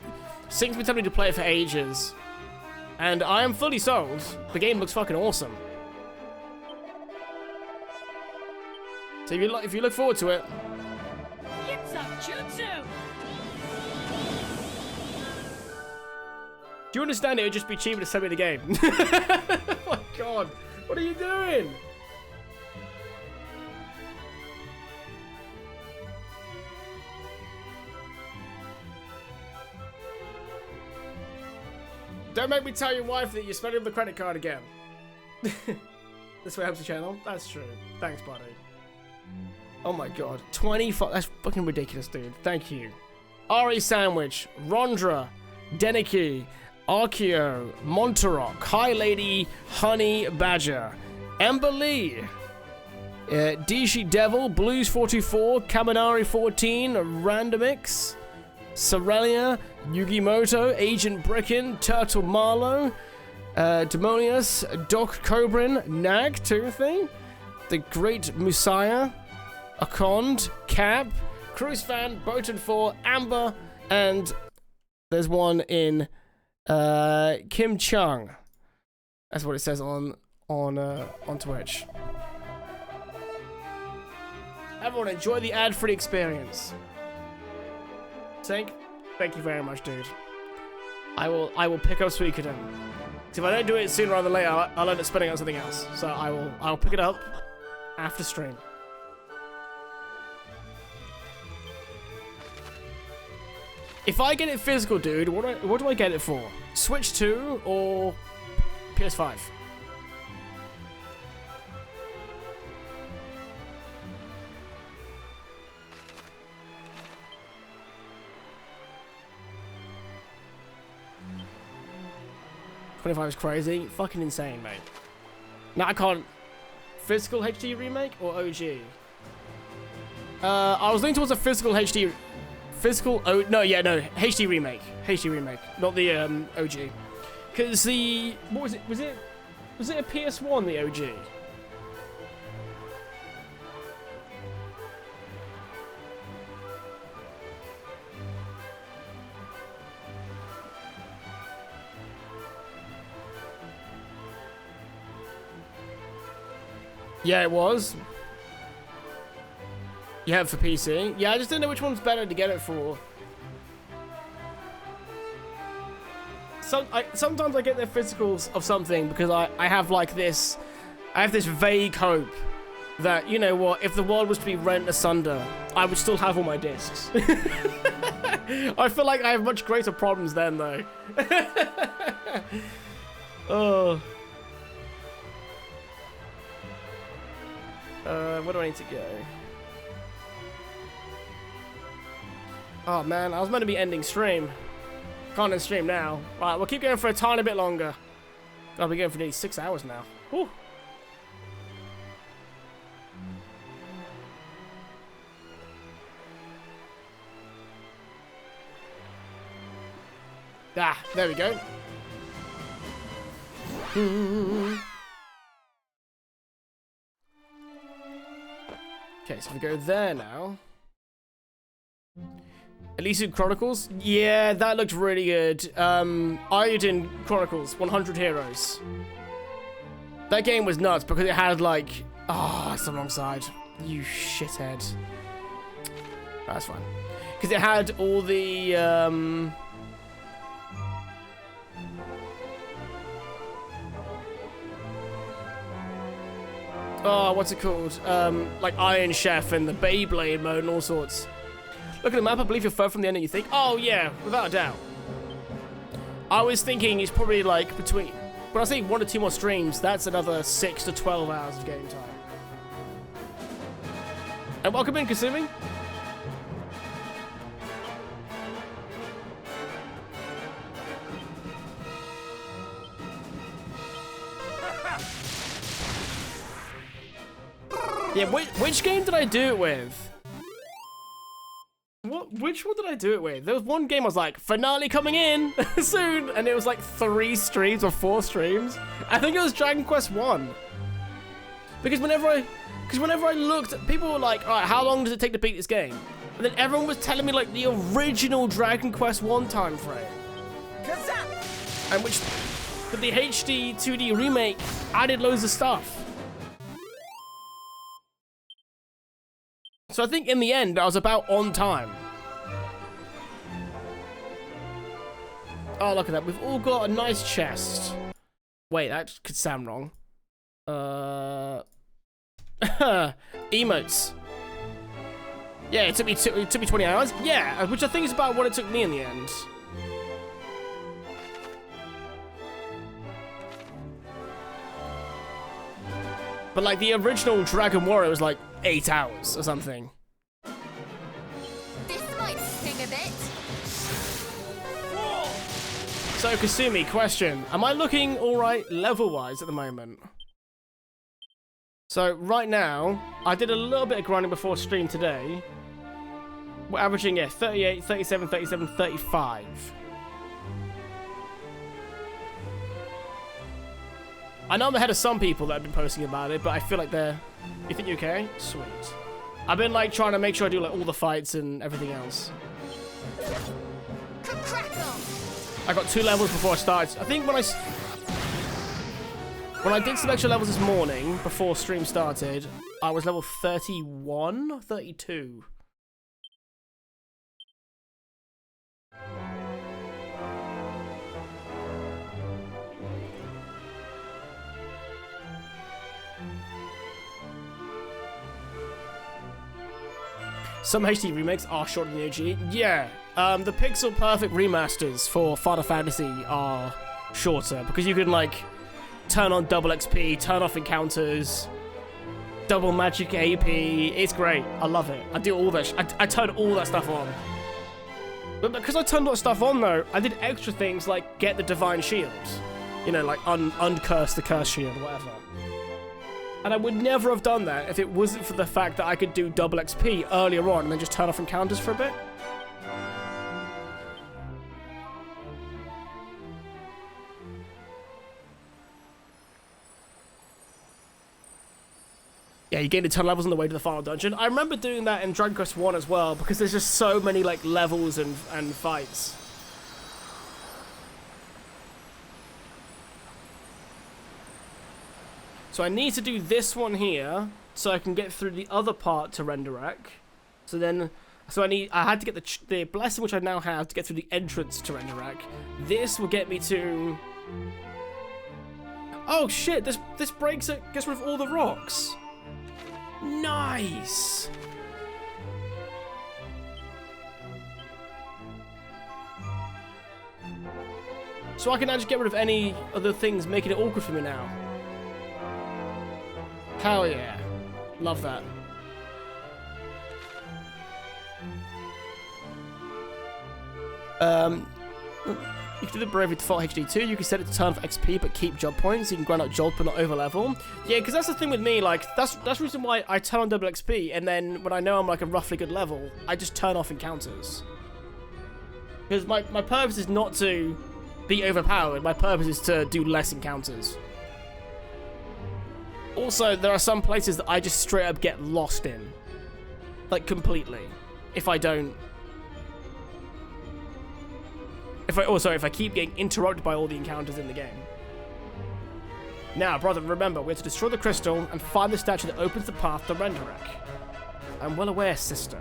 Sing's been telling me to play it for ages. And I am fully sold. The game looks fucking awesome. So if you look forward to it... It's a jutsu! Do you understand it would just be cheaper to send me the game? Oh my god, what are you doing? Don't make me tell your wife that you're spending the credit card again. This way helps the channel. That's true. Thanks, buddy. Oh my god. 25. That's fucking ridiculous, dude. Thank you. Ari Sandwich, Rondra, Deniki, Arkeo, Montarock, High Lady, Honey Badger, Amber Lee, Dishi Devil, Blues 44, Kaminari 14, Randomix, Sorelia, Yugimoto, Agent Bricken, Turtle Marlowe, Demonius, Doc Cobrin, Nag, Toothy, The Great Musaya, Akond, Cap, Cruise Fan, Botan 4, Amber, and there's one in Kim Chung. That's what it says on Twitch. Everyone enjoy the ad-free experience. Thank you very much, dude. I will pick up Suikoden. If I don't do it sooner rather than later, I'll end up spending on something else. So I'll pick it up after stream. If I get it physical, dude, what do I get it for? Switch 2 or PS5? $25 is crazy. Fucking insane, mate. Now I can't... Physical HD remake or OG? I was leaning towards a physical HD... Physical... Oh, no, yeah, no. HD remake. HD remake. Not the, OG. Because the... What was it? Was it a PS1, the OG? Yeah, it was. You have for PC. Yeah, I just didn't know which one's better to get it for. Sometimes I get the physicals of something because I have like this... I have this vague hope that, you know what, if the world was to be rent asunder, I would still have all my discs. I feel like I have much greater problems then, though. Oh... where do I need to go? Oh man, I was meant to be ending stream. Can't end stream now. Right, we'll keep going for a tiny bit longer. I'll be going for nearly 6 hours now. Whew. Ah, there we go. Okay, so if we go there now. Elysium Chronicles? Yeah, that looked really good. Iodine Chronicles, 100 Heroes. That game was nuts because it had like... Oh, it's the wrong side. You shithead. That's fine. Because it had all the... Oh, what's it called? Like Iron Chef and the Beyblade mode and all sorts. Look at the map, I believe you're further from the end than you think. Oh, yeah, without a doubt. I was thinking it's probably like between... When I say 1 or 2 more streams, that's another 6 to 12 hours of game time. And welcome in, Kasumi. Yeah, which game did I do it with? Which one did I do it with? There was one game I was like, finale coming in soon, and it was like 3 streams or 4 streams. I think it was Dragon Quest 1. Because whenever Because whenever I looked, people were like, all right, how long does it take to beat this game? And then everyone was telling me like the original Dragon Quest 1 time frame. And which, but the HD-2D remake added loads of stuff. So I think in the end, I was about on time. Oh, look at that. We've all got a nice chest. Wait, that could sound wrong. Emotes. Yeah, it took me 20 hours. Yeah, which I think is about what it took me in the end. But like the original Dragon Warrior was like 8 hours or something. This might sting a bit. So Kasumi, question. Am I looking alright level-wise at the moment? So right now, I did a little bit of grinding before stream today. We're averaging, yeah, 38, 37, 37, 35. I know I'm ahead of some people that have been posting about it, but I feel like they're... You think you're okay? Sweet. I've been like trying to make sure I do like all the fights and everything else. I got 2 levels before I started. I think when I did some extra levels this morning before stream started, I was level 31, 32. Some HD remakes are shorter than the OG. Yeah, the pixel perfect remasters for Final Fantasy are shorter because you can like turn on double XP, turn off encounters, double magic AP. It's great. I love it. I do all that. I turn all that stuff on. But because I turned all that stuff on though, I did extra things like get the divine shield. You know, like uncurse the curse shield or whatever. And I would never have done that if it wasn't for the fact that I could do double XP earlier on and then just turn off encounters for a bit. Yeah, you gain the 10 levels on the way to the final dungeon. I remember doing that in Dragon Quest 1 as well because there's just so many like levels and fights. So I need to do this one here so I can get through the other part to Renderek. So I had to get the blessing, which I now have, to get through the entrance to Renderek. This will get me to... Oh shit, this breaks it, gets rid of all the rocks. Nice. So I can now just get rid of any other things making it awkward for me now. Hell yeah. Love that. You can do the Bravery default HD2. You can set it to turn off XP but keep job points. You can grind out job but not over level. Yeah, because that's the thing with me. Like that's the reason why I turn on double XP, and then when I know I'm like a roughly good level, I just turn off encounters. Because my purpose is not to be overpowered. My purpose is to do less encounters. Also, there are some places that I just straight up get lost in. Like, completely. If I don't... If I keep getting interrupted by all the encounters in the game. Now, brother, remember, we have to destroy the crystal and find the statue that opens the path to Renderek. I'm well aware, sister.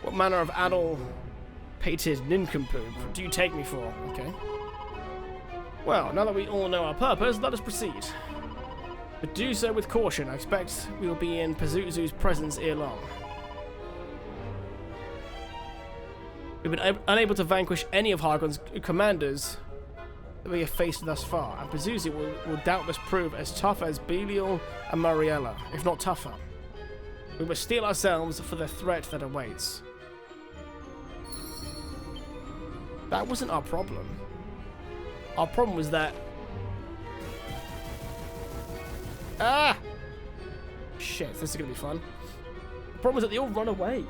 What manner of adult-pated nincompoop do you take me for? Okay. Well, now that we all know our purpose, let us proceed. But do so with caution. I expect we will be in Pazuzu's presence ere long. We've been unable to vanquish any of Hargon's commanders that we have faced thus far, and Pazuzu will doubtless prove as tough as Belial and Mariella, if not tougher. We must steel ourselves for the threat that awaits. That wasn't our problem. Our problem was that... Ah! Shit, this is gonna be fun. The problem is that they all run away.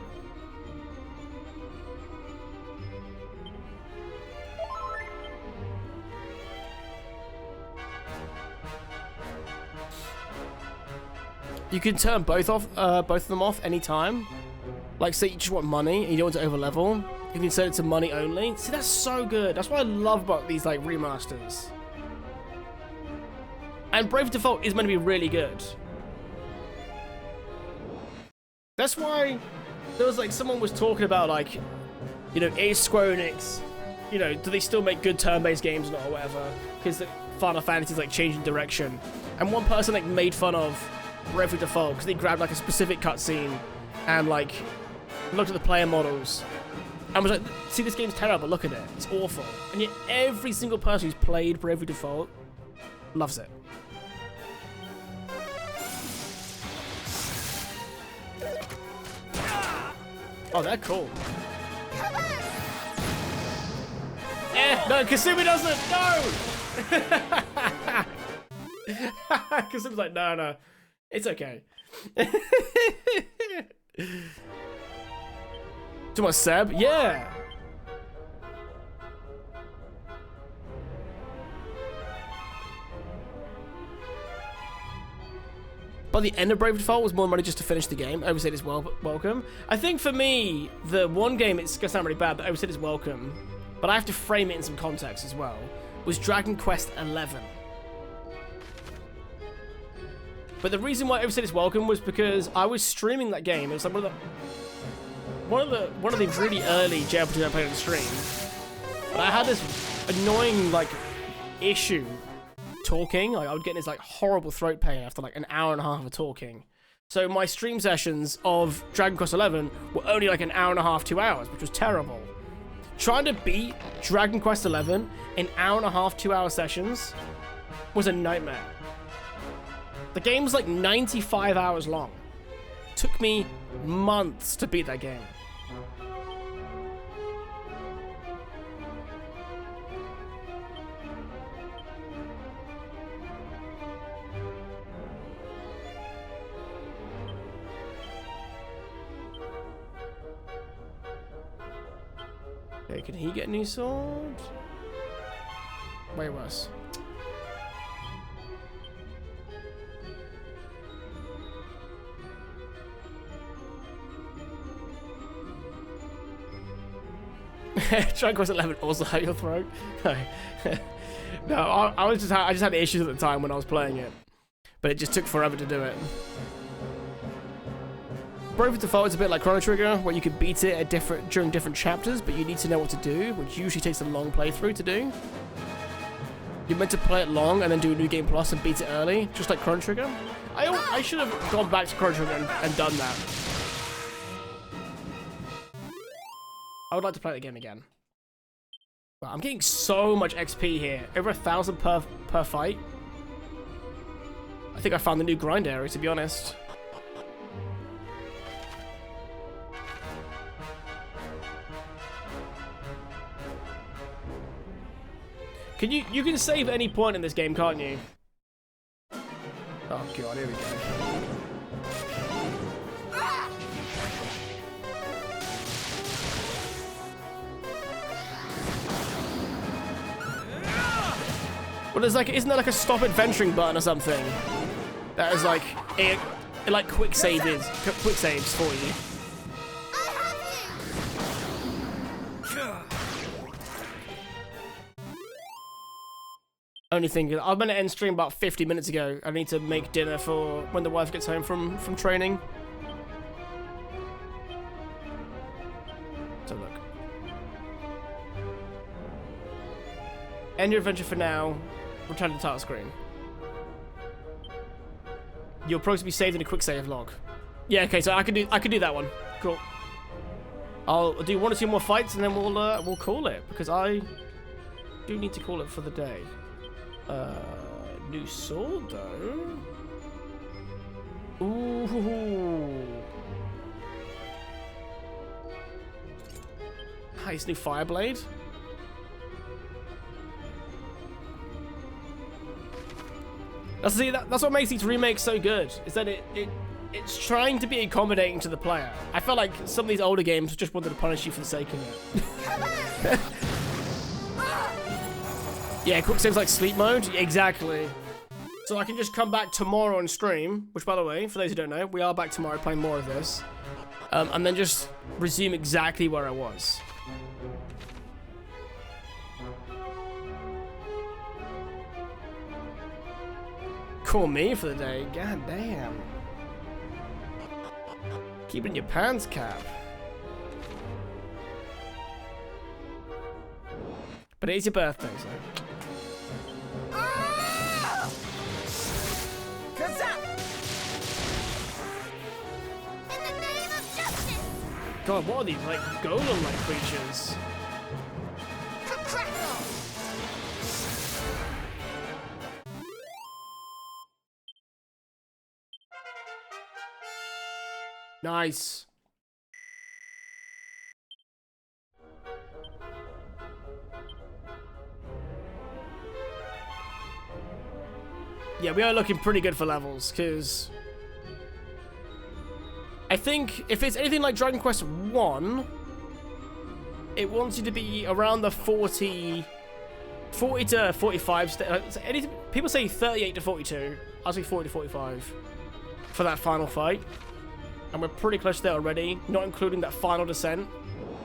you can turn both of them off anytime. Like, say you just want money and you don't want to overlevel, you can set it to money only. See, that's so good. That's what I love about these like remasters. And Brave Default is meant to be really good. That's why there was like someone was talking about like, you know, is Square Enix, you know, do they still make good turn-based games or not or whatever? Because Final Fantasy's like changing direction. And one person like made fun of Brave Default because they grabbed like a specific cutscene and like looked at the player models and was like, see, this game's terrible, look at it, it's awful. And yet every single person who's played Brave Default loves it. Oh, they're cool. No, Kasumi doesn't, no! Kasumi's like, no, it's okay. Too much Seb? Yeah. By the end of Brave Default was more money just to finish the game. Oversaid is welcome. I think for me, the one game, it's gonna sound really bad, but Oversaid is welcome, but I have to frame it in some context as well, was Dragon Quest XI. But the reason why Oversaid is welcome was because I was streaming that game. It was like one of the really early JRPGs I played on stream. But I had this annoying like issue talking. Like I would get this like horrible throat pain after like an hour and a half of talking. So my stream sessions of Dragon Quest XI were only like an hour and a half, 2 hours, which was terrible. Trying to beat Dragon Quest XI in hour and a half, 2 hour sessions was a nightmare. The game's like 95 hours long. Took me months to beat that game. Okay, can he get a new sword? Way worse. Dragon Quest XI also hurt your throat? No, I just had issues at the time when I was playing it, but it just took forever to do it. Brave Default is a bit like Chrono Trigger, where you can beat it at during different chapters, but you need to know what to do, which usually takes a long playthrough to do. You're meant to play it long and then do a New Game Plus and beat it early, just like Chrono Trigger. I should have gone back to Chrono Trigger and done that. I would like to play the game again. Wow, I'm getting so much XP here. Over 1,000 per fight. I think I found the new grind area, to be honest. You can save at any point in this game, can't you? Oh god, here we go. Well, there's like, isn't there like a stop adventuring button or something? That is like, it like quick saves for you. Only thing is, I'm gonna end stream about 50 minutes ago. I need to make dinner for when the wife gets home from training. So look. End your adventure for now. Return to the title screen. You'll probably be saved in a quick save log. Yeah, okay, so I could do that one. Cool. I'll do 1 or 2 more fights and then we'll call it, because I do need to call it for the day. New sword though. Ooh. Nice new Fireblade. That's what makes these remakes so good. Is that it's trying to be accommodating to the player. I felt like some of these older games just wanted to punish you for the sake of it. Yeah, quick saves like sleep mode. Exactly. So I can just come back tomorrow and stream, which by the way, for those who don't know, we are back tomorrow playing more of this. And then just resume exactly where I was. Call me for the day, god damn. Keep it in your pants, Cap. But it is your birthday, so. God, what are these, like, golem-like creatures? Nice. Yeah, we are looking pretty good for levels, because I think if it's anything like Dragon Quest 1, it wants you to be around the 40 to 45 people say 38 to 42. I'll say 40 to 45 for that final fight. And we're pretty close there already, not including that final descent,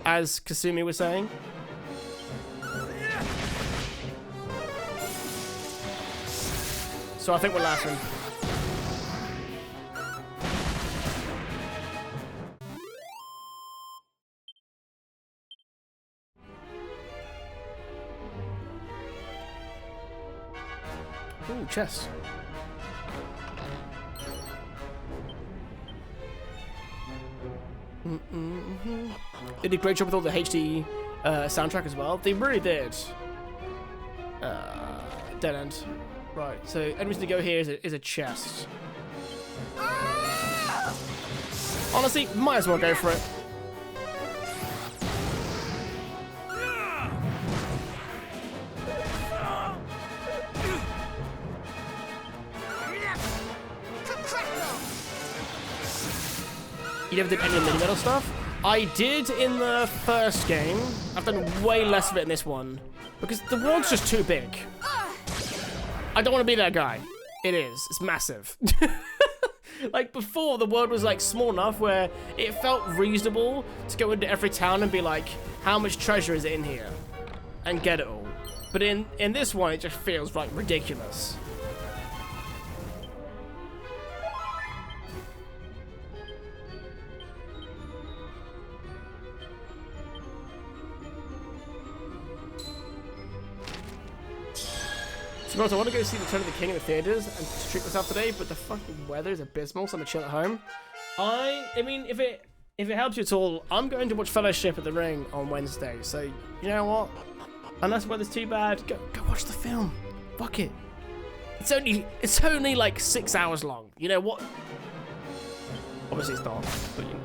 as Kasumi was saying. So I think we're laughing. Ooh, chest. They did a great job with all the HD soundtrack as well. They really did. Dead end. Right, so enemies to go here is a chest. Honestly, might as well go for it. You never did any of the mini-metal stuff? I did in the first game. I've done way less of it in this one. Because the world's just too big. I don't want to be that guy. It is. It's massive. Like before, the world was like small enough where it felt reasonable to go into every town and be like, how much treasure is in here? And get it all. But in this one, it just feels like ridiculous. I want to go see Return of the King in the theaters and treat myself today, but the fucking weather is abysmal, so I'm gonna chill at home. I mean, if it helps you at all, I'm going to watch Fellowship at the Ring on Wednesday. So you know what? Unless the weather's too bad, go watch the film. Fuck it. It's only like 6 hours long. You know what? Obviously it's not, but you know.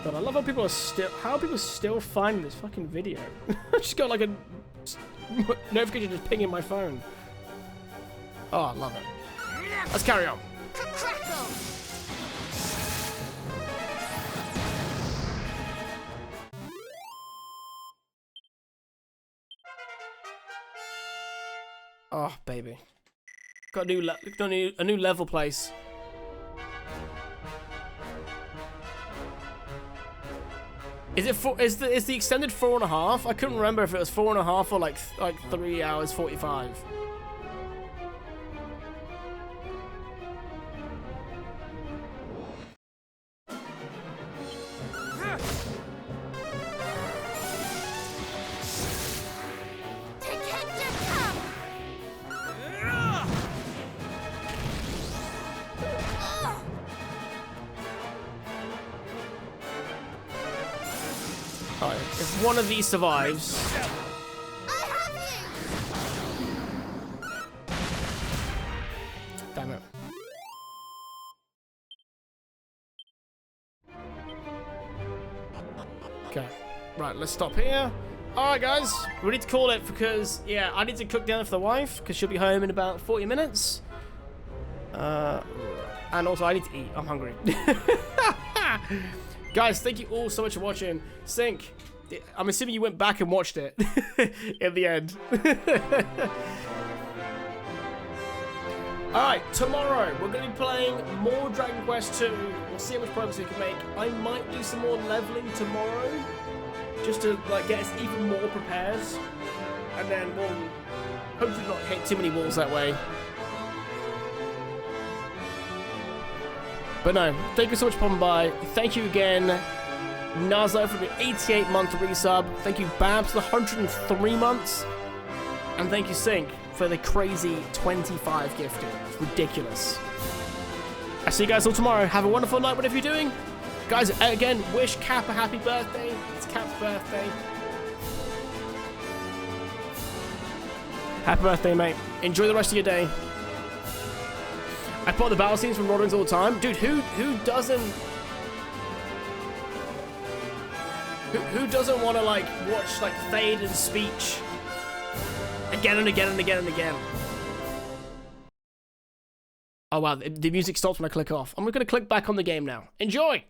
But I love how people are still finding this fucking video. I just got like a notification just pinging my phone. Oh, I love it. Let's carry on. Oh, baby. Got a new level place. Is the extended 4.5? I couldn't remember if it was 4.5 or like 3 hours 45. If one of these survives. Damn it. Okay. Right, let's stop here. Alright guys, we need to call it because, yeah, I need to cook dinner for the wife because she'll be home in about 40 minutes. And also I need to eat, I'm hungry. Guys, thank you all so much for watching. Sync, I'm assuming you went back and watched it in the end. Alright, tomorrow we're going to be playing more Dragon Quest 2. We'll see how much progress we can make. I might do some more leveling tomorrow, just to like get us even more prepared. And then we'll hopefully not hit too many walls that way. But no, thank you so much for popping by. Thank you again, Nazo, for the 88-month resub. Thank you, Babs, for the 103 months. And thank you, Sync, for the crazy 25 gifting. It's ridiculous. I'll see you guys all tomorrow. Have a wonderful night, whatever you're doing. Guys, again, wish Cap a happy birthday. It's Cap's birthday. Happy birthday, mate. Enjoy the rest of your day. I put the battle scenes from Lord of the Rings all the time. Dude, who doesn't... Who doesn't want to, like, watch, like, Théoden's speech again and again and again and again? Oh, wow. The music stops when I click off. I'm going to click back on the game now. Enjoy!